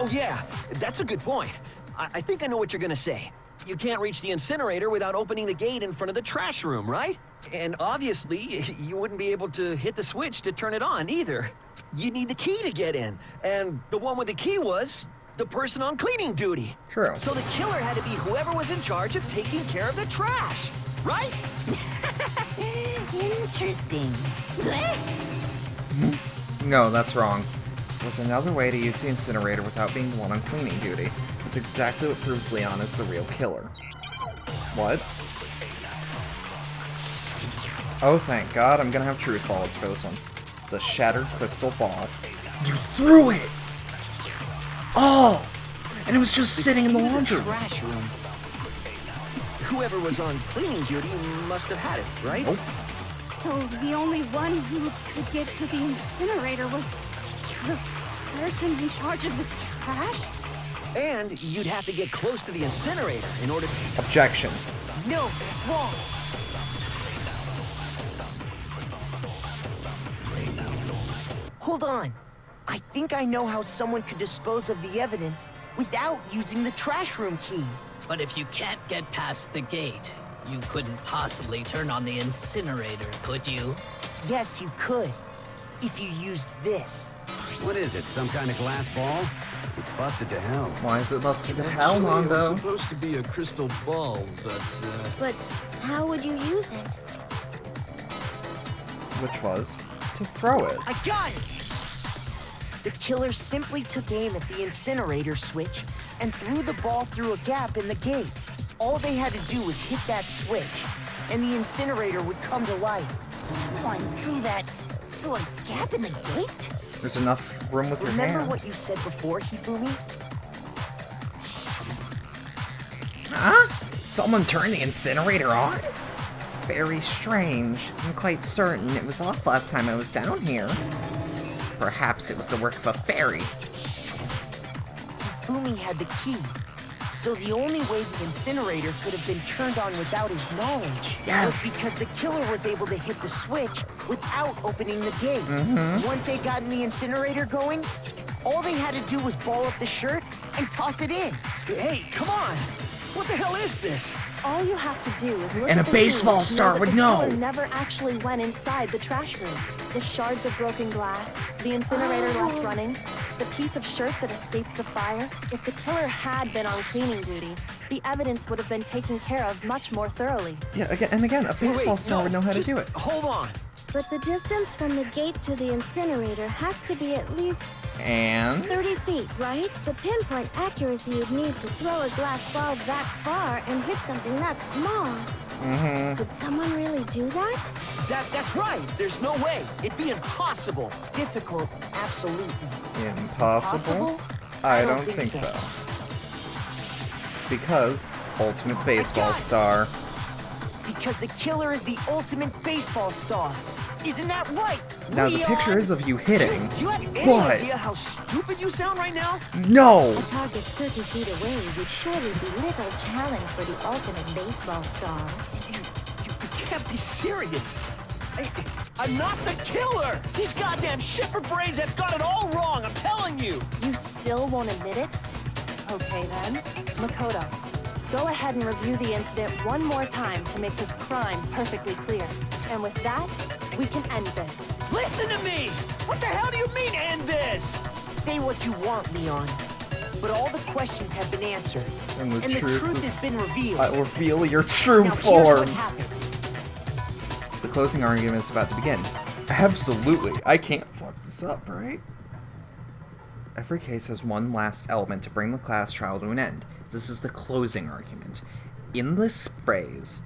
Oh yeah, that's a good point. I think I know what you're gonna say. You can't reach the incinerator without opening the gate in front of the trash room, right? And obviously, you wouldn't be able to hit the switch to turn it on either. You need the key to get in, and the one with the key was the person on cleaning duty. True. So the killer had to be whoever was in charge of taking care of the trash, right? Interesting. No, that's wrong. There's another way to use the incinerator without being the one on cleaning duty. It's exactly what proves Leon is the real killer. What? Oh, thank God, I'm gonna have truth bullets for this one. The shattered crystal ball. You threw it! Oh! And it was just sitting in the laundry room. Trash room. Whoever was on cleaning duty must have had it, right? Nope. So the only one who could get to the incinerator was the person in charge of the trash? And you'd have to get close to the incinerator in order to... Objection. No, that's wrong. Hold on. I think I know how someone could dispose of the evidence without using the trash room key. But if you can't get past the gate, you couldn't possibly turn on the incinerator, could you? Yes, you could. If you used this. What is it, some kind of glass ball? It's busted to hell. Why is it busted to hell, Actually, it Mondo? was supposed to be a crystal ball, but But how would you use it? Which was to throw it. I got it! The killer simply took aim at the incinerator switch, and threw the ball through a gap in the gate. All they had to do was hit that switch, and the incinerator would come to life. Someone threw a gap in the gate? There's enough room with your hand. Remember what you said before, Hifumi? Huh? Someone turned the incinerator on? Very strange. I'm quite certain it was off last time I was down here. Perhaps it was the work of a fairy. Hifumi had the key, so the only way the incinerator could have been turned on without his knowledge was because the killer was able to hit the switch without opening the gate. Once they got in the incinerator going, all they had to do was ball up the shirt and toss it in. Hey, come on! What the hell is this? All you have to do is look And at a the baseball scene to star know that would the know. killer never actually went inside the trash room. The shards of broken glass, the incinerator left running, the piece of shirt that escaped the fire. If the killer had been on cleaning duty, the evidence would have been taken care of much more thoroughly. Yeah, again, a baseball star would know how to do it. Hold on. But the distance from the gate to the incinerator has to be at least And 30 feet, right? The pinpoint accuracy you'd need to throw a glass ball that far and hit something that small. Could someone really do that? That's right. There's no way. It'd be impossible. Difficult, absolutely. impossible? I don't think so. Because ultimate baseball star. Because the killer is the ultimate baseball star. Isn't that right? Now the picture is of you hitting, Do you have any but idea how stupid you sound right now? no! A target 30 feet away would surely be little challenge for the ultimate baseball star. You can't be serious. I'm not the killer! These goddamn shipper brains have got it all wrong, I'm telling you! You still won't admit it? Okay then. Makoto, go ahead and review the incident one more time to make this crime perfectly clear. And with that, we can end this. Listen to me! What the hell do you mean, end this? Say what you want, Leon. But all the questions have been answered. And the truth has been revealed. I will reveal your true Now, here's form. what happened. The closing argument is about to begin. Absolutely. I can't fuck this up, right? Every case has one last element to bring the class trial to an end. This is the closing argument. In this phrase,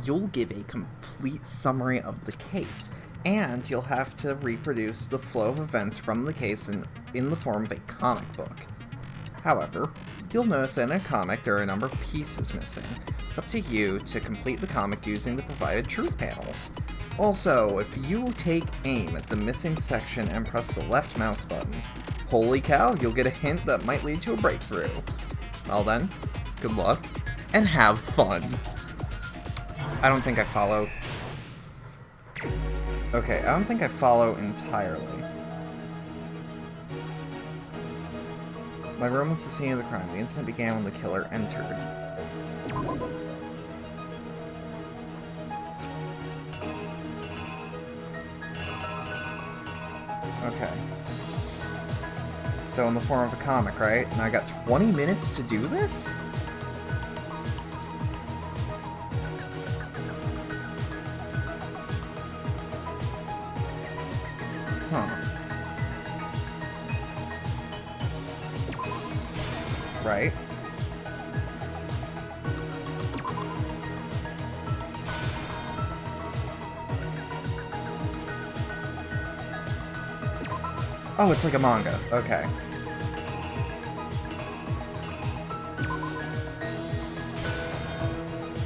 you'll give a complete summary of the case, and you'll have to reproduce the flow of events from the case in the form of a comic book. However, you'll notice that in a comic there are a number of pieces missing. It's up to you to complete the comic using the provided truth panels. Also, if you take aim at the missing section and press the left mouse button, holy cow, you'll get a hint that might lead to a breakthrough. Well then, good luck, and have fun. I don't think I follow. Okay, I don't think I follow entirely. My room was the scene of the crime. The incident began when the killer entered. Okay. So in the form of a comic, right? And I got 20 minutes to do this? Huh. Right. Oh, it's like a manga. Okay.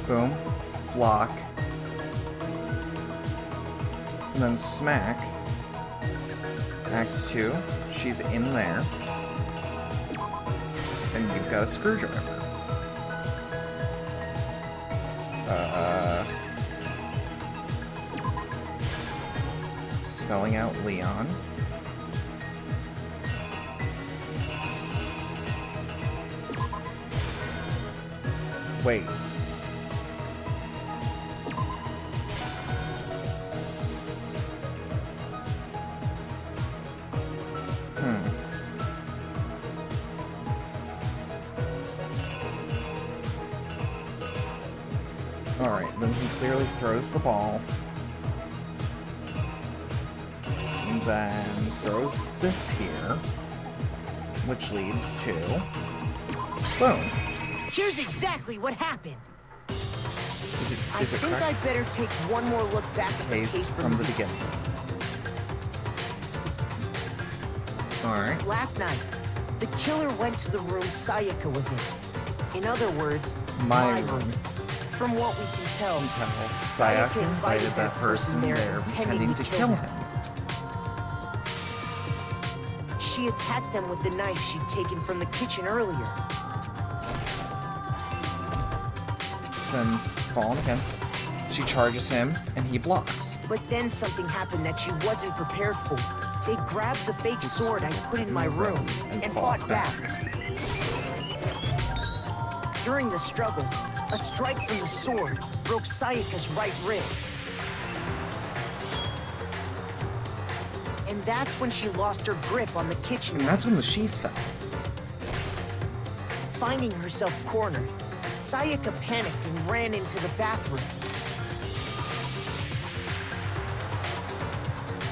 Boom. Block. And then smack. Act 2. She's in there. And you've got a screwdriver. Spelling out Leon. Wait. Alright, then he clearly throws the ball. And then throws this here. Which leads to Boom. Here's exactly what happened. Is it I think correct? I better take one more look back at the Case from the beginning. Alright. Last night, the killer went to the room Sayaka was in. In other words, My room. From what we can tell, Sayaka invited that person there intending to kill him. She attacked them with the knife she'd taken from the kitchen earlier. Then, falling against, she charges him, and he blocks. But then something happened that she wasn't prepared for. They grabbed the fake sword I put in my room and fought back. During the struggle, a strike from the sword broke Sayaka's right wrist. And that's when she lost her grip on the kitchen. And that's when the sheath fell. Finding herself cornered, Sayaka panicked and ran into the bathroom.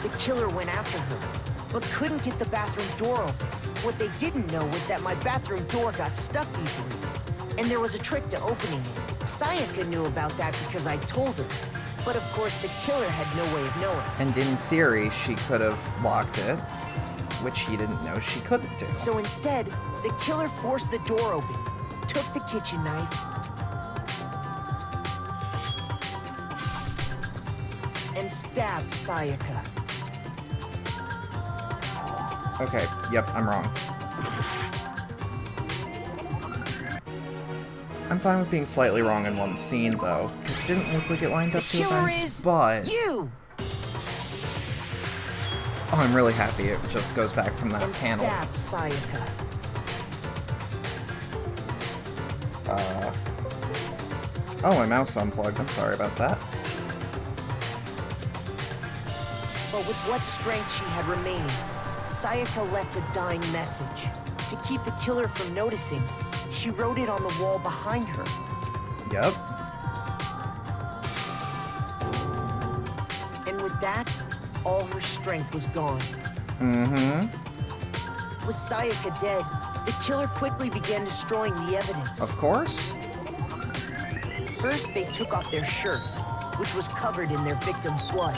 The killer went after her, but couldn't get the bathroom door open. What they didn't know was that my bathroom door got stuck easily, and there was a trick to opening it. Sayaka knew about that because I told her, but of course the killer had no way of knowing. And in theory, she could have locked it, which he didn't know she couldn't do. So instead, the killer forced the door open, took the kitchen knife, and stabbed Sayaka. Okay, yep, I'm wrong. I'm fine with being slightly wrong in one scene, though, because it didn't look like it lined up to events, but... You! Oh, I'm really happy it just goes back from that And panel. stabbed Sayaka. Oh, my mouse unplugged. I'm sorry about that. But with what strength she had remaining, Sayaka left a dying message. To keep the killer from noticing, she wrote it on the wall behind her. Yep. And with that, all her strength was gone. Mm-hmm. With Sayaka dead, the killer quickly began destroying the evidence. Of course. First, they took off their shirt, which was covered in their victim's blood.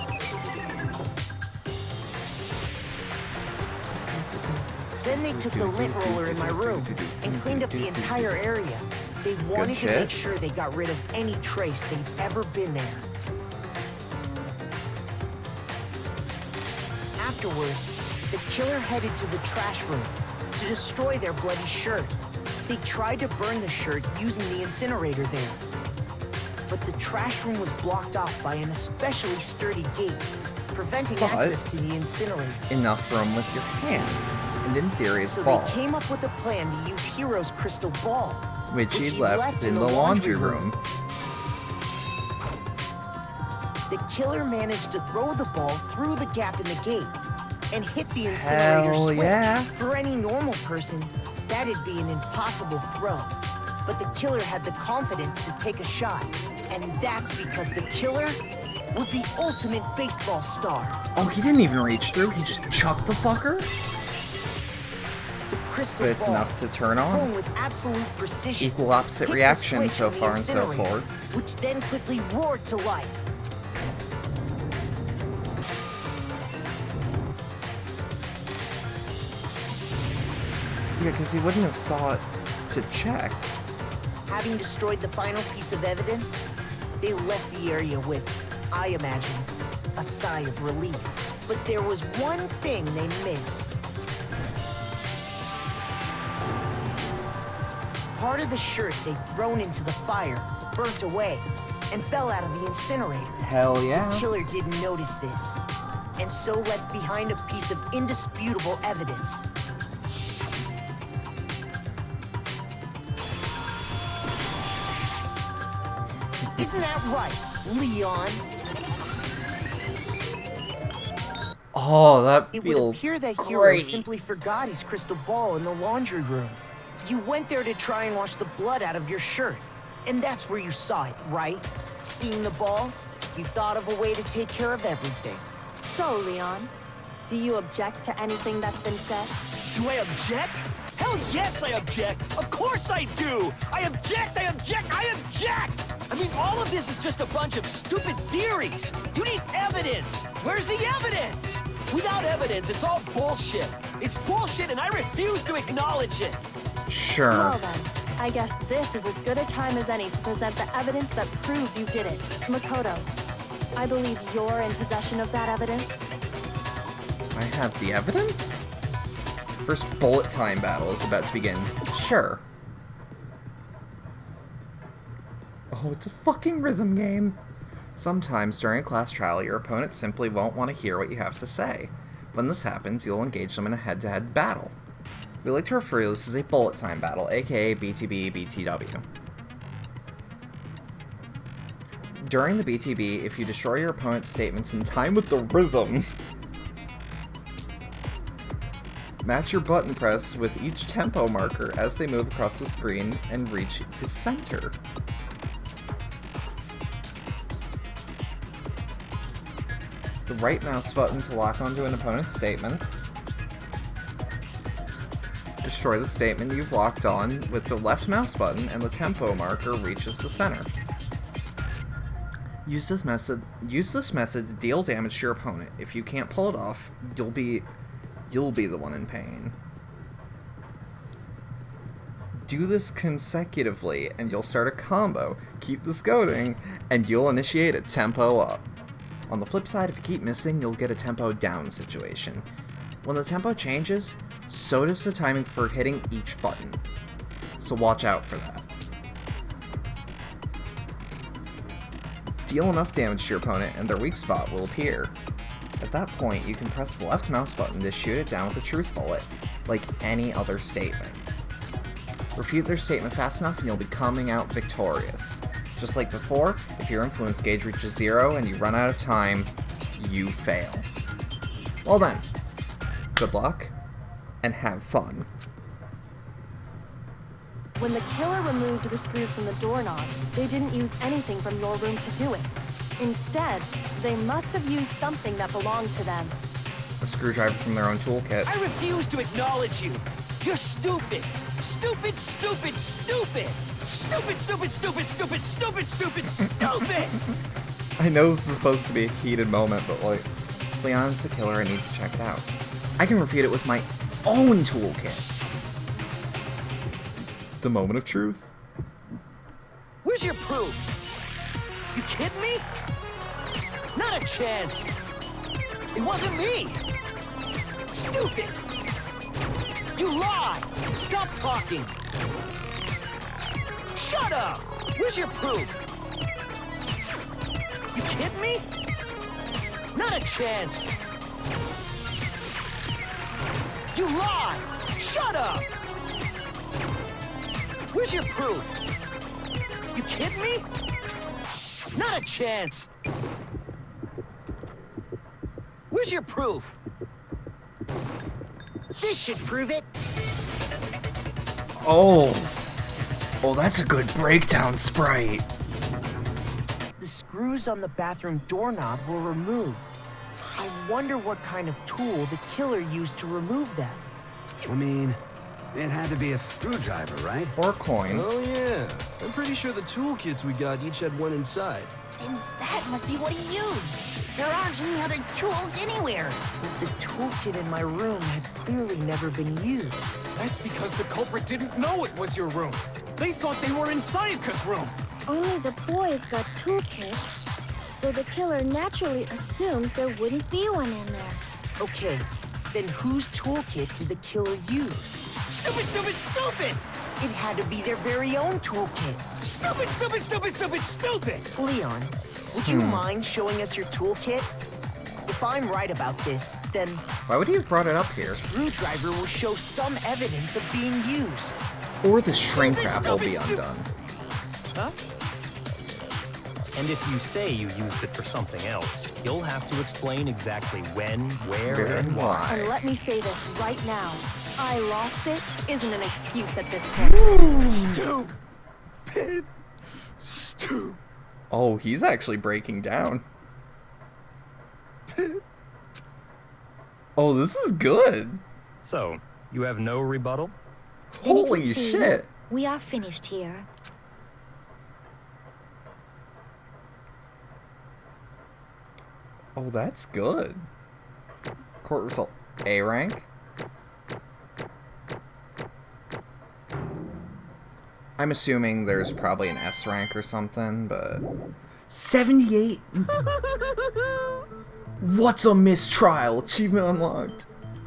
Then they took the lint roller in my room and cleaned up the entire area. They wanted to make sure they got rid of any trace they'd ever been there. Afterwards, the killer headed to the trash room to destroy their bloody shirt. They tried to burn the shirt using the incinerator there. But the trash room was blocked off by an especially sturdy gate, preventing access to the incinerator. Enough room with your hand. And in theory, it's So ball. they came up with a plan to use Hero's crystal ball, Which he left in the laundry room. The killer managed to throw the ball through the gap in the gate and hit the incinerator Hell switch. yeah. For any normal person, that'd be an impossible throw. But the killer had the confidence to take a shot. And that's because the killer was the ultimate baseball star. Oh, he didn't even reach through. He just chucked the fucker? Crystal But it's ball, enough to turn on. thrown with absolute precision. Equal opposite Hit the reaction switch so on the far and so incinerator, forth. Which then quickly roared to life. Yeah, because he wouldn't have thought to check. Having destroyed the final piece of evidence, they left the area with, I imagine, a sigh of relief. But there was one thing they missed. Part of the shirt they'd thrown into the fire burnt away and fell out of the incinerator. Hell yeah. The killer didn't notice this, and so left behind a piece of indisputable evidence. Isn't that right, Leon? Oh, that It would feels appear that Hero great. simply forgot his crystal ball in the laundry room. You went there to try and wash the blood out of your shirt. And that's where you saw it, right? Seeing the ball, you thought of a way to take care of everything. So, Leon, do you object to anything that's been said? Do I object? Hell Hell yes, I object! Of course I do! I object, I object, I object! I mean, all of this is just a bunch of stupid theories. You need evidence. Where's the evidence? Without evidence, it's all bullshit. It's bullshit and I refuse to acknowledge it. Sure. Well then, I guess this is as good a time as any to present the evidence that proves you did it. Makoto, I believe you're in possession of that evidence. I have the evidence? First bullet time battle is about to begin. Sure. Oh, it's a fucking rhythm game. Sometimes during a class trial, your opponent simply won't want to hear what you have to say. When this happens, you'll engage them in a head-to-head battle. We like to refer to this as a bullet time battle, aka BTB, BTW. During the BTB, if you destroy your opponent's statements in time with the rhythm, match your button press with each tempo marker as they move across the screen and reach the center. The right mouse button to lock onto an opponent's statement. Destroy the statement you've locked on with the left mouse button and the tempo marker reaches the center. Use this method to deal damage to your opponent. If you can't pull it off, you'll be the one in pain. Do this consecutively and you'll start a combo. Keep this going and you'll initiate a tempo up. On the flip side, if you keep missing, you'll get a tempo down situation. When the tempo changes, so does the timing for hitting each button. So watch out for that. Deal enough damage to your opponent and their weak spot will appear. At that point, you can press the left mouse button to shoot it down with a truth bullet, like any other statement. Refute their statement fast enough and you'll be coming out victorious. Just like before, if your influence gauge reaches 0 and you run out of time, you fail. Well then, good luck, and have fun. When the killer removed the screws from the doorknob, they didn't use anything from your room to do it. Instead, they must have used something that belonged to them. A screwdriver from their own toolkit. I refuse to acknowledge you. You're stupid. Stupid, stupid, stupid. Stupid, stupid, stupid, stupid, stupid, stupid, stupid! I know this is supposed to be a heated moment, but like, Leon's the killer, I need to check it out. I can refute it with my own toolkit. The moment of truth. Where's your proof? You kidding me? Not a chance. It wasn't me. Stupid. You lie. Stop talking. Shut up! Where's your proof? You kidding me? Not a chance! You lie! Shut up! Where's your proof? You kidding me? Not a chance! Where's your proof? This should prove it. Oh, that's a good breakdown sprite. The screws on the bathroom doorknob were removed. I wonder what kind of tool the killer used to remove them. I mean, it had to be a screwdriver, right? Or a coin. Oh yeah, I'm pretty sure the toolkits we got each had one inside. And that must be what he used. There aren't any other tools anywhere. But the toolkit in my room had clearly never been used. That's because the culprit didn't know it was your room. They thought they were in Sayaka's room. Only the boys got toolkits, so the killer naturally assumed there wouldn't be one in there. Okay, then whose toolkit did the killer use? Stupid, stupid, stupid! It had to be their very own toolkit. Stupid, stupid, stupid, stupid, stupid! Leon, would you mind showing us your toolkit? If I'm right about this, then... Why would he have brought it up here? The screwdriver will show some evidence of being used. Or the shrink wrap will be undone. Huh? And if you say you used it for something else, you'll have to explain exactly when, where, and why. And let me say this right now. I lost it isn't an excuse at this point. Stupid. Stupid. Oh, he's actually breaking down. Oh, this is good. So, you have no rebuttal? Holy you can see, shit. we are finished here. Oh, that's good. Court result A rank. I'm assuming there's probably an S rank or something, but 78. What's a mistrial? Achievement unlocked.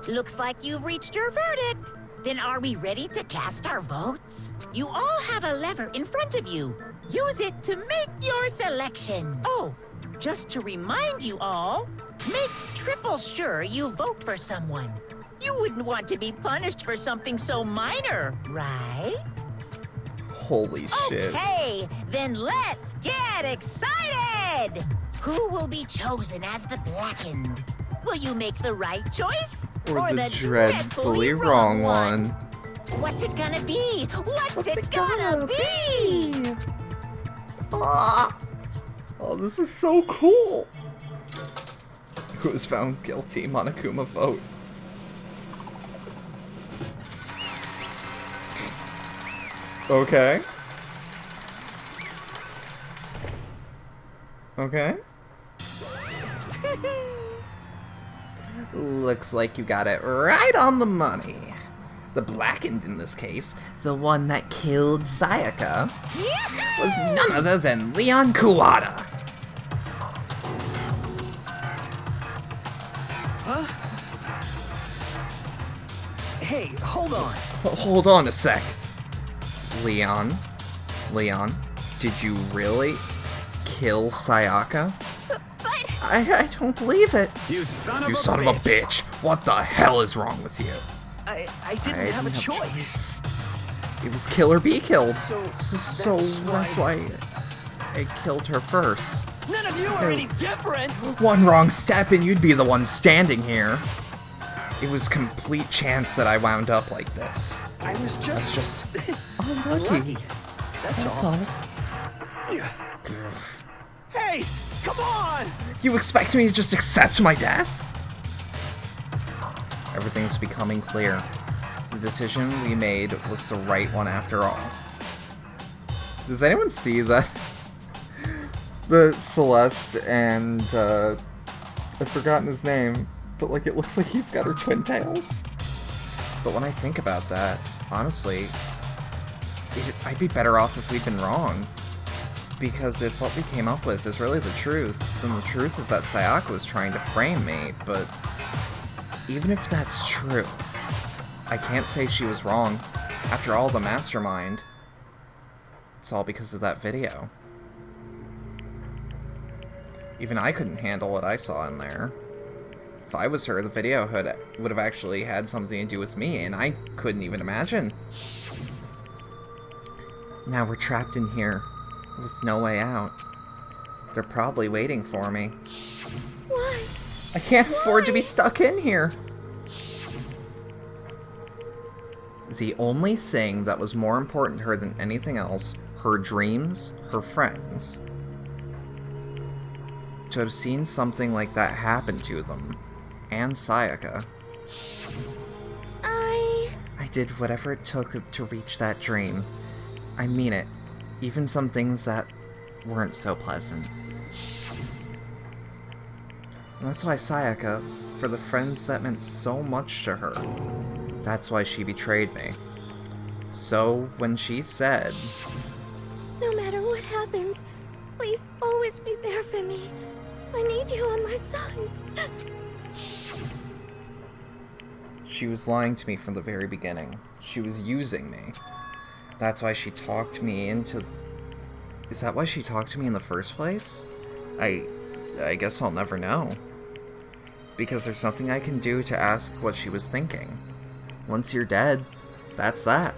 Looks like you've reached your verdict. Then are we ready to cast our votes? You all have a lever in front of you. Use it to make your selection. Oh, just to remind you all, make triple sure you vote for someone. You wouldn't want to be punished for something so minor, right? Holy shit. Okay, then let's get excited! Who will be chosen as the Blackened? Will you make the right choice? Or the dreadfully wrong one? What's it gonna be? What's it gonna be? Ah! Oh, this is so cool! Who was found guilty? Monokuma vote. Okay. Okay. Looks like you got it right on the money. The Blackened in this case, the one that killed Sayaka, was none other than Leon Kuwata. Huh? Hey, hold on. Hold on a sec. Leon, did you really kill Sayaka? I don't believe it. You son of a bitch. What the hell is wrong with you? I didn't have a choice. It was kill or be killed. So that's why I killed her first. None of you are any different. One wrong step and you'd be the one standing here. It was complete chance that I wound up like this. I was just unlucky. That's all. Hey, come on! You expect me to just accept my death? Everything's becoming clear. The decision we made was the right one after all. Does anyone see that? The Celeste and, I've forgotten his name, but like it looks like he's got her twin tails. But when I think about that, honestly, I'd be better off if we'd been wrong. Because if what we came up with is really the truth, then the truth is that Sayaka was trying to frame me, but even if that's true, I can't say she was wrong. After all, the mastermind, it's all because of that video. Even I couldn't handle what I saw in there. If I was her, the video would have actually had something to do with me, and I couldn't even imagine. Now we're trapped in here, with no way out. They're probably waiting for me. Why? I can't afford to be stuck in here. The only thing that was more important to her than anything else, her dreams, her friends. To have seen something like that happen to them, and Sayaka. I did whatever it took to reach that dream. I mean it. Even some things that weren't so pleasant. And that's why Sayaka, for the friends that meant so much to her, that's why she betrayed me. So, when she said, No matter what happens, please always be there for me. I need you on my side. she was lying to me from the very beginning. She was using me. That's why she talked me into... Is that why she talked to me in the first place? I guess I'll never know. Because there's nothing I can do to ask what she was thinking. Once you're dead, that's that.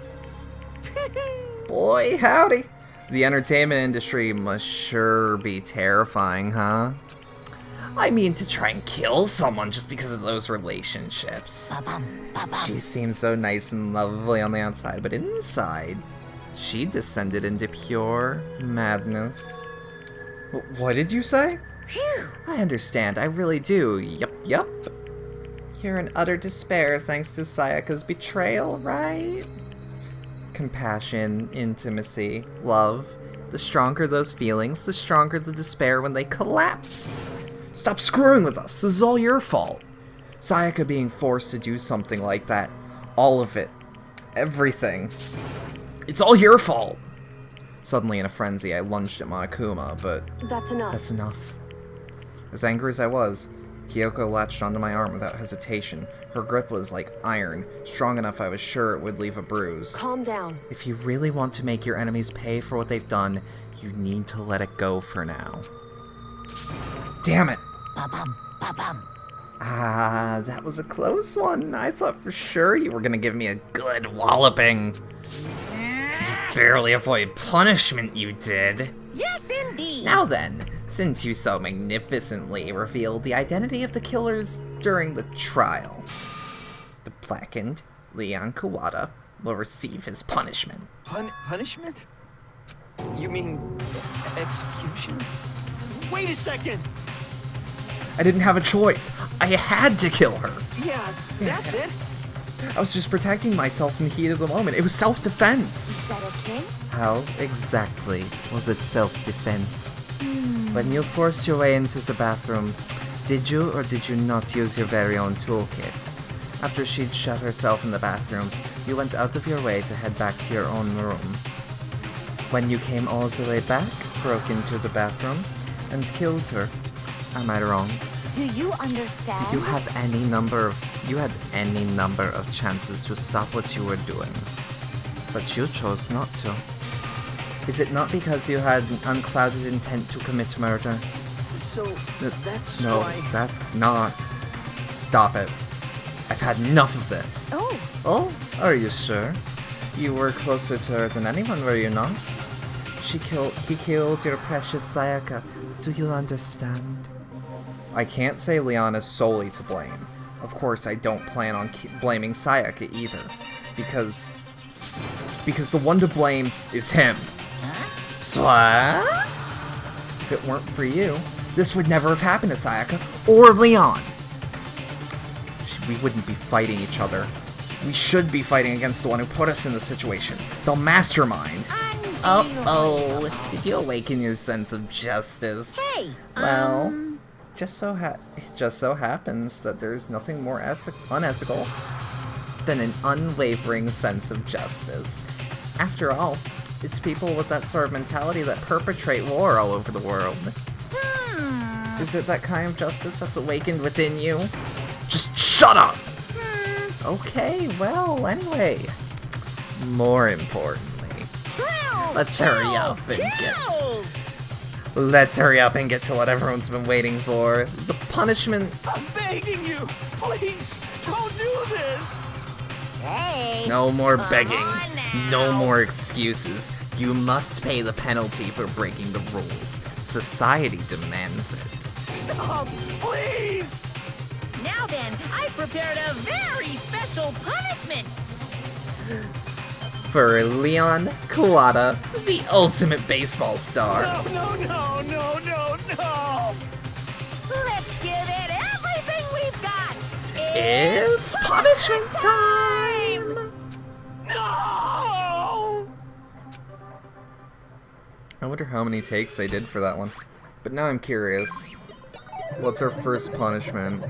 Boy, howdy! The entertainment industry must sure be terrifying, huh? I mean, to try and kill someone just because of those relationships. She seems so nice and lovely on the outside, but inside, she descended into pure madness. What did you say? I understand, I really do. Yup. You're in utter despair thanks to Sayaka's betrayal, right? compassion, intimacy, love. The stronger those feelings, the stronger the despair when they collapse. Stop screwing with us. This is all your fault. Sayaka being forced to do something like that. All of it. Everything. It's all your fault. Suddenly in a frenzy, I lunged at Monokuma, but... That's enough. That's enough. As angry as I was, Kyoko latched onto my arm without hesitation. Her grip was like iron, strong enough I was sure it would leave a bruise. Calm down. If you really want to make your enemies pay for what they've done, you need to let it go for now. Damn it! Ba-bum, ba-bum. Ah, that was a close one. I thought for sure you were gonna give me a good walloping. Just barely avoid punishment, you did. Yes, indeed. Now then, since you so magnificently revealed the identity of the killers during the trial, the blackened Leon Kawada will receive his punishment. Punishment? You mean execution? Wait a second! I didn't have a choice. I had to kill her. Yeah, that's it. I was just protecting myself in the heat of the moment. It was self-defense. Is that okay? How exactly was it self-defense? When you forced your way into the bathroom, did you or did you not use your very own toolkit? After she'd shut herself in the bathroom, you went out of your way to head back to your own room. When you came all the way back, broke into the bathroom, and killed her. Am I wrong? Do you understand? You had any number of chances to stop what you were doing, but you chose not to. Is it not because you had an unclouded intent to commit murder? So, that's No, why... that's not. Stop it. I've had enough of this. Oh. Oh, are you sure? You were closer to her than anyone, were you not? He killed your precious Sayaka. Do you understand? I can't say Leon is solely to blame. Of course, I don't plan on blaming Sayaka either, because the one to blame is him. So, if it weren't for you, this would never have happened to Sayaka or Leon. We wouldn't be fighting each other. We should be fighting against the one who put us in the situation, the mastermind. Oh, did you awaken your sense of justice? Hey, Well, it just so happens that there's nothing more unethical than an unwavering sense of justice. After all, it's people with that sort of mentality that perpetrate war all over the world. Is it that kind of justice that's awakened within you? Just shut up! Okay, well, anyway. More importantly, let's hurry up and get to what everyone's been waiting for. The punishment. I'm begging you! Please, don't do this! Hey! No more begging. No more excuses. You must pay the penalty for breaking the rules. Society demands it. Stop! Please! Now then, I prepared a very special punishment! For Leon Kawada, the ultimate baseball star. No! Let's give it everything we've got! It's punishment time! No! I wonder how many takes they did for that one. But now I'm curious. What's our first punishment?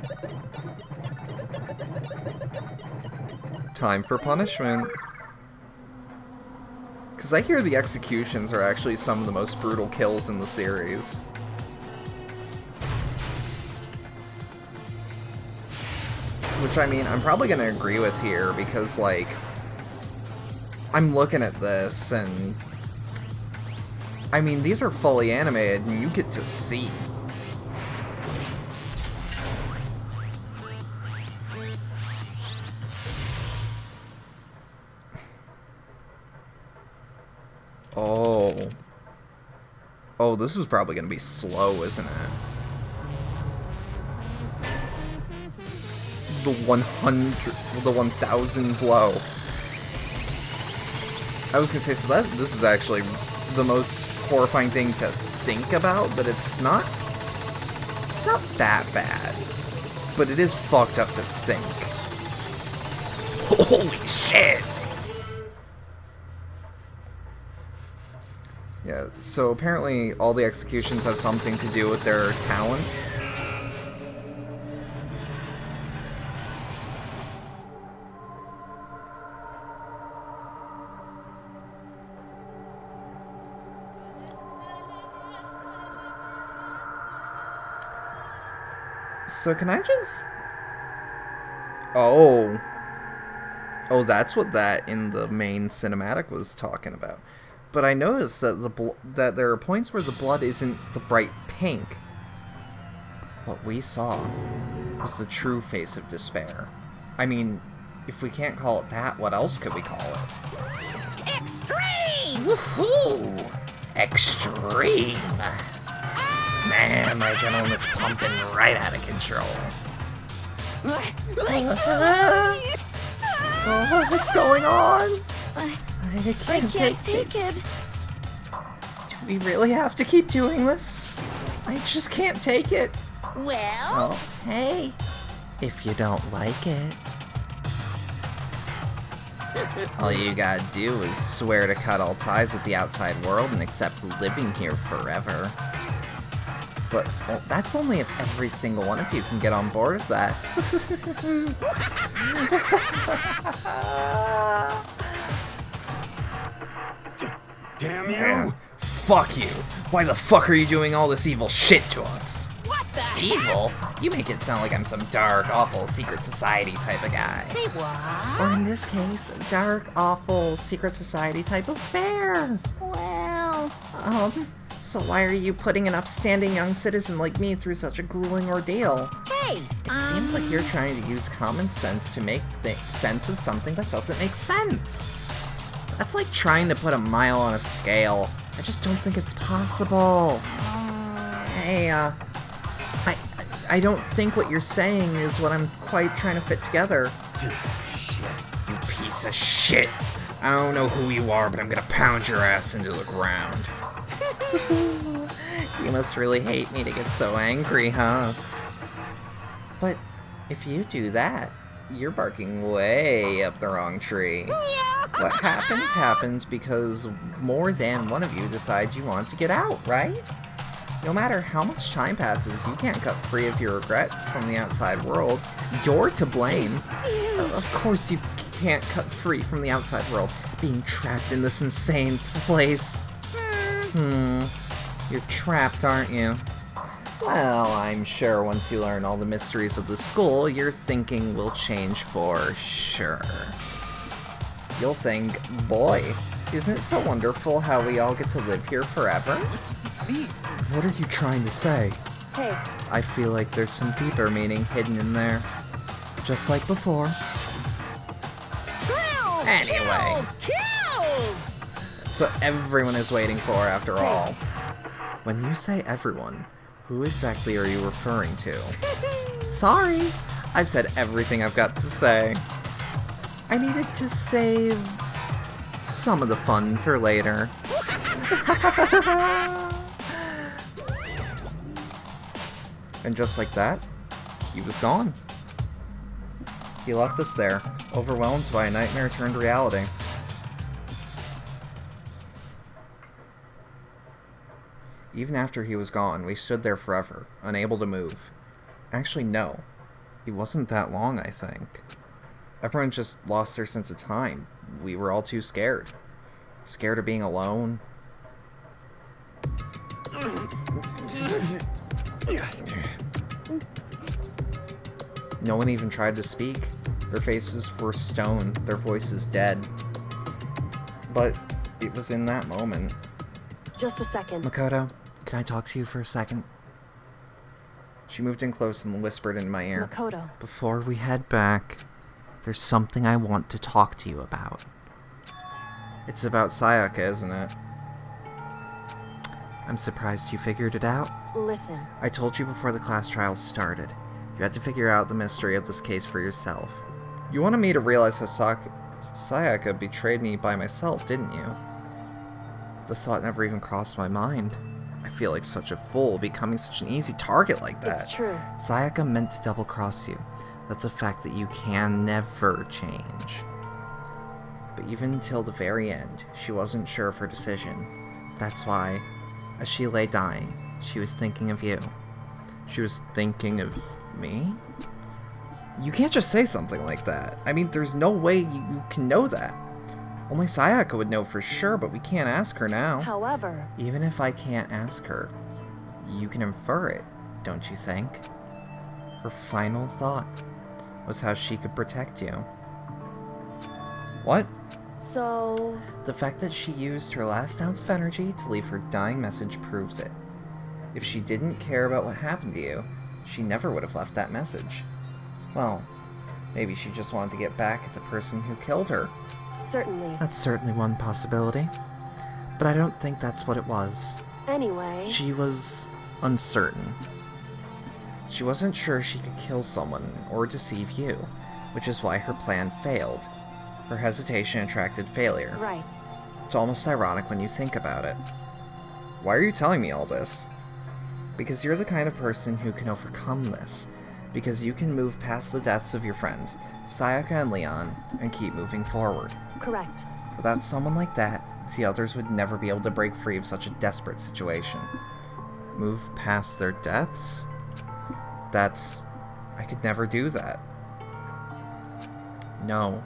Time for punishment. Because I hear the executions are actually some of the most brutal kills in the series. Which, I mean, I'm probably going to agree with here, because, like, I'm looking at this, and I mean, these are fully animated, and you get to see. Oh, this is probably going to be slow, isn't it? The 1,000 blow. I was going to say, so this is actually the most horrifying thing to think about, but it's not that bad. But it is fucked up to think. Holy shit! Yeah, so apparently all the executions have something to do with their talent. So can I just... Oh, that's what that in the main cinematic was talking about. But I noticed that that there are points where the blood isn't the bright pink. What we saw was the true face of despair. I mean, if we can't call it that, what else could we call it? Extreme! Woohoo! Extreme! Man, my adrenaline is pumping right out of control. Oh, what's going on? I can't take it. Do we really have to keep doing this? I just can't take it. Well? Oh, hey. If you don't like it. All you gotta do is swear to cut all ties with the outside world and accept living here forever. But well, that's only if every single one of you can get on board with that. Damn you! Fuck you! Why the fuck are you doing all this evil shit to us? What the Evil? You make it sound like I'm some dark, awful, secret society type of guy. Say what? Or in this case, dark, awful, secret society type of bear. Well... So why are you putting an upstanding young citizen like me through such a grueling ordeal? Hey! It seems like you're trying to use common sense to make sense of something that doesn't make sense. That's like trying to put a mile on a scale. I just don't think it's possible. Hey, I don't think what you're saying is what I'm quite trying to fit together. Dude, shit. You piece of shit. I don't know who you are, but I'm gonna pound your ass into the ground. You must really hate me to get so angry, huh? But if you do that, you're barking way up the wrong tree. What happens because more than one of you decides you want to get out, right? No matter how much time passes, you can't cut free of your regrets from the outside world. You're to blame. Of course you can't cut free from the outside world, being trapped in this insane place. You're trapped, aren't you? Well, I'm sure once you learn all the mysteries of the school, your thinking will change for sure. You'll think, boy, isn't it so wonderful how we all get to live here forever? What does this mean? What are you trying to say? Hey, I feel like there's some deeper meaning hidden in there. Just like before. Kills! Anyway. Kills! That's what everyone is waiting for after all. When you say everyone, who exactly are you referring to? Sorry, I've said everything I've got to say. I needed to save some of the fun for later. And just like that, he was gone. He left us there, overwhelmed by a nightmare turned reality. Even after he was gone, we stood there forever, unable to move. Actually, no. It wasn't that long, I think. Everyone just lost their sense of time. We were all too scared. Scared of being alone. No one even tried to speak. Their faces were stone, their voices dead. But it was in that moment. just a second. Makoto, can I talk to you for a second? She moved in close and whispered in my ear. Makoto. Before we head back, there's something I want to talk to you about. It's about Sayaka, isn't it? I'm surprised you figured it out. Listen. I told you before the class trials started. You had to figure out the mystery of this case for yourself. You wanted me to realize how Sayaka betrayed me by myself, didn't you? The thought never even crossed my mind. I feel like such a fool, becoming such an easy target like that. It's true. Sayaka meant to double-cross you. That's a fact that you can never change. But even until the very end, she wasn't sure of her decision. That's why, as she lay dying, she was thinking of you. She was thinking of me? You can't just say something like that. I mean, there's no way you can know that. Only Sayaka would know for sure, but we can't ask her now. However... Even if I can't ask her, you can infer it, don't you think? Her final thought was how she could protect you. What? So... The fact that she used her last ounce of energy to leave her dying message proves it. If she didn't care about what happened to you, she never would have left that message. Well, maybe she just wanted to get back at the person who killed her. Certainly. That's certainly one possibility. But I don't think that's what it was. Anyway... She was uncertain. She wasn't sure she could kill someone or deceive you, which is why her plan failed. Her hesitation attracted failure. Right. It's almost ironic when you think about it. Why are you telling me all this? Because you're the kind of person who can overcome this. Because you can move past the deaths of your friends, Sayaka and Leon, and keep moving forward. Correct. Without someone like that, the others would never be able to break free of such a desperate situation. Move past their deaths? I could never do that. No.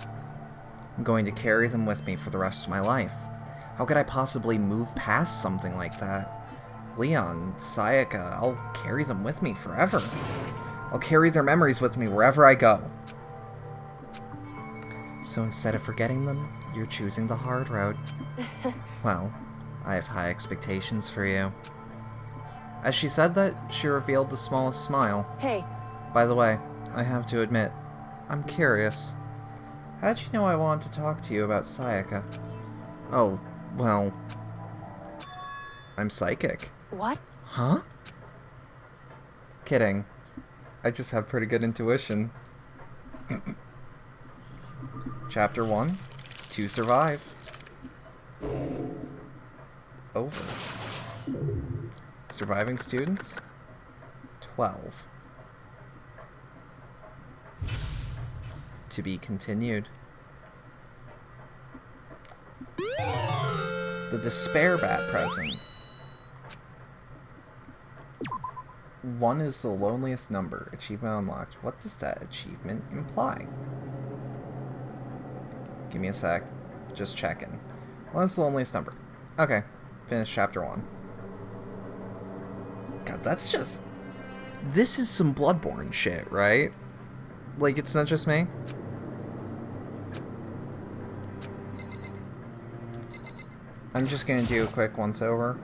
I'm going to carry them with me for the rest of my life. How could I possibly move past something like that? Leon, Sayaka, I'll carry them with me forever. I'll carry their memories with me wherever I go. So instead of forgetting them, you're choosing the hard road. Well, I have high expectations for you. As she said that, she revealed the smallest smile. Hey. By the way, I have to admit, I'm curious. How'd you know I wanted to talk to you about Sayaka? Oh, well... I'm psychic. What? Huh? Kidding. I just have pretty good intuition. Chapter 1. To survive. Over. Surviving students? 12. To be continued. The Despair Bat present. 1 is the loneliest number. Achievement unlocked. What does that achievement imply? Give me a sec. Just checking. 1 is the loneliest number. Okay. Finish chapter 1. God, that's just... This is some Bloodborne shit, right? Like, it's not just me? I'm just gonna do a quick once-over.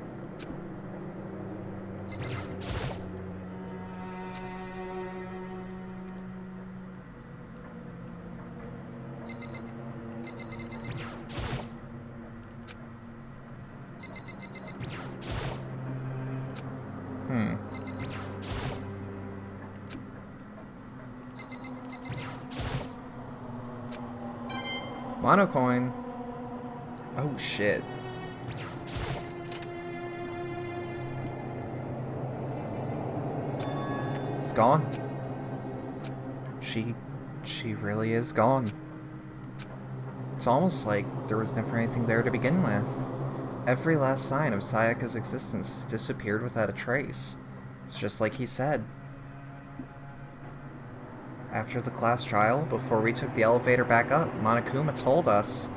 Monocoin. Oh shit. It's gone. She really is gone. It's almost like there was never anything there to begin with. Every last sign of Sayaka's existence has disappeared without a trace. It's just like he said. After the class trial, before we took the elevator back up, Monokuma told us.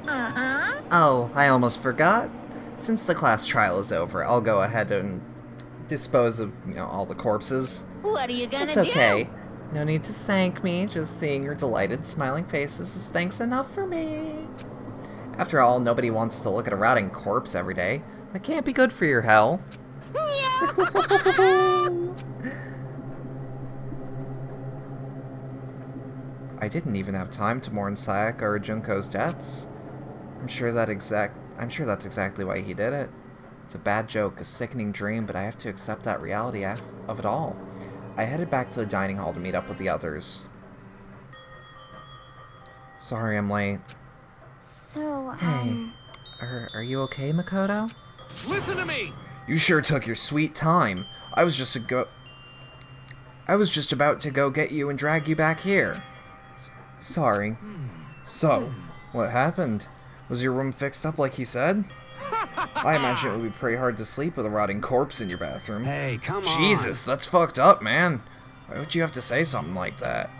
Uh-huh. Oh, I almost forgot. Since the class trial is over, I'll go ahead and dispose of, all the corpses. What are you gonna do? It's okay. No need to thank me. Just seeing your delighted, smiling faces is thanks enough for me. After all, nobody wants to look at a rotting corpse every day. That can't be good for your health. I didn't even have time to mourn Sayaka or Junko's deaths. I'm sure that's exactly why he did it. It's a bad joke, a sickening dream, but I have to accept that reality of it all. I headed back to the dining hall to meet up with the others. Sorry I'm late. So, Hey, are you okay, Makoto? Listen to me! You sure took your sweet time. I was just about to go get you and drag you back here. Sorry. So, what happened? Was your room fixed up like he said? I imagine it would be pretty hard to sleep with a rotting corpse in your bathroom. Hey, come on. Jesus, that's fucked up, man. Why would you have to say something like that?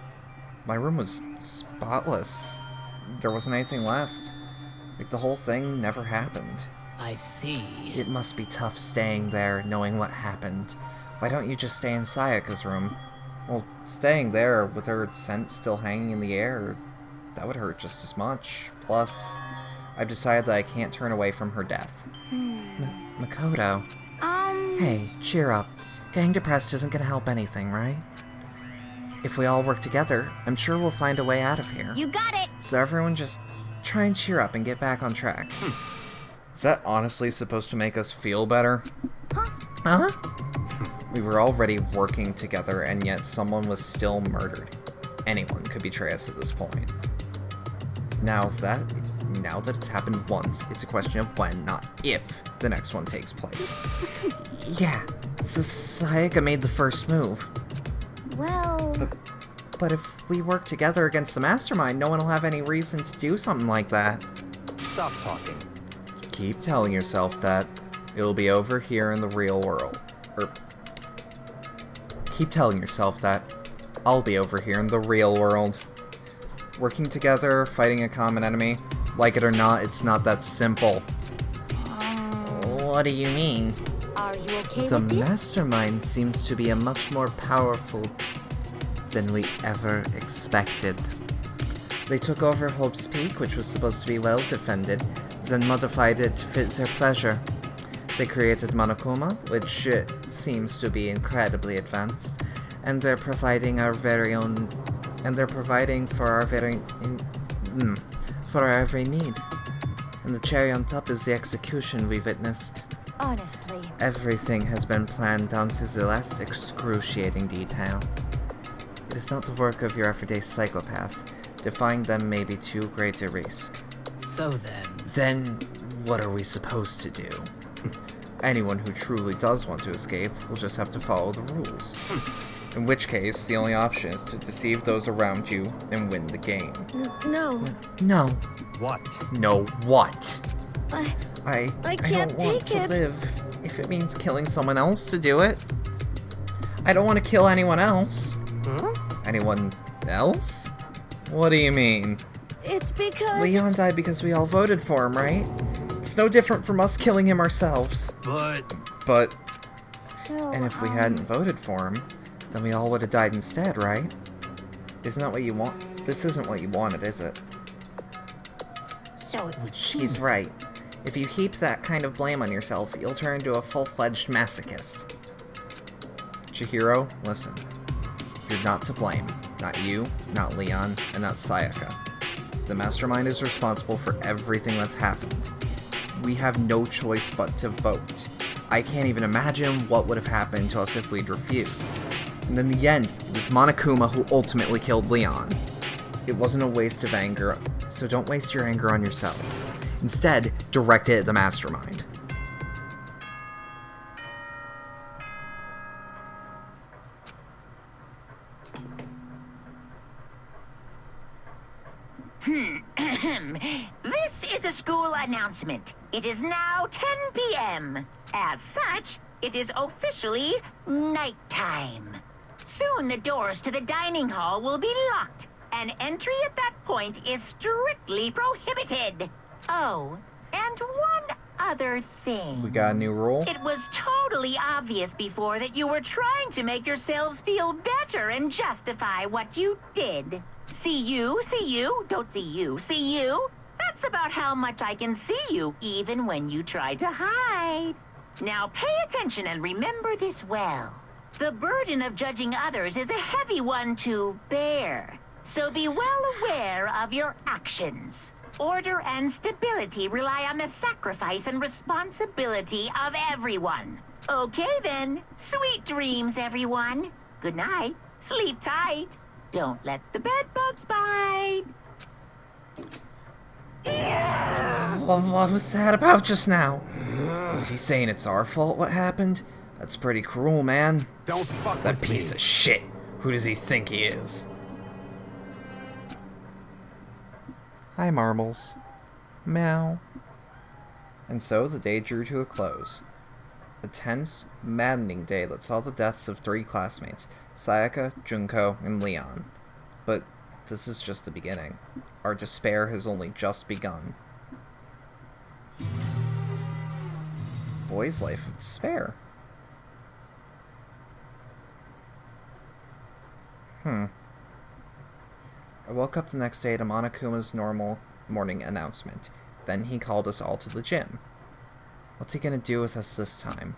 My room was spotless. There wasn't anything left. Like, the whole thing never happened. I see. It must be tough staying there, knowing what happened. Why don't you just stay in Sayaka's room? Well, staying there with her scent still hanging in the air, that would hurt just as much. Plus, I've decided that I can't turn away from her death. Makoto. Hey, cheer up. Getting depressed isn't gonna help anything, right? If we all work together, I'm sure we'll find a way out of here. You got it! So everyone just try and cheer up and get back on track. Is that honestly supposed to make us feel better? Huh? We were already working together, and yet someone was still murdered. Anyone could betray us at this point. Now that it's happened once, it's a question of when, not if, the next one takes place. Yeah, so Sayaka made the first move. Well... But if we work together against the mastermind, no one will have any reason to do something like that. Stop talking. Keep telling yourself that. It'll be over here in the real world. Keep telling yourself that. I'll be over here in the real world. Working together, fighting a common enemy. Like it or not, it's not that simple. What do you mean? Are you okay The with this? mastermind seems to be a much more powerful than we ever expected. They took over Hope's Peak, which was supposed to be well defended, then modified it to fit their pleasure. They created Monokuma, which seems to be incredibly advanced, and they're providing for our every need. And the cherry on top is the execution we witnessed. Honestly. Everything has been planned down to the last excruciating detail. It is not the work of your everyday psychopath. Defying them may be too great a risk. So then... Then, what are we supposed to do? Anyone who truly does want to escape will just have to follow the rules. In which case, the only option is to deceive those around you and win the game. No. No. What? No what? I don't can't want take to it. live if it means killing someone else to do it. I don't want to kill anyone else. Huh? Anyone else? What do you mean? It's because... Leon died because we all voted for him, right? It's no different from us killing him ourselves. But... So, And if we hadn't voted for him, then we all would have died instead, right? Isn't that what you want? This isn't what you wanted, is it? So it would seem... He's right. If you heap that kind of blame on yourself, you'll turn into a full-fledged masochist. Chihiro, listen. You're not to blame. Not you, not Leon, and not Sayaka. The mastermind is responsible for everything that's happened. We have no choice but to vote. I can't even imagine what would have happened to us if we'd refused. And in the end, it was Monokuma who ultimately killed Leon. It wasn't a waste of anger, so don't waste your anger on yourself. Instead, direct it at the mastermind. This is a school announcement. It is now 10 p.m. As such, it is officially nighttime. Soon the doors to the dining hall will be locked, and entry at that point is strictly prohibited. Oh, and one other thing. We got a new rule? It was totally obvious before that you were trying to make yourselves feel better and justify what you did. See you, don't see you, see you. That's about how much I can see you, even when you try to hide. Now pay attention and remember this well. The burden of judging others is a heavy one to bear, so be well aware of your actions. Order and stability rely on the sacrifice and responsibility of everyone. Okay then, sweet dreams, everyone. Good night, sleep tight. Don't let the bedbugs bite. What was that about just now? Is he saying it's our fault what happened? That's pretty cruel, man. Don't fuck That with piece me. of shit. Who does he think he is? Hi, Marbles. Meow. And so the day drew to a close. A tense, maddening day that saw the deaths of 3 classmates, Sayaka, Junko, and Leon. But this is just the beginning. Our despair has only just begun. Boy's Life of Despair. I woke up the next day to Monokuma's normal morning announcement. Then he called us all to the gym. What's he gonna do with us this time?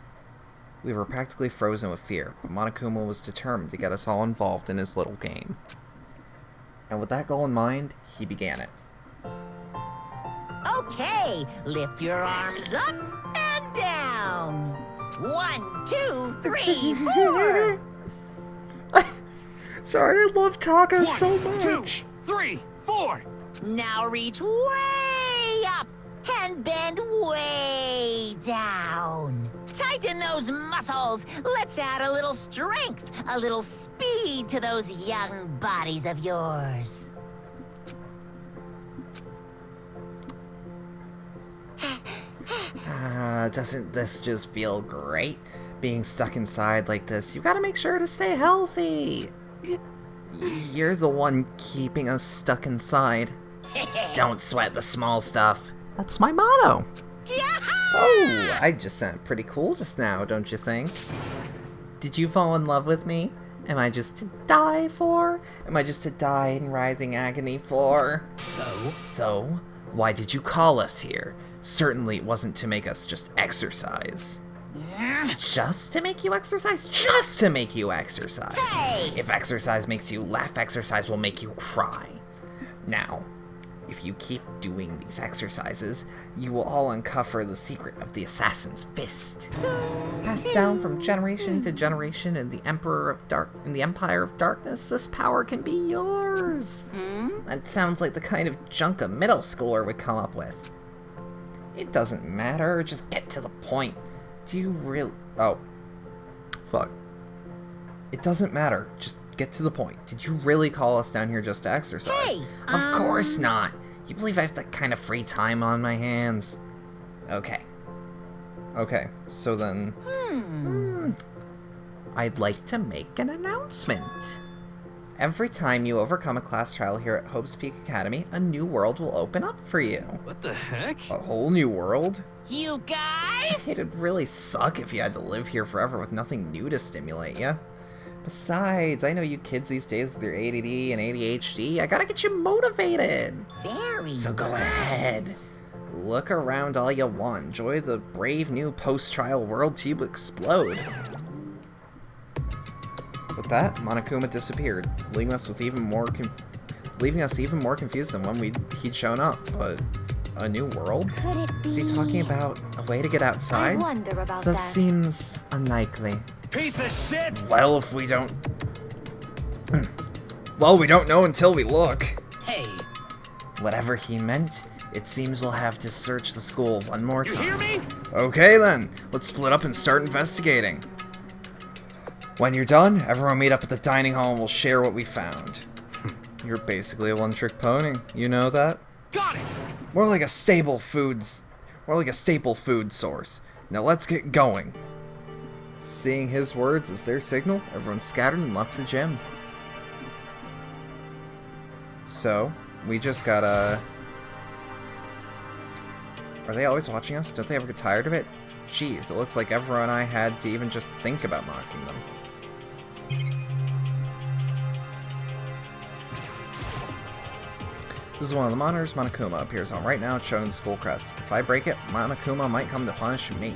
We were practically frozen with fear, but Monokuma was determined to get us all involved in his little game. And with that goal in mind, he began it. Okay, lift your arms up and down. 1, 2, 3, 4. Sorry, I love Taka so 1, much. 2, 3, 4. Now reach way up and bend way down. Tighten those muscles. Let's add a little strength, a little speed to those young bodies of yours. Doesn't this just feel great? Being stuck inside like this, you gotta make sure to stay healthy. You're the one keeping us stuck inside. Don't sweat the small stuff. That's my motto. Oh, I just sound pretty cool just now, don't you think? Did you fall in love with me? Am I just to die for? Am I just to die in writhing agony for? So, why did you call us here? Certainly it wasn't to make us just exercise. Just to make you exercise? Just to make you exercise. Hey! If exercise makes you laugh, exercise will make you cry. Now, if you keep doing these exercises, you will all uncover the secret of the assassin's fist. Passed down from generation to generation in the Empire of Darkness, this power can be yours. That sounds like the kind of junk a middle schooler would come up with. It doesn't matter, just get to the point. Do you really... Oh. Fuck. It doesn't matter, just get to the point. Did you really call us down here just to exercise? Hey, Of course not. You believe I have that kind of free time on my hands? Okay. Okay, so then... I'd like to make an announcement. Every time you overcome a class trial here at Hope's Peak Academy, a new world will open up for you. What the heck? A whole new world? You guys? It'd really suck if you had to live here forever with nothing new to stimulate you. Besides, I know you kids these days with your ADD and ADHD. I gotta get you motivated. Very So go nice. ahead. Look around all you want. Enjoy the brave new post-trial world till you explode. With that, Monokuma disappeared, leaving us even more confused than when he'd shown up. But a new world? Could it be... Is he talking about a way to get outside? I wonder about That that. seems unlikely. Piece of shit! Well, if we don't... Well, we don't know until we look. Hey, Whatever he meant, it seems we'll have to search the school one more time. You hear me? Okay then, let's split up and start investigating. When you're done, everyone meet up at the dining hall and we'll share what we found. You're basically a one-trick pony, you know that? Got it! More like a staple food source. Now let's get going. Seeing his words as their signal, everyone scattered and left the gym. So, we just gotta... Are they always watching us? Don't they ever get tired of it? Jeez, it looks like everyone I had to even just think about mocking them. This is one of the monitors Monokuma appears on right now. It's showing the school crest. If I break it, Monokuma might come to punish me.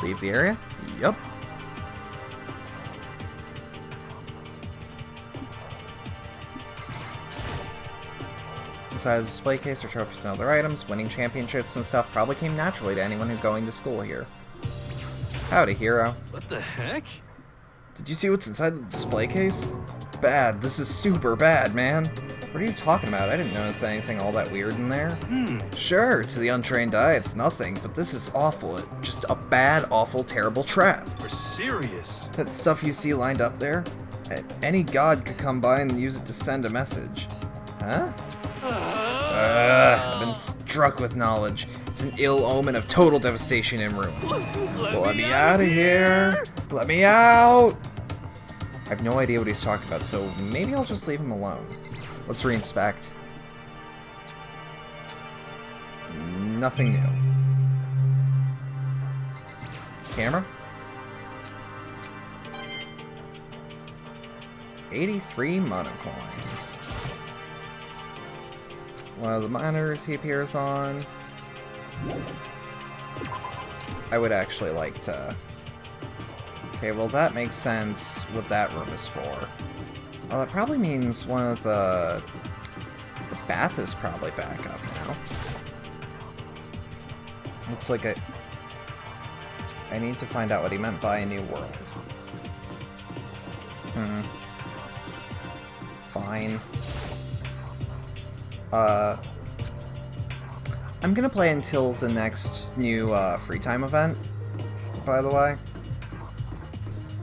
Leave the area? Yup. Inside the display case are trophies and other items. Winning championships and stuff probably came naturally to anyone who's going to school here. Howdy, hero. What the heck? Did you see what's inside the display case? Bad. This is super bad, man. What are you talking about? I didn't notice anything all that weird in there. Sure, to the untrained eye, it's nothing, but this is awful. It's just a bad, awful, terrible trap. You're serious? That stuff you see lined up there? Any god could come by and use it to send a message. Huh? I've been struck with knowledge. It's an ill omen of total devastation and ruin. Let me out of here! Let me out! I have no idea what he's talking about, so maybe I'll just leave him alone. Let's reinspect. Nothing new. Camera? 83 monocoins. One of the monitors he appears on. I would actually like to... Okay, well that makes sense what that room is for. Well, that probably means one of the bath is probably back up now. Looks like I need to find out what he meant by a new world. Fine. I'm gonna play until the next new free time event, by the way.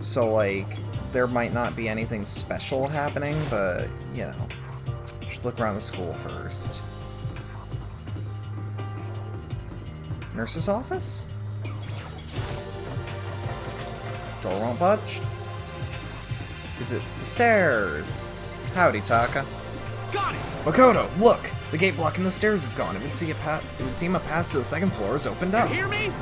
So, like, there might not be anything special happening, but, you know, should look around the school first. Nurse's office? Door won't budge? Is it the stairs? Howdy, Taka. Got it! Makoto, look! The gate blocking the stairs is gone. It would seem a path to the second floor is opened up. You hear me?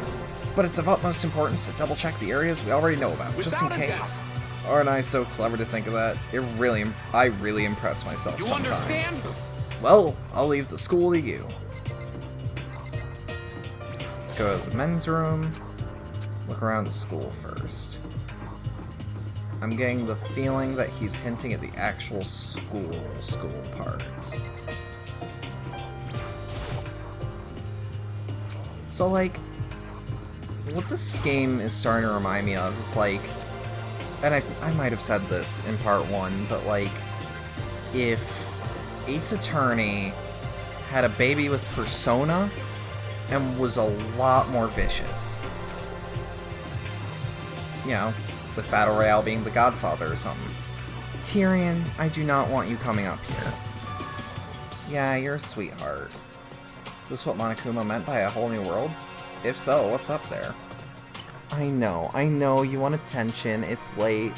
But it's of utmost importance to double check the areas we already know about, just in case. Aren't I so clever to think of that? I really impress myself sometimes. You understand? Well, I'll leave the school to you. Let's go to the men's room. Look around the school first. I'm getting the feeling that he's hinting at the actual school parts. So, like, what this game is starting to remind me of is, like, and I might have said this in part 1, but, like, if Ace Attorney had a baby with Persona and was a lot more vicious. You know, with Battle Royale being the Godfather or something. Tyrion, I do not want you coming up here. Yeah, you're a sweetheart. Is this what Monokuma meant by a whole new world? If so, what's up there? I know, you want attention, it's late.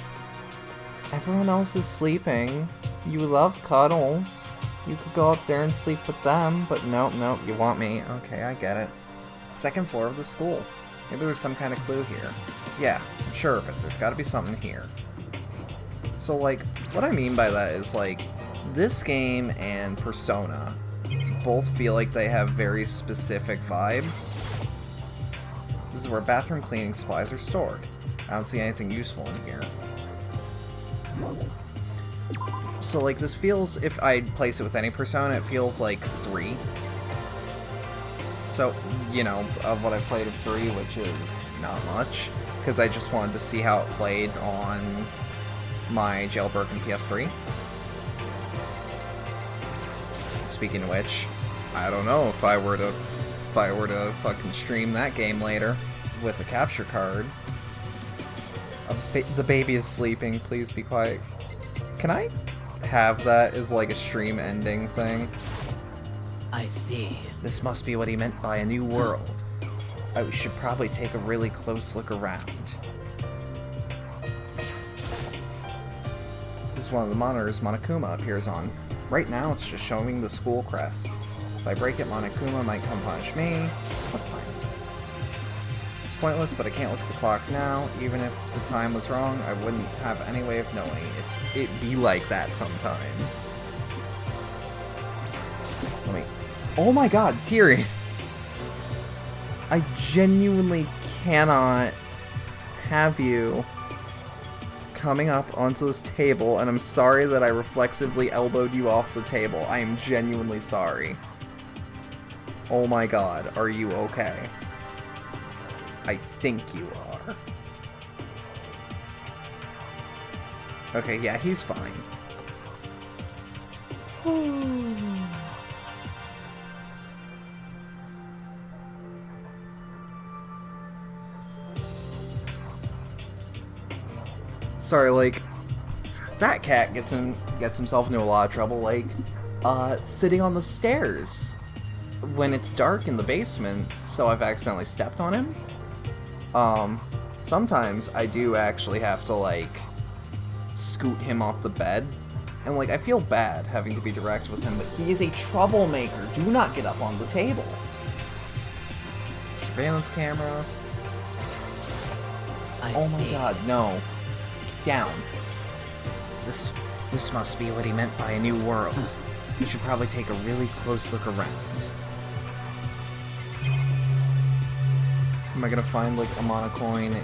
Everyone else is sleeping. You love cuddles. You could go up there and sleep with them, but nope, you want me. Okay, I get it. Second floor of the school. Maybe there's some kind of clue here. Yeah, I'm sure of it. There's gotta be something here. So, like, what I mean by that is, like, this game and Persona both feel like they have very specific vibes. This is where bathroom cleaning supplies are stored. I don't see anything useful in here. So, like, this feels, if I place it with any Persona, it feels like 3. So, you know, of what I played of 3, which is not much, because I just wanted to see how it played on my jailbroken PS3. Speaking of which, I don't know if I were to fucking stream that game later with a capture card. The baby is sleeping, please be quiet. Can I have that as like a stream ending thing? I see. This must be what he meant by a new world. I should probably take a really close look around. This is one of the monitors Monokuma appears on. Right now it's just showing the school crest. If I break it, Monokuma might come punish me. What time is it? It's pointless, but I can't look at the clock now. Even if the time was wrong, I wouldn't have any way of knowing. It be like that sometimes. Let me... Oh my god, Tyrion! I genuinely cannot have you coming up onto this table, and I'm sorry that I reflexively elbowed you off the table. I am genuinely sorry. Oh my god, are you okay? I think you are. Okay, yeah, he's fine. Sorry, like, that cat gets himself into a lot of trouble. Like, sitting on the stairs when it's dark in the basement, so I've accidentally stepped on him. Sometimes I do actually have to, like, scoot him off the bed. And, like, I feel bad having to be direct with him, but he is a troublemaker. Do not get up on the table. Surveillance camera. Oh my god, no. Get down. This must be what he meant by a new world. We should probably take a really close look around. Am I gonna find, like, a monocoin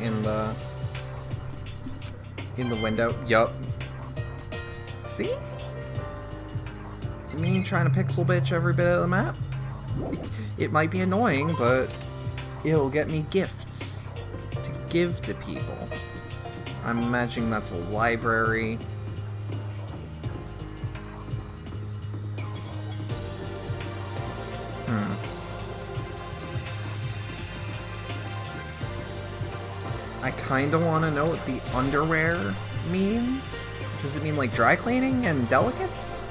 in the window? Yup. See? Me trying to pixel bitch every bit of the map? It might be annoying, but it'll get me gifts to give to people. I'm imagining that's a library. I kinda wanna know what the underwear means. Does it mean like dry cleaning and delicates?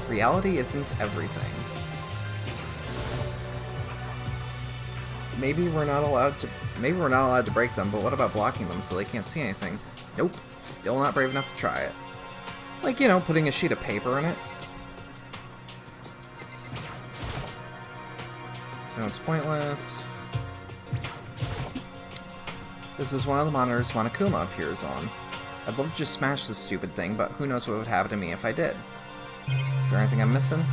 Reality isn't everything. Maybe we're not allowed to break them, but what about blocking them so they can't see anything? Nope, still not brave enough to try it. Like, you know, putting a sheet of paper in it. No, it's pointless. This is one of the monitors Monokuma appears on. I'd love to just smash this stupid thing, but who knows what would happen to me if I did. Is there anything I'm missing?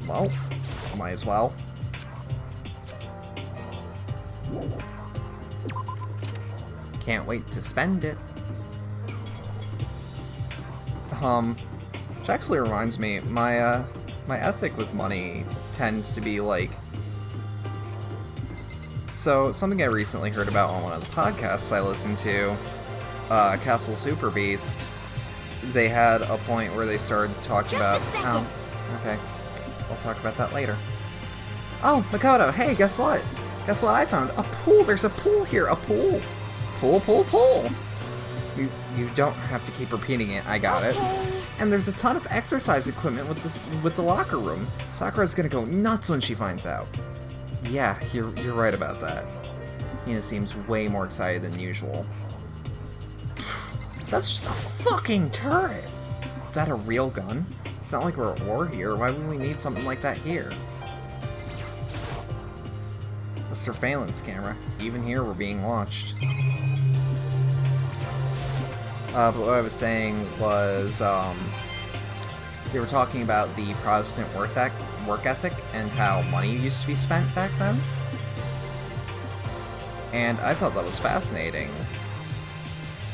Well, might as well. Can't wait to spend it. Which actually reminds me, my ethic with money tends to be like... So, something I recently heard about on one of the podcasts I listened to, Castle Super Beast, they had a point where they started talking about... Oh, okay. I'll talk about that later. Oh, Makoto, hey, guess what? Guess what I found? A pool! There's a pool here! A pool! Pool, pool, pool! You don't have to keep repeating it, I got it. And there's a ton of exercise equipment with the locker room. Sakura's gonna go nuts when she finds out. Yeah, you're right about that. Hina seems way more excited than usual. That's just a fucking turret! Is that a real gun? It's not like we're at war here. Why would we need something like that here? A surveillance camera. Even here, we're being watched. But what I was saying was, they were talking about the Protestant work ethic and how money used to be spent back then. And I thought that was fascinating.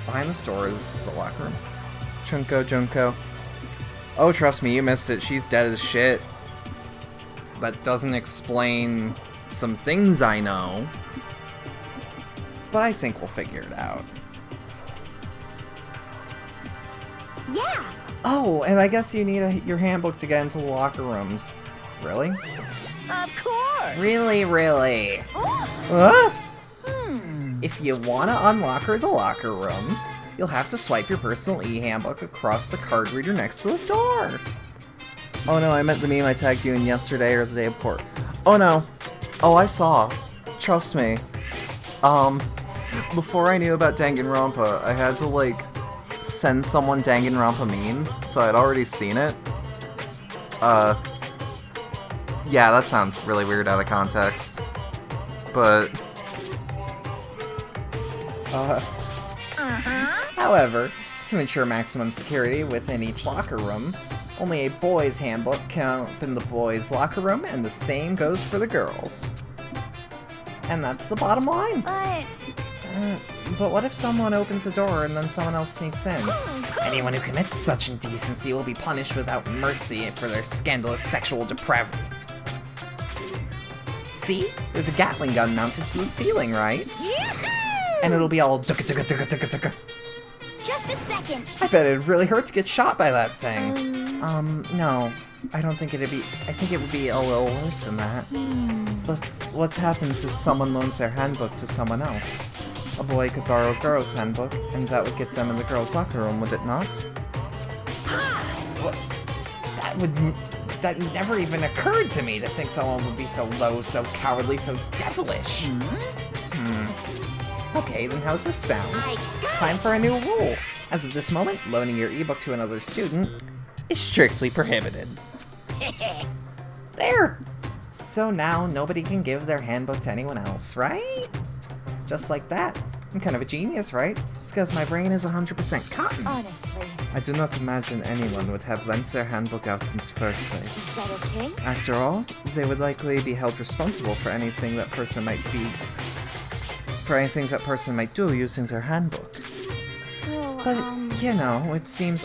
Behind the store is the locker room. Junko. Oh, trust me, you missed it. She's dead as shit. That doesn't explain some things I know. But I think we'll figure it out. Yeah! Oh, and I guess you need your handbook to get into the locker rooms. Really? Of course! Really? What? If you want to unlock the locker room, you'll have to swipe your personal e-handbook across the card reader next to the door. Oh no, I meant the meme I tagged you in yesterday or the day before. Oh no. Oh, I saw. Trust me. Before I knew about Danganronpa, I had to, like, send someone Danganronpa memes, so I'd already seen it. Yeah, that sounds really weird out of context. But... However, to ensure maximum security within each locker room, only a boys' handbook can open the boys' locker room, and the same goes for the girls. And that's the bottom line. But what if someone opens the door and then someone else sneaks in? Anyone who commits such indecency will be punished without mercy for their scandalous sexual depravity. See? There's a Gatling gun mounted to the ceiling, right? And it'll be all dugga. Just a second. I bet it'd really hurt to get shot by that thing. No. I don't think it'd be... I think it would be a little worse than that. But what happens if someone loans their handbook to someone else? A boy could borrow a girl's handbook, and that would get them in the girl's locker room, would it not? That never even occurred to me to think someone would be so low, so cowardly, so devilish. Okay, then how's this sound? Time for a new rule. As of this moment, loaning your ebook to another student is strictly prohibited. There! So now nobody can give their handbook to anyone else, right? Just like that. I'm kind of a genius, right? It's because my brain is 100% cotton. Honestly. I do not imagine anyone would have lent their handbook out in the first place. Is that okay? After all, they would likely be held responsible for anything that person might do using their handbook. So, But, you know, you seem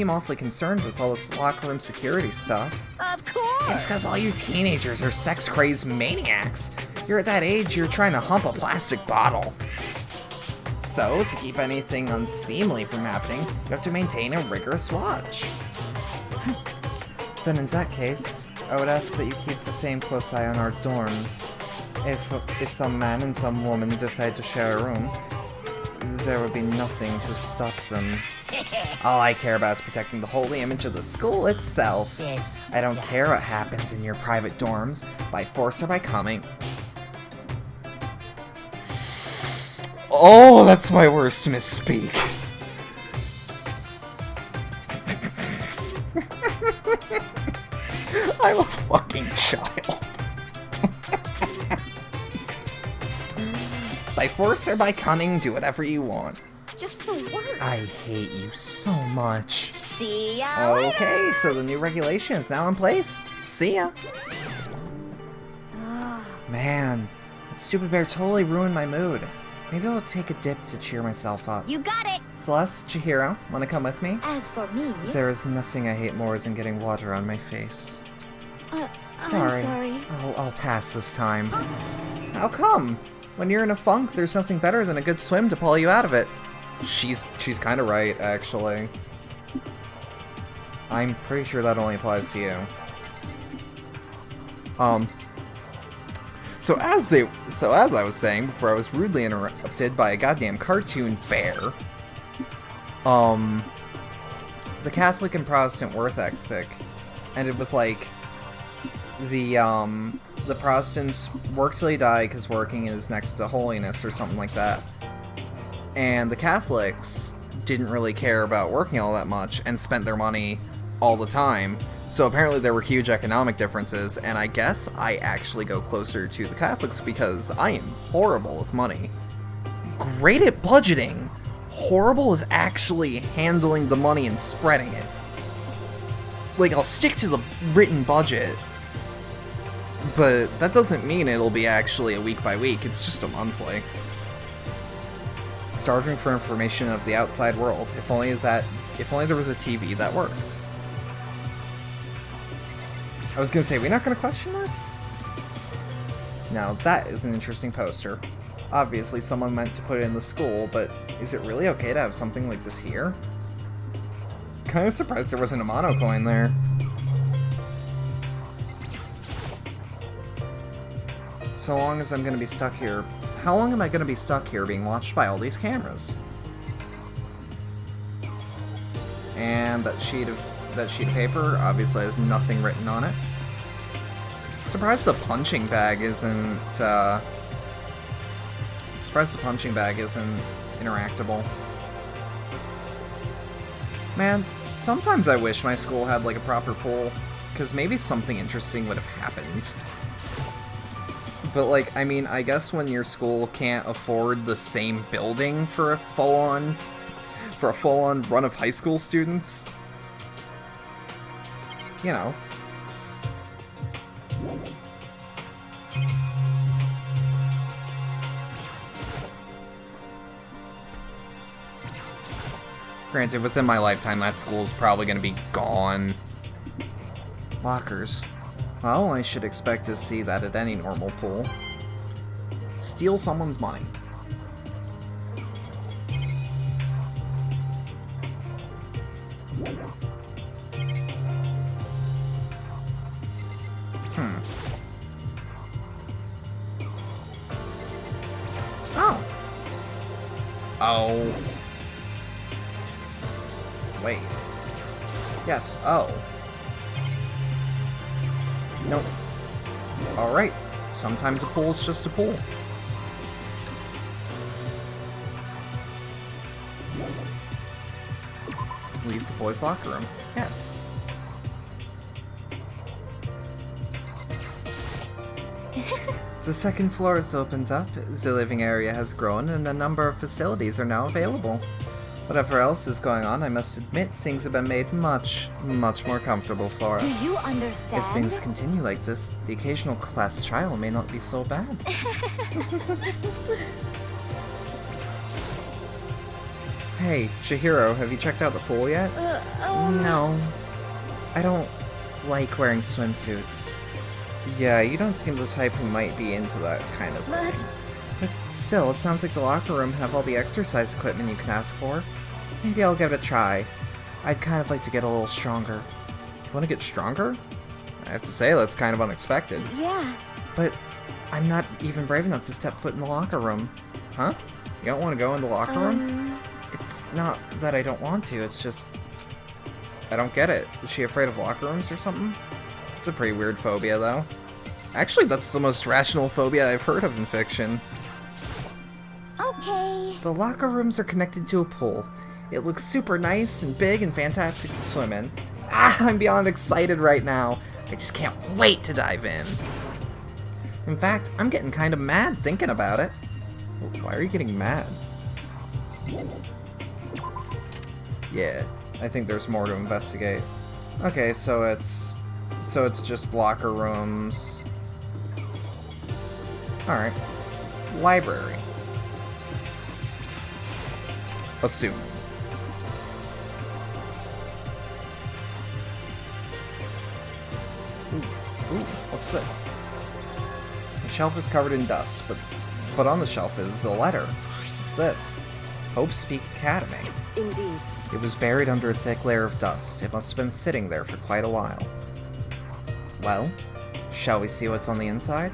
awfully concerned with all this locker room security stuff. Of course! It's because all you teenagers are sex-crazed maniacs. You're at that age, you're trying to hump a plastic bottle. So, to keep anything unseemly from happening, you have to maintain a rigorous watch. Then in that case, I would ask that you keep the same close eye on our dorms. If some man and some woman decide to share a room, there would be nothing to stop them. All I care about is protecting the holy image of the school itself. Yes. I don't care what happens in your private dorms, by force or by coming. Oh, that's my worst misspeak. I'm a fucking child. By force or by cunning, do whatever you want. Just the worst. I hate you so much. See ya Okay, later. so the new regulation is now in place. See ya. Man, that stupid bear totally ruined my mood. Maybe I'll take a dip to cheer myself up. You got it. Celeste, Chihiro, wanna come with me? As for me... There is nothing I hate more than getting water on my face. I'm sorry. I'll pass this time. How come? When you're in a funk, there's nothing better than a good swim to pull you out of it. She's kind of right, actually. I'm pretty sure that only applies to you. So as I was saying before I was rudely interrupted by a goddamn cartoon bear, the Catholic and Protestant work ethic ended with, like, the Protestants work till they die because working is next to holiness or something like that. And the Catholics didn't really care about working all that much and spent their money all the time. So apparently there were huge economic differences, and I guess I actually go closer to the Catholics because I am horrible with money. Great at budgeting, horrible with actually handling the money and spreading it. Like, I'll stick to the written budget, but that doesn't mean it'll be actually a week by week, it's just a monthly. Starving for information of the outside world. If only there was a TV that worked. I was gonna say, we're not gonna question this? Now, that is an interesting poster. Obviously, someone meant to put it in the school, but is it really okay to have something like this here? Kinda surprised there wasn't a mono coin there. So long as I'm gonna be stuck here... How long am I gonna be stuck here being watched by all these cameras? And that sheet of paper obviously has nothing written on it. Surprised the punching bag isn't interactable. Man, sometimes I wish my school had like a proper pool, because maybe something interesting would have happened. But like, I mean, I guess when your school can't afford the same building for a full-on run of high school students, you know. Granted, within my lifetime, that school's probably going to be gone. Lockers. Well, I should expect to see that at any normal pool. Steal someone's money. Oh. Oh. Wait. Yes, oh. Nope. Alright, sometimes a pool's just a pool. Leave the boys' locker room. Yes. The second floor has opened up, the living area has grown, and a number of facilities are now available. Whatever else is going on, I must admit things have been made much, much more comfortable for us. Do you understand? If things continue like this, the occasional class trial may not be so bad. Hey, Chihiro, have you checked out the pool yet? No. I don't like wearing swimsuits. Yeah, you don't seem the type who might be into that kind of thing. But still, it sounds like the locker room have all the exercise equipment you can ask for. Maybe I'll give it a try. I'd kind of like to get a little stronger. You want to get stronger? I have to say, that's kind of unexpected. Yeah. But I'm not even brave enough to step foot in the locker room. Huh? You don't want to go in the locker room? It's not that I don't want to, it's just... I don't get it. Is she afraid of locker rooms or something? It's a pretty weird phobia, though. Actually, that's the most rational phobia I've heard of in fiction. Okay. The locker rooms are connected to a pool. It looks super nice and big and fantastic to swim in. I'm beyond excited right now. I just can't wait to dive in. In fact, I'm getting kind of mad thinking about it. Why are you getting mad? Yeah, I think there's more to investigate. Okay, so it's just locker rooms. Alright. Library. Assuming. Ooh, what's this? The shelf is covered in dust, but on the shelf is a letter. What's this? Hope's Peak Academy. Indeed. It was buried under a thick layer of dust. It must have been sitting there for quite a while. Well, shall we see what's on the inside?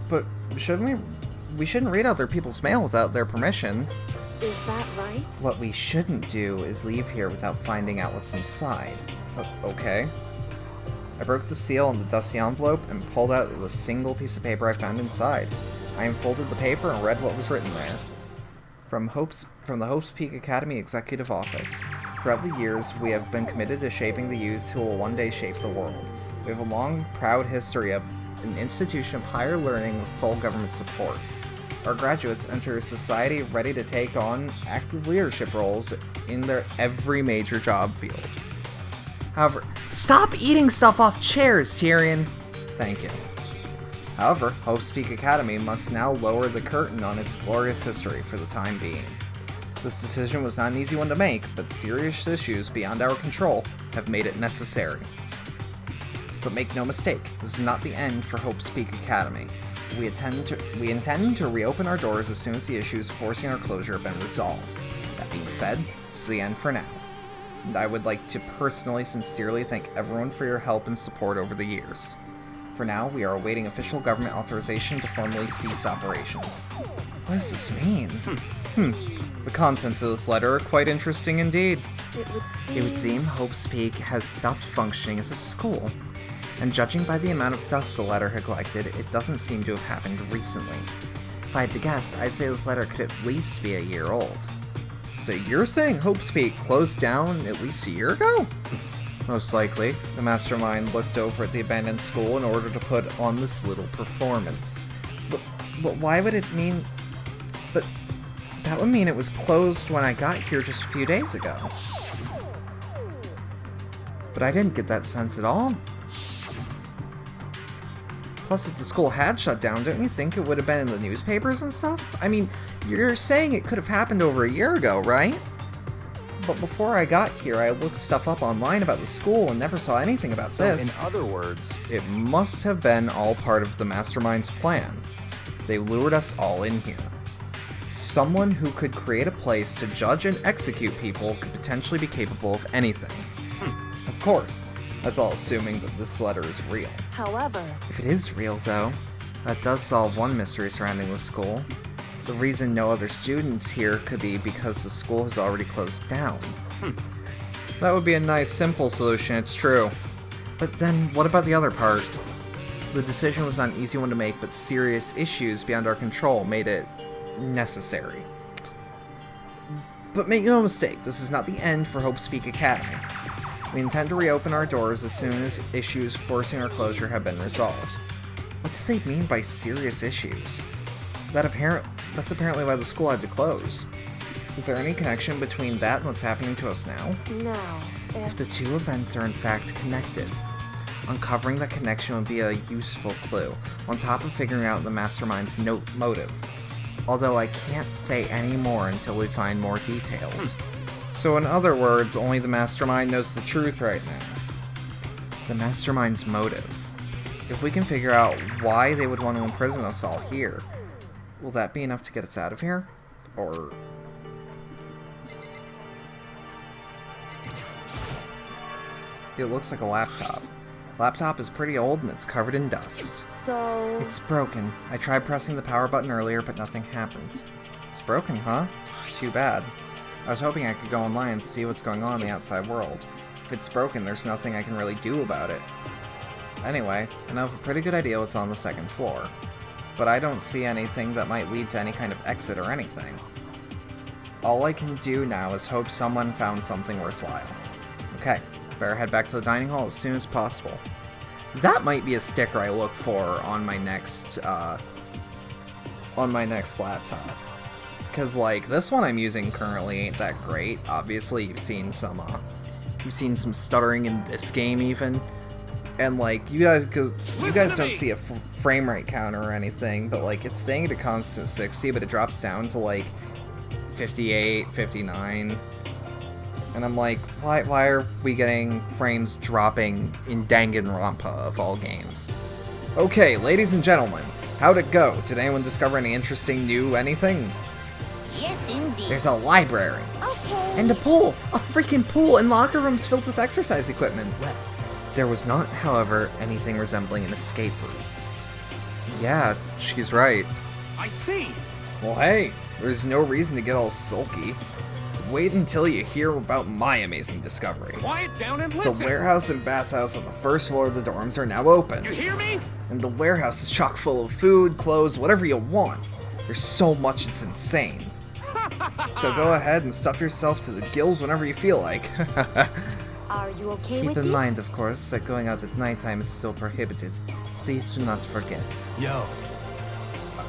But shouldn't we shouldn't read other people's mail without their permission. Is that right? What we shouldn't do is leave here without finding out what's inside. Okay. I broke the seal on the dusty envelope and pulled out the single piece of paper I found inside. I unfolded the paper and read what was written there. From the Hope's Peak Academy Executive Office. Throughout the years, we have been committed to shaping the youth who will one day shape the world. We have a long, proud history of an institution of higher learning with full government support. Our graduates enter a society ready to take on active leadership roles in their every major job field. However, stop eating stuff off chairs, Tyrion! Thank you. However, Hope's Peak Academy must now lower the curtain on its glorious history for the time being. This decision was not an easy one to make, but serious issues beyond our control have made it necessary. But make no mistake, this is not the end for Hope's Peak Academy. We intend to reopen our doors as soon as the issues forcing our closure have been resolved. That being said, this is the end for now. And I would like to personally, sincerely thank everyone for your help and support over the years. For now, we are awaiting official government authorization to formally cease operations. What does this mean? The contents of this letter are quite interesting indeed. It would seem Hope's Peak has stopped functioning as a school. And judging by the amount of dust the letter had collected, it doesn't seem to have happened recently. If I had to guess, I'd say this letter could at least be a year old. So you're saying Hope's Peak closed down at least a year ago? Most likely, the mastermind looked over at the abandoned school in order to put on this little performance. But why would it mean... But that would mean it was closed when I got here just a few days ago. But I didn't get that sense at all. Plus, if the school had shut down, don't you think it would have been in the newspapers and stuff? I mean, you're saying it could have happened over a year ago, right? But before I got here, I looked stuff up online about the school and never saw anything about this. So, in other words, it must have been all part of the mastermind's plan. They lured us all in here. Someone who could create a place to judge and execute people could potentially be capable of anything. Of course, that's all assuming that this letter is real. However, if it is real, though, that does solve one mystery surrounding the school. The reason no other students here could be because the school has already closed down. That would be a nice, simple solution, it's true. But then, what about the other part? The decision was not an easy one to make, but serious issues beyond our control made it necessary. But make no mistake, this is not the end for Hope Speak Academy. We intend to reopen our doors as soon as issues forcing our closure have been resolved. What do they mean by serious issues? That's apparently why the school had to close. Is there any connection between that and what's happening to us now? No. If the two events are in fact connected, uncovering that connection would be a useful clue, on top of figuring out the mastermind's motive. Although I can't say any more until we find more details. So in other words, only the mastermind knows the truth right now. The mastermind's motive. If we can figure out why they would want to imprison us all here, will that be enough to get us out of here? Or... It looks like a laptop. The laptop is pretty old and it's covered in dust. So... It's broken. I tried pressing the power button earlier, but nothing happened. It's broken, huh? Too bad. I was hoping I could go online and see what's going on in the outside world. If it's broken, there's nothing I can really do about it. Anyway, I now have a pretty good idea what's on the second floor. But I don't see anything that might lead to any kind of exit or anything. All I can do now is hope someone found something worthwhile. Okay, better head back to the dining hall as soon as possible. That might be a sticker I look for on my next laptop. Because, like, this one I'm using currently ain't that great. Obviously, you've seen some stuttering in this game even. And, like, you guys don't see a frame rate counter or anything, but, like, it's staying at a constant 60, but it drops down to, like, 58, 59. And I'm like, why are we getting frames dropping in Danganronpa of all games? Okay, ladies and gentlemen, how'd it go? Did anyone discover any interesting new anything? Yes, indeed. There's a library. Okay. And a pool! A freaking pool and locker rooms filled with exercise equipment. There was not, however, anything resembling an escape route. Yeah, she's right. I see! Well, hey, there's no reason to get all sulky. Wait until you hear about my amazing discovery. Quiet down and The listen! warehouse and bathhouse on the first floor of the dorms are now open. You hear me? And the warehouse is chock full of food, clothes, whatever you want. There's so much it's insane. So go ahead and stuff yourself to the gills whenever you feel like. Are you okay with Keep in this? mind, of course, that going out at nighttime is still prohibited. Please do not forget. Yo.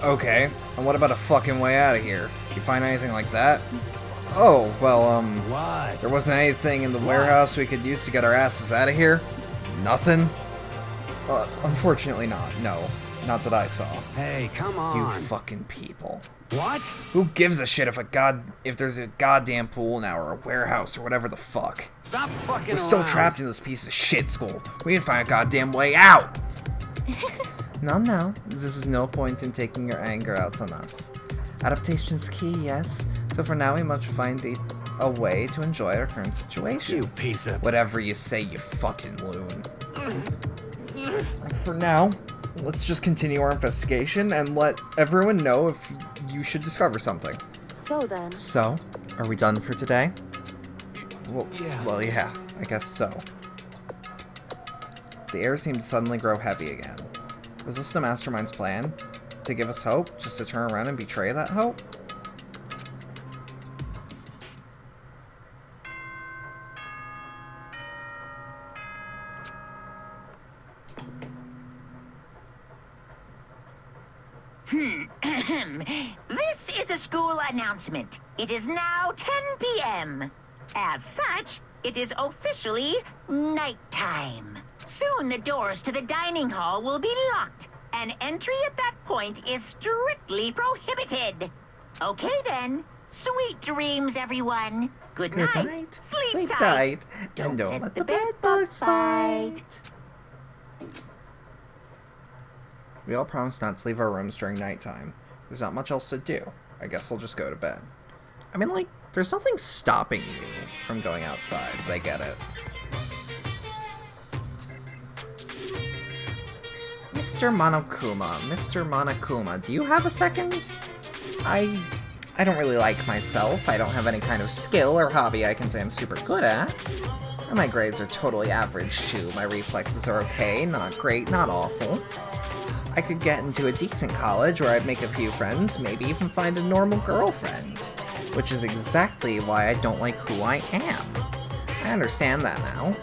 Okay, and what about a fucking way out of here? You find anything like that? Oh, well, What? there wasn't anything in the warehouse we could use to get our asses out of here? Nothing? Unfortunately not, no. Not that I saw. Hey, come on. You fucking people. What? Who gives a shit if there's a goddamn pool now or a warehouse or whatever the fuck? Stop fucking We're still around. trapped in this piece of shit school. We need to find a goddamn way out! No. This is no point in taking your anger out on us. Adaptation is key, yes. So for now we must find a way to enjoy our current situation. You piece of... Whatever you say, you fucking loon. For now, let's just continue our investigation and let everyone know if you should discover something. So then... So, are we done for today? Yeah. Well, yeah, I guess so. The air seemed to suddenly grow heavy again. Was this the mastermind's plan? To give us hope? Just to turn around and betray that hope? This is a school announcement. It is now 10 p.m. As such, it is officially nighttime. Soon the doors to the dining hall will be locked, and entry at that point is strictly prohibited. Okay then. Sweet dreams, everyone. Good night. Sleep tight. And don't let the bed bugs bite. We all promised not to leave our rooms during nighttime. There's not much else to do. I guess I'll just go to bed. I mean, like, there's nothing stopping you from going outside. They get it. Mr. Monokuma, do you have a second? I don't really like myself. I don't have any kind of skill or hobby I can say I'm super good at. And my grades are totally average, too. My reflexes are okay, not great, not awful. I could get into a decent college where I'd make a few friends, maybe even find a normal girlfriend. Which is exactly why I don't like who I am. I understand that now.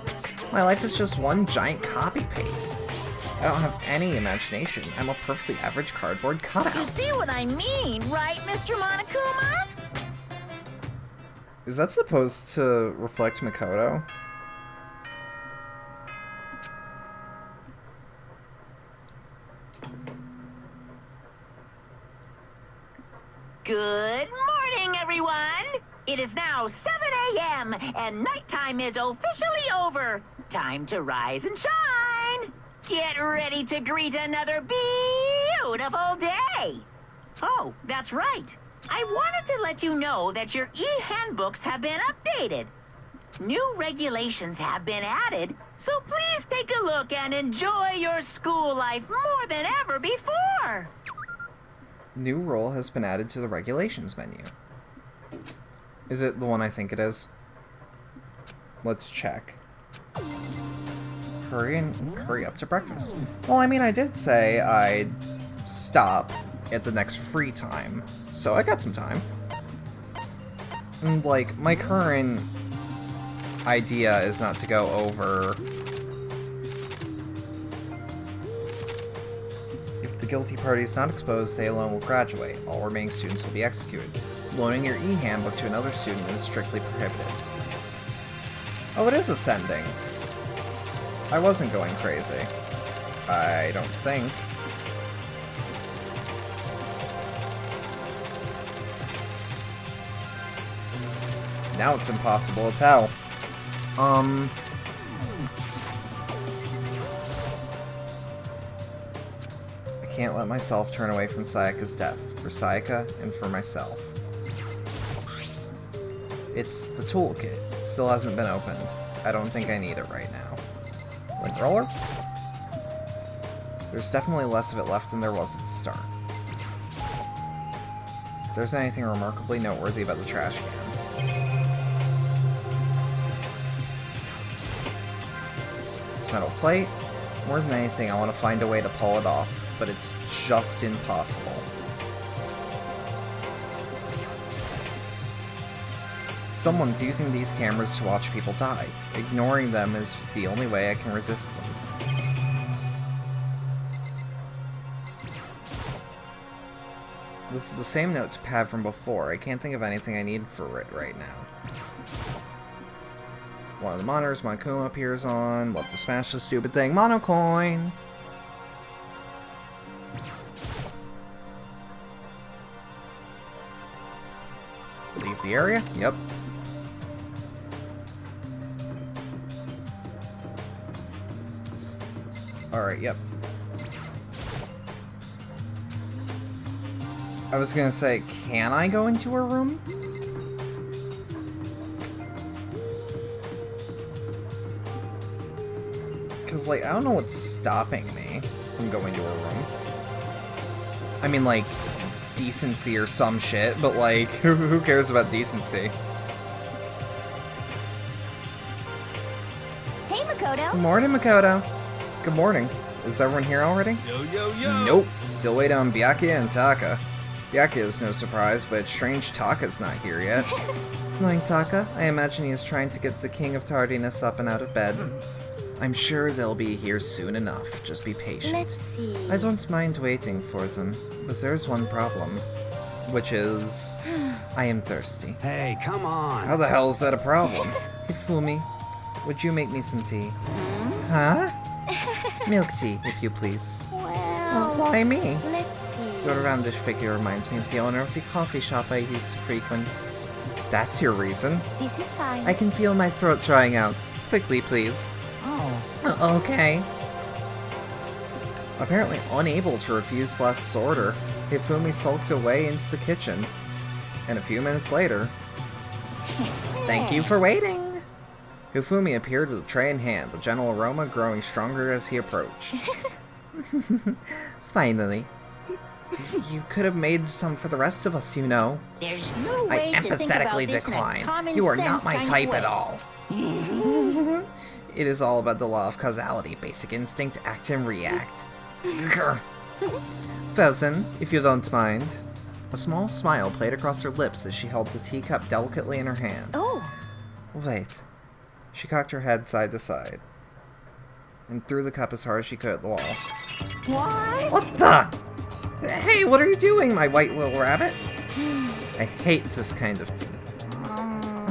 My life is just one giant copy-paste. I don't have any imagination. I'm a perfectly average cardboard cutout. You see what I mean, right, Mr. Monokuma? Is that supposed to reflect Makoto? Good morning, everyone! It is now 7 a.m. and nighttime is officially over. Time to rise and shine! Get ready to greet another beautiful day! Oh, that's right. I wanted to let you know that your e-handbooks have been updated. New regulations have been added, so please take a look and enjoy your school life more than ever before. New rule has been added to the regulations menu. Is it the one I think it is? Let's check. Hurry up to breakfast. Well, I mean, I did say I'd stop at the next free time, so I got some time. And, like, my current idea is not to go over... If the guilty party is not exposed, they alone will graduate. All remaining students will be executed. Loaning your e-handbook to another student is strictly prohibited. Oh, it is ascending. I wasn't going crazy. I don't think. Now it's impossible to tell. I can't let myself turn away from Sayaka's death. For Sayaka and for myself. It's the toolkit. It still hasn't been opened. I don't think I need it right now. Link roller? There's definitely less of it left than there was at the start. If there's anything remarkably noteworthy about the trash can. This metal plate. More than anything, I want to find a way to pull it off, but it's just impossible. Someone's using these cameras to watch people die. Ignoring them is the only way I can resist them. This is the same notepad from before. I can't think of anything I need for it right now. One of the monitors Monokuma appears on. Love to smash this stupid thing. Monocoin! Leave the area? Yep. Alright, yep. I was gonna say, can I go into her room? Because, like, I don't know what's stopping me from going to her room. I mean, like, decency or some shit, but, like, who cares about decency? Hey, Makoto. Good morning, Makoto. Good morning. Is everyone here already? Yo, yo, yo! Nope. Still waiting on Byakuya and Taka. Byakuya is no surprise, but it's strange Taka's not here yet. Knowing Taka, I imagine he is trying to get the king of tardiness up and out of bed. I'm sure they'll be here soon enough. Just be patient. Let's see. I don't mind waiting for them, but there's one problem. Which is... I am thirsty. Hey, come on. How the hell is that a problem? Hifumi, would you make me some tea? Huh? Milk tea, if you please. Well, Why me? let's see. Your roundish figure reminds me of the owner of the coffee shop I used to frequent. That's your reason. This is fine. I can feel my throat drying out. Quickly, please. Okay. Apparently unable to refuse last order, Hifumi sulked away into the kitchen. And a few minutes later... Thank you for waiting! Hifumi appeared with a tray in hand, the gentle aroma growing stronger as he approached. Finally. You could have made some for the rest of us, you know. There's no I way to think about empathetically this in a decline. common You are sense not my kind of type way. at all. It is all about the law of causality, basic instinct, act and react. Grr. Well then, if you don't mind. A small smile played across her lips as she held the teacup delicately in her hand. Oh. Wait. She cocked her head side to side and threw the cup as hard as she could at the wall. What? What the? Hey, what are you doing, my white little rabbit? I hate this kind of tea.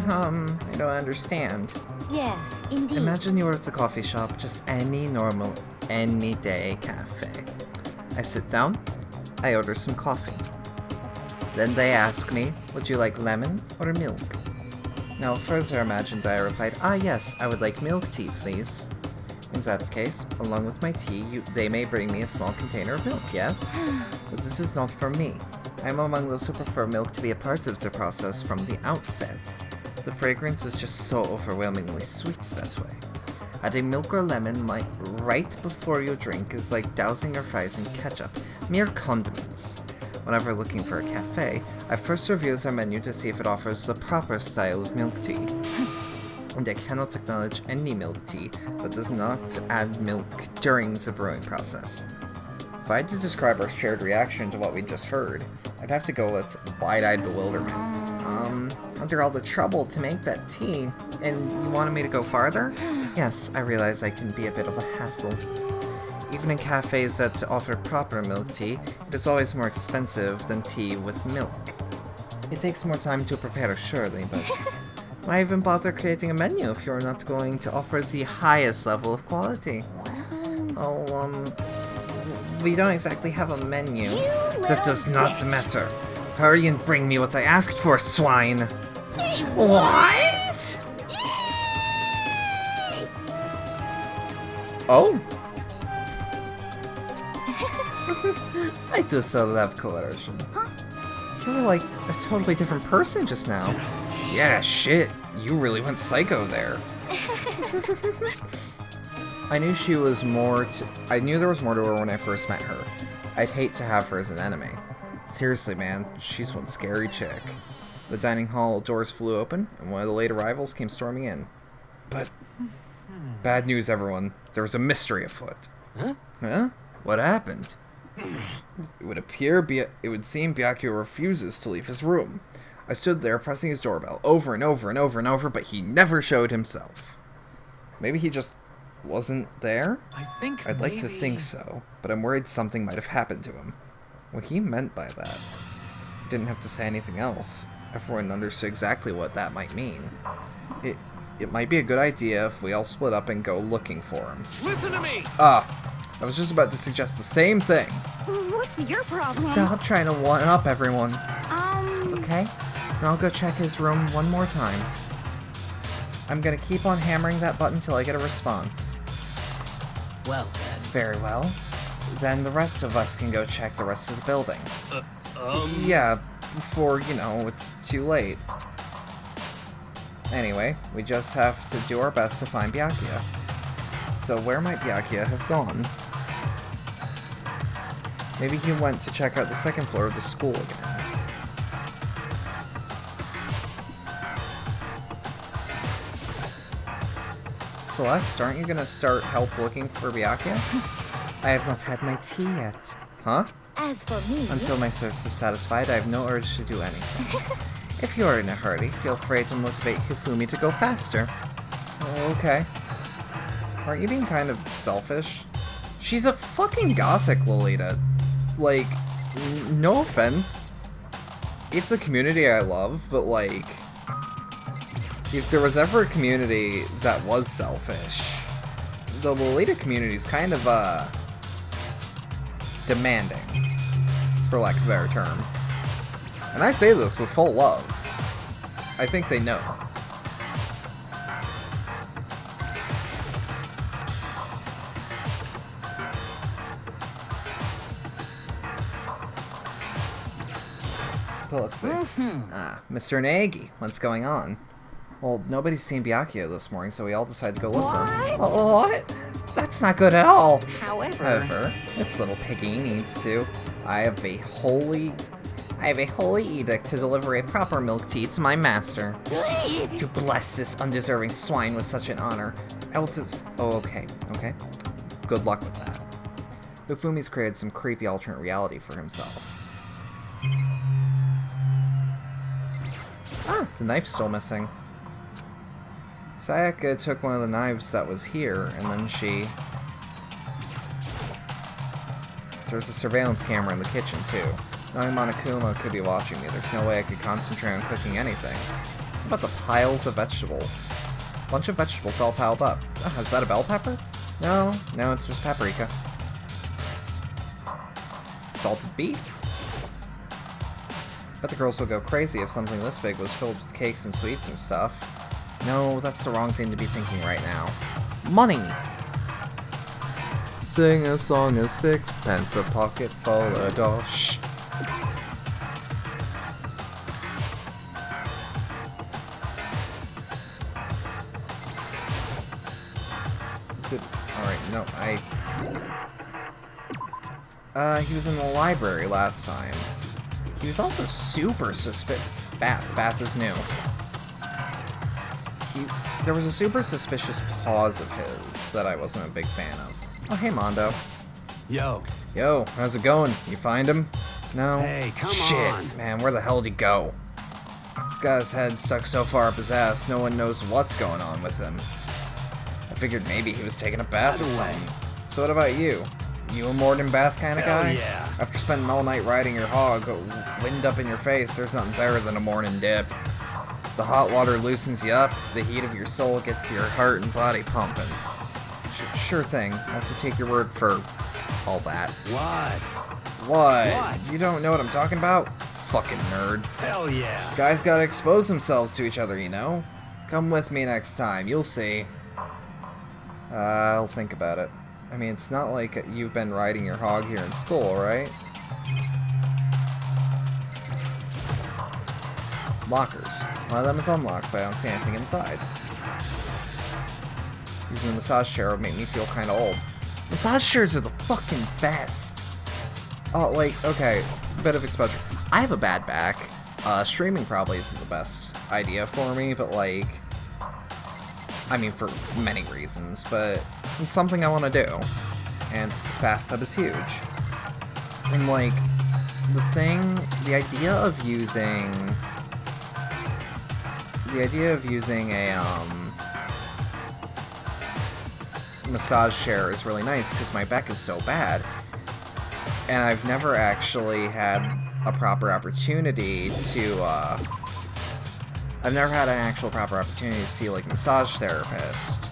I don't understand. Yes, indeed. Imagine you were at a coffee shop, just any normal, any day cafe. I sit down, I order some coffee. Then they ask me, would you like lemon or milk? Now further imagined I replied, ah yes, I would like milk tea, please. In that case, along with my tea, they may bring me a small container of milk, yes? But this is not for me. I am among those who prefer milk to be a part of the process from the outset. The fragrance is just so overwhelmingly sweet that way. Adding milk or lemon right before you drink is like dousing your fries in ketchup, mere condiments. Whenever looking for a cafe, I first review their menu to see if it offers the proper style of milk tea. And I cannot acknowledge any milk tea that does not add milk during the brewing process. If I had to describe our shared reaction to what we just heard, I'd have to go with wide-eyed bewilderment. Under all the trouble to make that tea, and you wanted me to go farther? Yes, I realize I can be a bit of a hassle. Even in cafes that offer proper milk tea, it is always more expensive than tea with milk. It takes more time to prepare, surely, but why even bother creating a menu if you're not going to offer the highest level of quality? We don't exactly have a menu. That does not matter. Hurry and bring me what I asked for, swine! Say what? Oh. I do so love coercion. You were like a totally different person just now. Yeah, shit. You really went psycho there. I knew she was I knew there was more to her when I first met her. I'd hate to have her as an enemy. Seriously, man, she's one scary chick. The dining hall doors flew open, and one of the late arrivals came storming in. But bad news, everyone. There was a mystery afoot. Huh? What happened? It would seem Byakuya refuses to leave his room. I stood there pressing his doorbell over and over and over and over, but he never showed himself. Maybe he just wasn't there? I'd like to think so, but I'm worried something might have happened to him. What he meant by that. He didn't have to say anything else. Everyone understood exactly what that might mean. It might be a good idea if we all split up and go looking for him. Listen to me! I was just about to suggest the same thing. What's your problem? Stop trying to one-up everyone. Okay? And I'll go check his room one more time. I'm gonna keep on hammering that button till I get a response. Well then. Very well. Then the rest of us can go check the rest of the building. Yeah, before, it's too late. Anyway, we just have to do our best to find Byakuya. So where might Byakuya have gone? Maybe he went to check out the second floor of the school again. Celeste, aren't you gonna start help looking for Byakuya? I have not had my tea yet. Huh? As for me... Until my thirst is satisfied, I have no urge to do anything. If you are in a hurry, feel free to motivate Hifumi to go faster. Okay. Aren't you being kind of selfish? She's a fucking gothic Lolita. Like, no offense. It's a community I love, but like... if there was ever a community that was selfish, the Lolita community is kind of, demanding, for lack of a better term. And I say this with full love. I think they know. But let's see. Mr. Nagy, what's going on? Well, nobody's seen Byakuya this morning, so we all decided to go look for him. What? That's not good at all. However, this little piggy needs to. I have a holy edict to deliver a proper milk tea to my master. To bless this undeserving swine with such an honor. I will just... Oh, okay. Good luck with that. Bufumi's created some creepy alternate reality for himself. Ah, the knife's still missing. Sayaka took one of the knives that was here, and then she... There's a surveillance camera in the kitchen, too. Knowing Monokuma could be watching me, there's no way I could concentrate on cooking anything. What about the piles of vegetables? A bunch of vegetables all piled up. Oh, is that a bell pepper? No, it's just paprika. Salted beef? Bet the girls would go crazy if something this big was filled with cakes and sweets and stuff. No, that's the wrong thing to be thinking right now. Money! Sing a song of sixpence, a pocket full of dosh. Alright, no, he was in the library last time. He was also super suspicious. Bath is new. There was a super suspicious pause of his that I wasn't a big fan of. Oh, hey, Mondo. Yo, how's it going? You find him? No? Hey, come on. Shit, man, where the hell did he go? This guy's head stuck so far up his ass, no one knows what's going on with him. I figured maybe he was taking a bath or something. So what about you? You a morning bath kind of guy? Yeah. After spending all night riding your hog, wind up in your face, there's nothing better than a morning dip. The hot water loosens you up, the heat of your soul gets your heart and body pumping. Sure thing, I'll have to take your word for all that. What? You don't know what I'm talking about? Fucking nerd. Hell yeah. Guys gotta expose themselves to each other, you know? Come with me next time, you'll see. I'll think about it. I mean, it's not like you've been riding your hog here in school, right? Lockers. One of them is unlocked, but I don't see anything inside. Using the massage chair would make me feel kind of old. Massage chairs are the fucking best! Oh, like, okay, bit of exposure. I have a bad back. Streaming probably isn't the best idea for me, but like... I mean, for many reasons, but it's something I want to do. And this bathtub is huge. And like, the idea of using a, massage chair is really nice because my back is so bad. And I've never actually had a proper opportunity to, I've never had an actual proper opportunity to see, like, a massage therapist.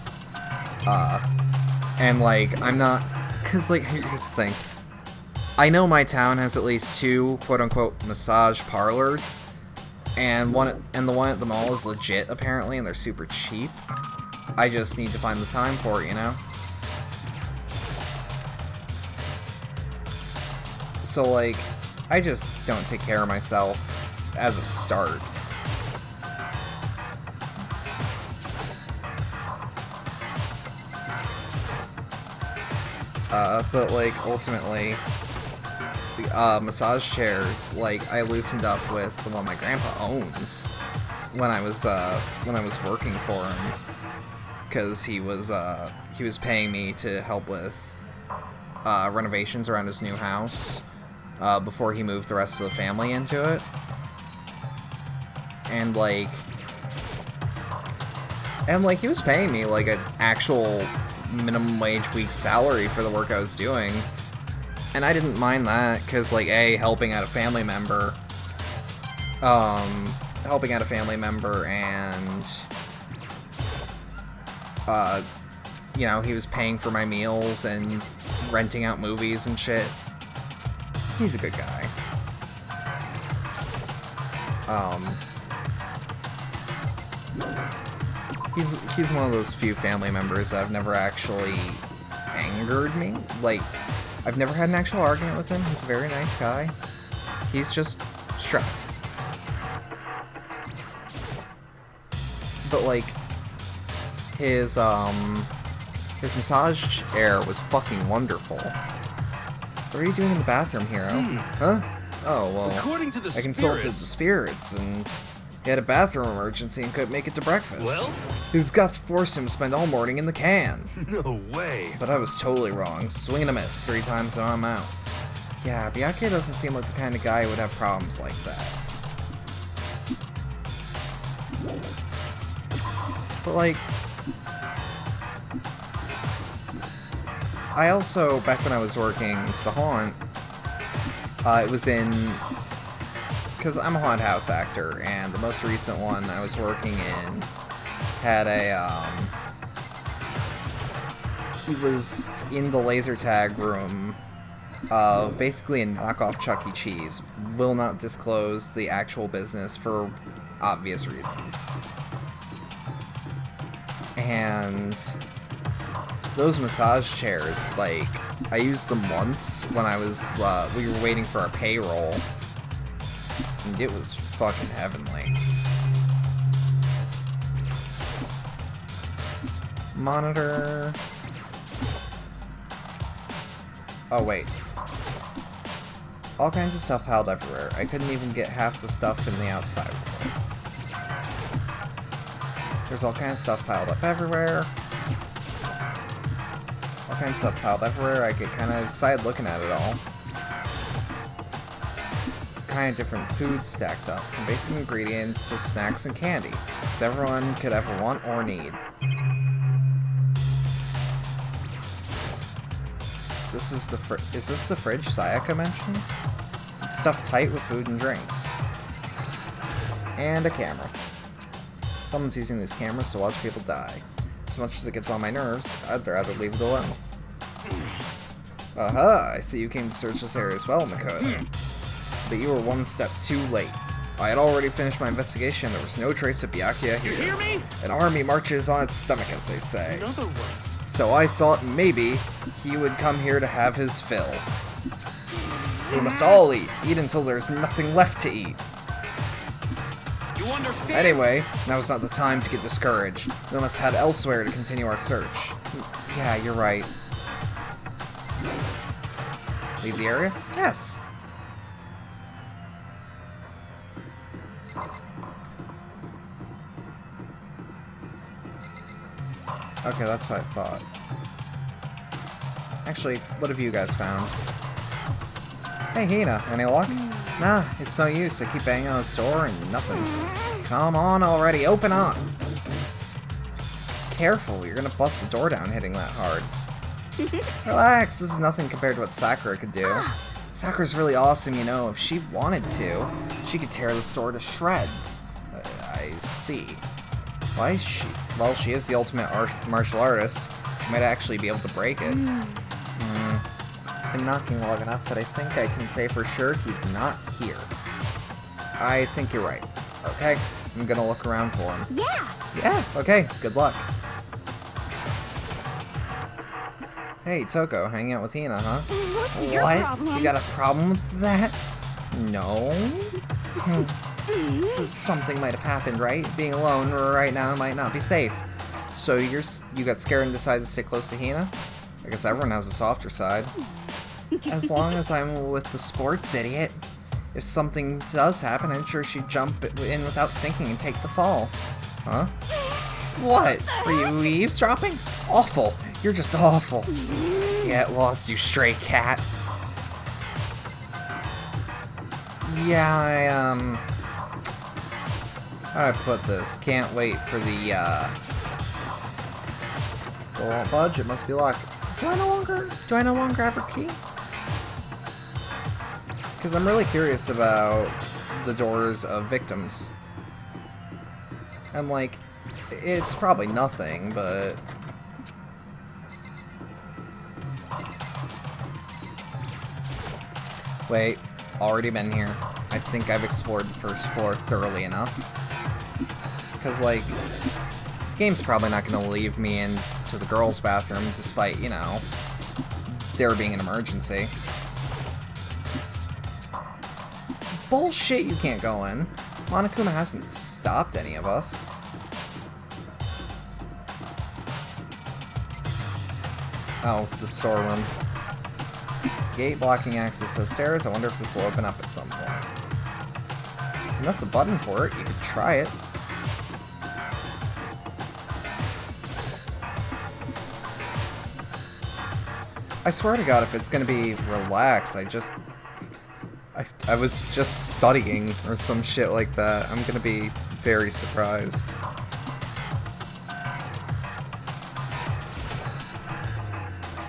And, like, I'm not... Because, like, here's the thing. I know my town has at least 2, quote-unquote, massage parlors. And the one at the mall is legit, apparently, and they're super cheap. I just need to find the time for it, you know? So, like, I just don't take care of myself as a start. But, like, ultimately, the massage chairs, like, I loosened up with the one my grandpa owns when I was working for him, because he was paying me to help with renovations around his new house before he moved the rest of the family into it. And like he was paying me like an actual minimum wage week salary for the work I was doing, and I didn't mind that because, like, helping out a family member, and you know, he was paying for my meals and renting out movies and shit. He's a good guy. He's one of those few family members that have never actually angered me. Like, I've never had an actual argument with him. He's a very nice guy. He's just stressed. But, like, his massage chair was fucking wonderful. What are you doing in the bathroom, hero? Huh? Oh, well, According to the I consulted the spirits, spirits, and He had a bathroom emergency and couldn't make it to breakfast. Well? His guts forced him to spend all morning in the can. No way. But I was totally wrong. Swing and a miss 3 times and I'm out. Yeah, Byakuya doesn't seem like the kind of guy who would have problems like that. But like, I also, back when I was working the Haunt, it was in, because I'm a haunted house actor, and the most recent one I was working in had he was in the laser tag room of basically a knockoff Chuck E. Cheese. Will not disclose the actual business for obvious reasons. And those massage chairs, like, I used them once when I was, we were waiting for our payroll, and it was fucking heavenly. Monitor. Oh, wait. All kinds of stuff piled everywhere. I couldn't even get half the stuff in the outside world. There's all kinds of stuff piled up everywhere. All kinds of stuff piled everywhere. I get kind of excited looking at it all. Kind of different foods stacked up, from basic ingredients to snacks and candy, as everyone could ever want or need. This is the is this the fridge Sayaka mentioned? It's stuffed tight with food and drinks. And a camera. Someone's using these cameras to watch people die. As much as it gets on my nerves, I'd rather leave it alone. Aha, I see you came to search this area as well, Makoto. But you were one step too late. I had already finished my investigation. There was no trace of Byakuya here. You hear me? An army marches on its stomach, as they say. In other words, So I thought maybe he would come here to have his fill. We must all eat. Eat until there's nothing left to eat. you understand? Anyway, now is not the time to get discouraged. We must head elsewhere to continue our search. Yeah, you're right. Leave the area? Yes. Okay, that's what I thought. Actually, what have you guys found? Hey, Hina, any luck? Nah, it's no use. I keep banging on his door and nothing. Come on already, open up! Careful, you're gonna bust the door down hitting that hard. Relax, this is nothing compared to what Sakura could do. Sakura's really awesome, you know. If she wanted to, she could tear this door to shreds. I see. Why is she? Well, she is the ultimate martial artist. She might actually be able to break it. Been knocking long enough, but I think I can say for sure he's not here. I think you're right. Okay, I'm gonna look around for him. Yeah! Yeah, okay, good luck. Hey, Toko, hanging out with Hina, huh? What's your What? problem? You got a problem with that? No? Something might have happened, right? Being alone right now might not be safe. So you got scared and decided to stay close to Hina? I guess everyone has a softer side. As long as I'm with the sports idiot. If something does happen, I'm sure she'd jump in without thinking and take the fall. Huh? What? Were you eavesdropping? Awful. You're just awful. Get lost, you stray cat. Yeah, how do I put this? Can't wait for the, won't budge, it must be locked. Do I no longer have her key? Because I'm really curious about the doors of victims. And, like, it's probably nothing, but... Wait, already been here. I think I've explored the first floor thoroughly enough. Because, like, the game's probably not going to leave me into the girls' bathroom, despite, you know, there being an emergency. Bullshit, you can't go in. Monokuma hasn't stopped any of us. Oh, the storeroom. Gate blocking access to the stairs. I wonder if this will open up at some point. And that's a button for it. You could try it. I swear to God, if it's gonna be relaxed, I was just studying or some shit like that. I'm gonna be very surprised.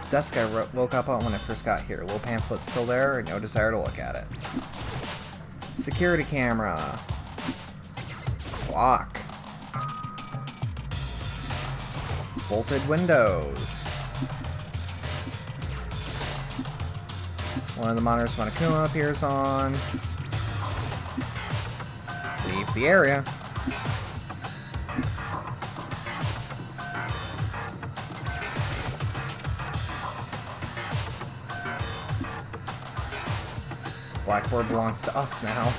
Desk I woke up on when I first got here. Little pamphlet's still there, no desire to look at it. Security camera. Clock. Bolted windows. One of the monitors Monokuma appears on. Leave the area. Blackboard belongs to us now.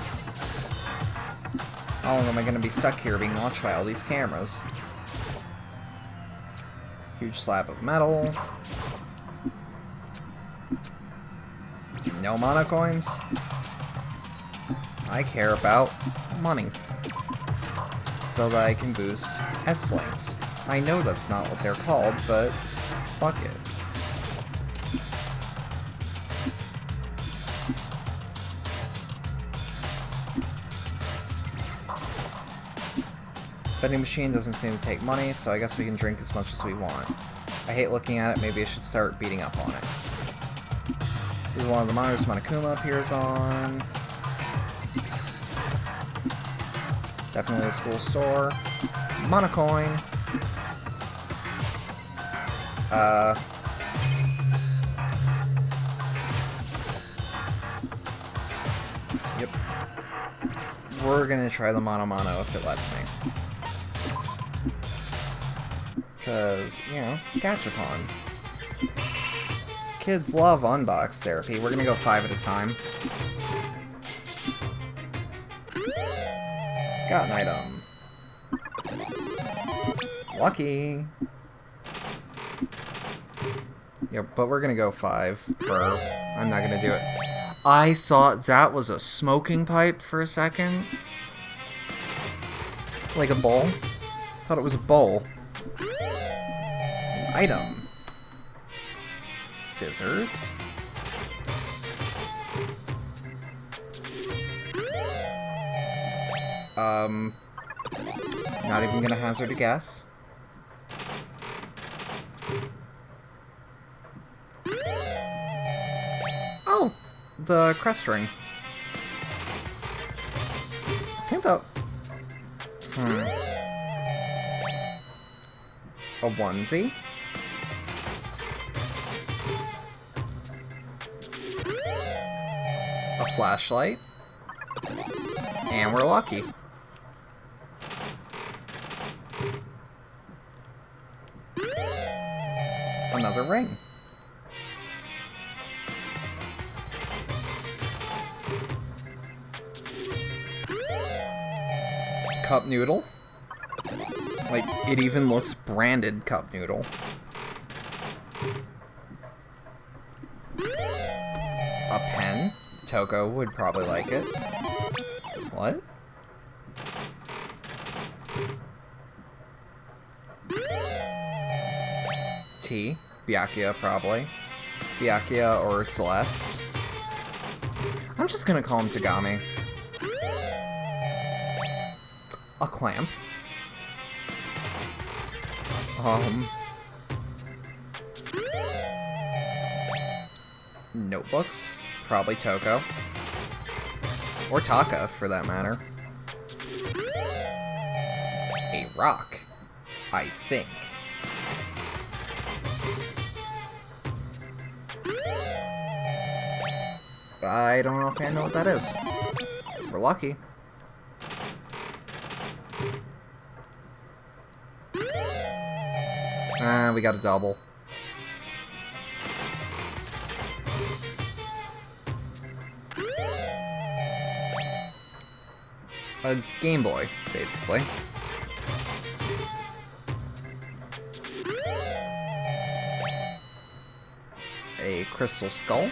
How long am I going to be stuck here being watched by all these cameras? Huge slab of metal. No mono coins. I care about money. So that I can boost S-Links. I know that's not what they're called, but fuck it. Vending machine doesn't seem to take money, so I guess we can drink as much as we want. I hate looking at it, maybe I should start beating up on it. This is one of the monitors Monokuma appears on. Definitely a school store. Monocoin. Yep. We're gonna try the mono if it lets me. Because, you know, gachapon. Kids love unbox therapy. We're gonna go 5 at a time. Got an item. Lucky. Yeah, but we're gonna go 5 for... I'm not gonna do it. I thought that was a smoking pipe for a second. Like a bowl. Thought it was a bowl. An item. Scissors. Not even gonna hazard a guess. Oh, the crest ring. I think that... A onesie? A flashlight? And we're lucky. Another ring. Cup noodle. Like, it even looks branded cup noodle. A pen. Toko would probably like it. What? Tea. Byakuya, probably. Byakuya or Celeste. I'm just gonna call him Tagami. A clamp. Notebooks. Probably Toko. Or Taka, for that matter. A rock. I think. I don't know if I know what that is. We're lucky. We got a double. A Game Boy, basically. A crystal skull.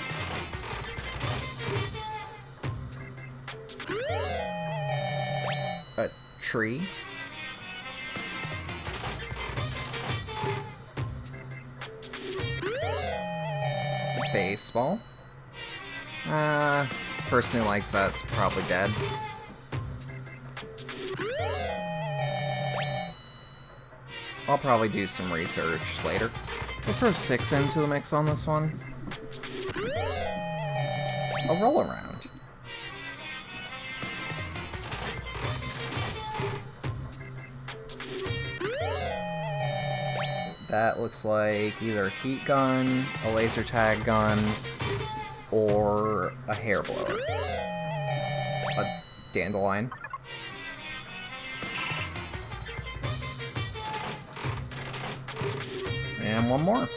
tree. Baseball. Person who likes that's probably dead. I'll probably do some research later. Let's throw 6 into the mix on this one. A roll around. That looks like either a heat gun, a laser tag gun, or a hair blower. A dandelion. And one more.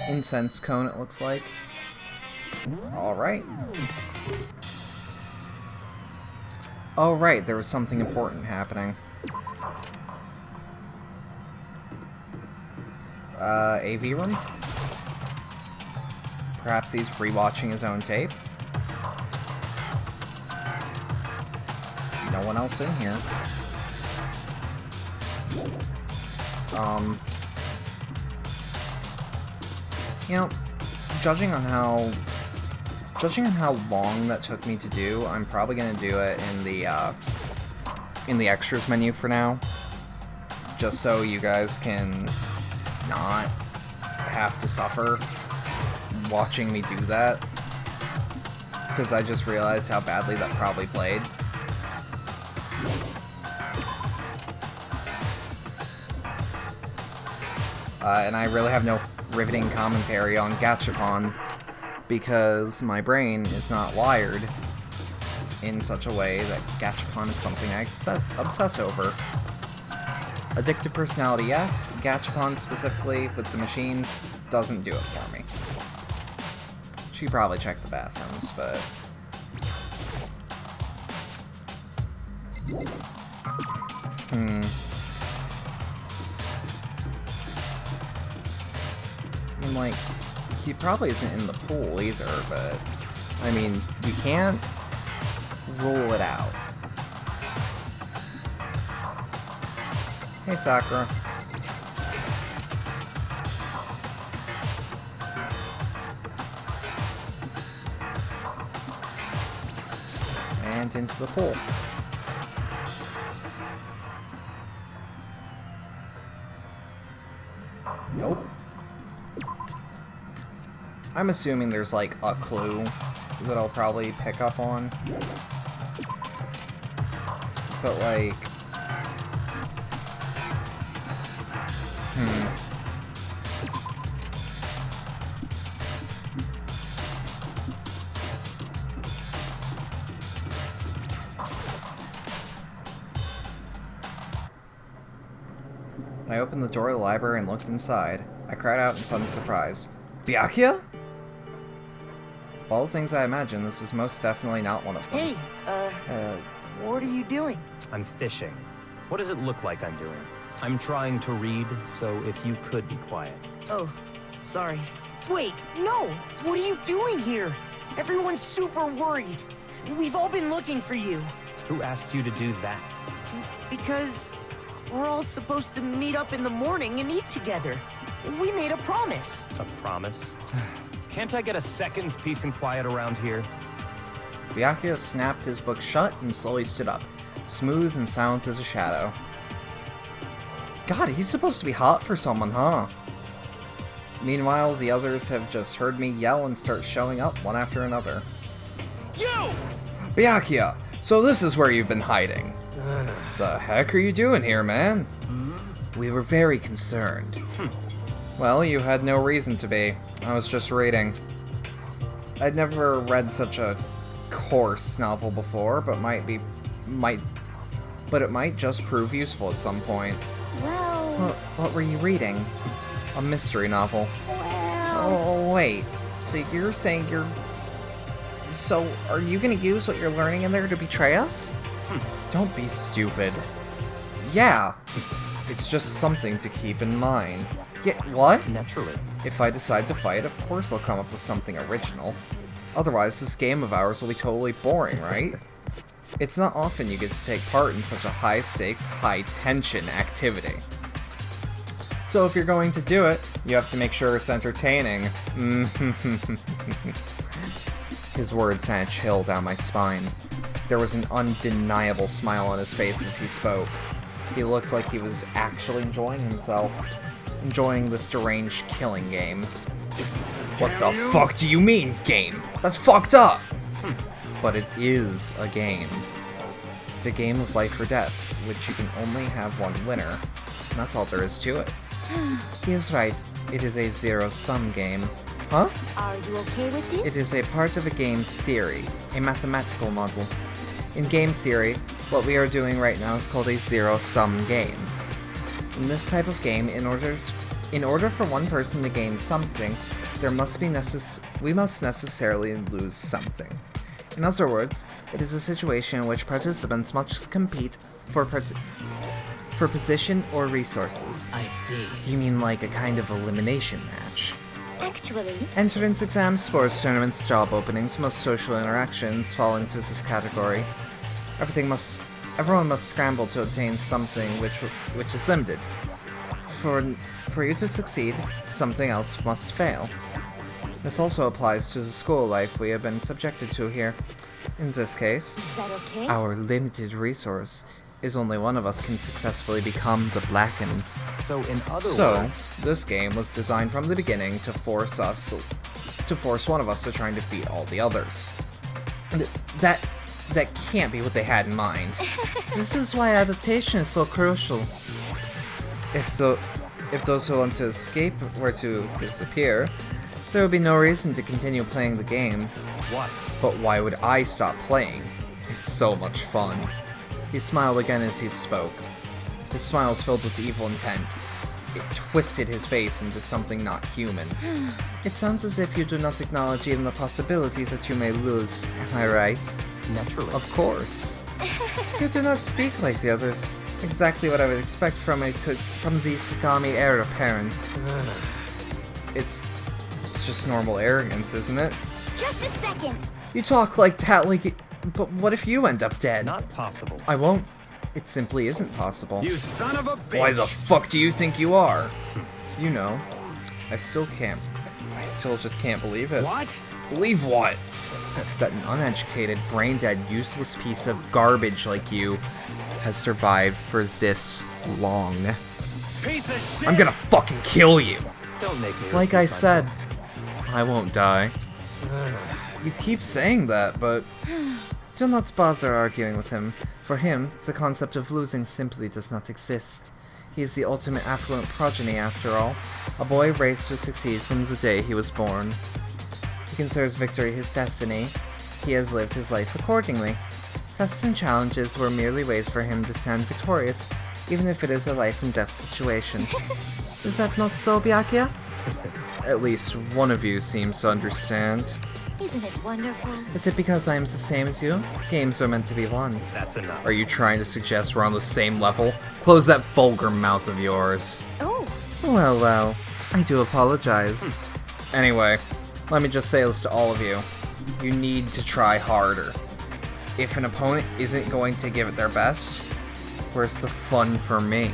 Incense cone, it looks like. Alright. Oh, right, there was something important happening. AV room? Perhaps he's rewatching his own tape? No one else in here. You know, judging on how long that took me to do, I'm probably gonna do it in the extras menu for now, just so you guys can not have to suffer watching me do that, because I just realized how badly that probably played. And I really have no riveting commentary on Gachapon, because my brain is not wired in such a way that Gachapon is something I obsess over. Addictive personality, yes. Gachapon specifically, with the machines, doesn't do it for me. Should probably check the bathrooms, but... I mean, like, he probably isn't in the pool either, but... I mean, you can't rule it out. Hey, Sakura. And into the pool. Nope. I'm assuming there's like a clue that I'll probably pick up on. But like... I opened the door of the library and looked inside. I cried out in sudden surprise. Byakuya? Of all the things I imagine, this is most definitely not one of them. Hey, what are you doing? I'm fishing. What does it look like I'm doing? I'm trying to read, so if you could be quiet. Oh, sorry. Wait, no! What are you doing here? Everyone's super worried. We've all been looking for you. Who asked you to do that? Because we're all supposed to meet up in the morning and eat together. We made a promise. A promise? Can't I get a second's peace and quiet around here? Byakuya snapped his book shut and slowly stood up, smooth and silent as a shadow. God, he's supposed to be hot for someone, huh? Meanwhile, the others have just heard me yell and start showing up one after another. You! Byakuya, so this is where you've been hiding. The heck are you doing here, man? We were very concerned. Well, you had no reason to be. I was just reading. I'd never read such a coarse novel before, but it might just prove useful at some point. Well... What were you reading? A mystery novel. Well... Oh, wait. So you're saying you're... So, are you gonna use what you're learning in there to betray us? Don't be stupid. Yeah. It's just something to keep in mind. Get what? Naturally. If I decide to fight, of course I'll come up with something original. Otherwise, this game of ours will be totally boring, right? It's not often you get to take part in such a high-stakes, high-tension activity. So if you're going to do it, you have to make sure it's entertaining. His words sent a chill down my spine. There was an undeniable smile on his face as he spoke. He looked like he was actually enjoying himself. Enjoying this deranged killing game. What the fuck do you mean, game? That's fucked up! But it is a game. It's a game of life or death, which you can only have one winner. And that's all there is to it. He is right. It is a zero-sum game. Huh? Are you okay with this? It is a part of a game theory, a mathematical model. In game theory, what we are doing right now is called a zero-sum game. In this type of game, in order for one person to gain something, we must necessarily lose something. In other words, it is a situation in which participants must compete for position or resources. I see. You mean like a kind of elimination match? Actually, Entrance exams, sports tournaments, job openings, most social interactions fall into this category. Everyone must scramble to obtain something which is limited. For you to succeed, something else must fail. This also applies to the school life we have been subjected to here. In this case, is that okay? our limited resource is only one of us can successfully become the Blackened. So in other words... this game was designed from the beginning to force one of us to try and defeat all the others. And that can't be what they had in mind. This is why adaptation is so crucial. If those who want to escape were to disappear, there would be no reason to continue playing the game. What? But why would I stop playing? It's so much fun. He smiled again as he spoke. His smile was filled with evil intent. It twisted his face into something not human. It sounds as if you do not acknowledge even the possibilities that you may lose, am I right? Naturally. Of course. You do not speak like the others. Exactly what I would expect from the Tagami heir apparent. It's just normal arrogance, isn't it? Just a second. You talk like that, but what if you end up dead? Not possible. I won't. It simply isn't possible. You son of a bitch! Why the fuck do you think you are? You know, I still just can't believe it. What? Believe what? That an uneducated, brain-dead, useless piece of garbage like you has survived for this long. Piece of shit! I'm gonna fucking kill you! Don't make me Like repeat I myself. said, I won't die. You keep saying that, but do not bother arguing with him. For him, the concept of losing simply does not exist. He is the ultimate affluent progeny, after all, a boy raised to succeed from the day he was born. He considers victory his destiny. He has lived his life accordingly. Tests and challenges were merely ways for him to stand victorious, even if it is a life and death situation. Is that not so, Byakuya? At least one of you seems to understand. Isn't it wonderful? Is it because I am the same as you? Games are meant to be won. That's enough. Are you trying to suggest we're on the same level? Close that vulgar mouth of yours. Oh. Well, I do apologize. Anyway, let me just say this to all of you. You need to try harder. If an opponent isn't going to give it their best, where's the fun for me?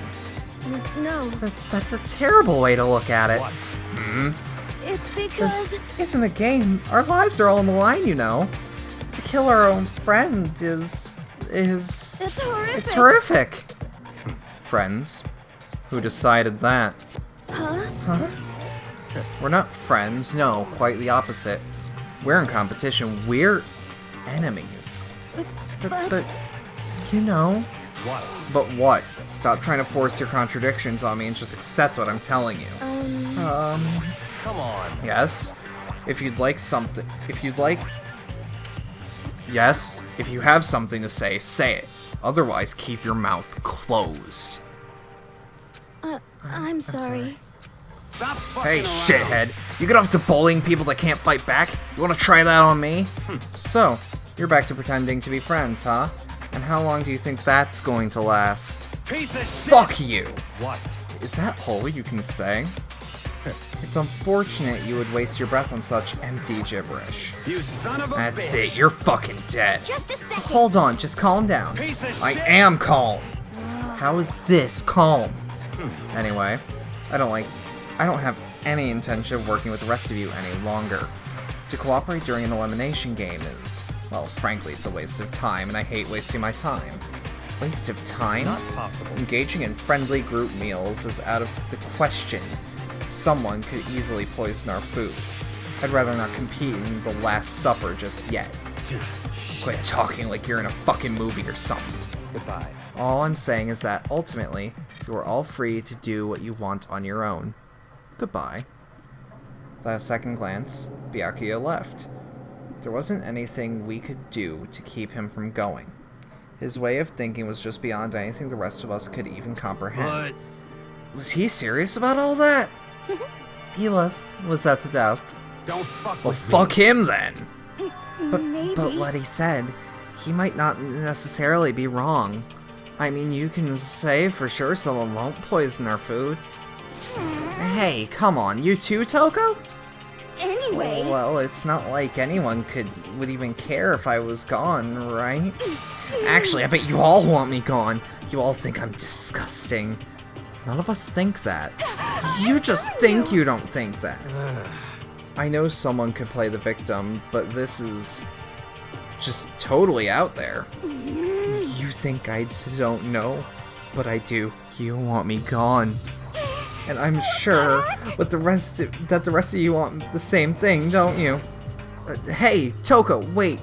No. That's a terrible way to look at it. What? It's because... This isn't a game. Our lives are all on the line, you know. To kill our own friend is... It's horrific. It's horrific. Friends? Who decided that? Huh? We're not friends, no, quite the opposite. We're in competition. We're enemies. But you know. What? But what? Stop trying to force your contradictions on me and just accept what I'm telling you. Come on. Yes? If you'd like something... Yes? If you have something to say it. Otherwise, keep your mouth closed. I'm sorry. Stop fucking Hey, around. shithead. You get off to bullying people that can't fight back? You wanna try that on me? So, you're back to pretending to be friends, huh? And how long do you think that's going to last? Piece of shit! Fuck you! What? Is that all you can say? It's unfortunate you would waste your breath on such empty gibberish. You son of a That's bitch. it, you're fucking dead. Just a second. Hold on, just calm down. Piece of I shit. am calm. How is this calm? Anyway, I don't have any intention of working with the rest of you any longer. To cooperate during an elimination game is, well, frankly, it's a waste of time, and I hate wasting my time. Waste of time? Not possible. Engaging in friendly group meals is out of the question. Someone could easily poison our food. I'd rather not compete in the Last Supper just yet. Quit talking like you're in a fucking movie or something. Goodbye. All I'm saying is that, ultimately, you are all free to do what you want on your own. Goodbye. Without a second glance, Byakuya left. There wasn't anything we could do to keep him from going. His way of thinking was just beyond anything the rest of us could even comprehend. Was he serious about all that? He was that to doubt? Don't fuck Well, with fuck him then! Maybe. But what he said, he might not necessarily be wrong. I mean, you can say for sure someone won't poison our food. Hey, come on, you too, Toko? Anyway. Well, it's not like anyone would even care if I was gone, right? Actually, I bet you all want me gone. You all think I'm disgusting. None of us think that. You just think you don't think that. I know someone could play the victim, but this is just totally out there. You think I don't know, but I do. You want me gone. And I'm sure that the rest of you want the same thing, don't you? Hey, Toko, wait.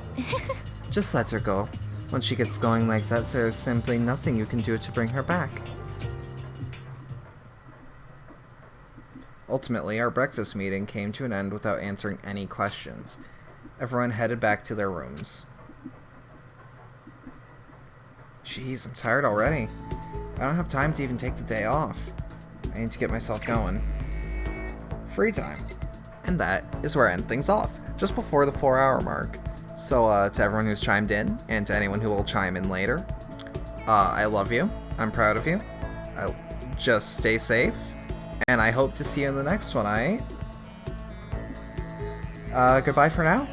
Just let her go. When she gets going like that, there's simply nothing you can do to bring her back. Ultimately, our breakfast meeting came to an end without answering any questions. Everyone headed back to their rooms. Jeez, I'm tired already. I don't have time to even take the day off. I need to get myself going. Free time. And that is where I end things off, just before the 4-hour mark. So, to everyone who's chimed in, and to anyone who will chime in later, I love you. I'm proud of you. Just stay safe. And I hope to see you in the next one, alright? Goodbye for now.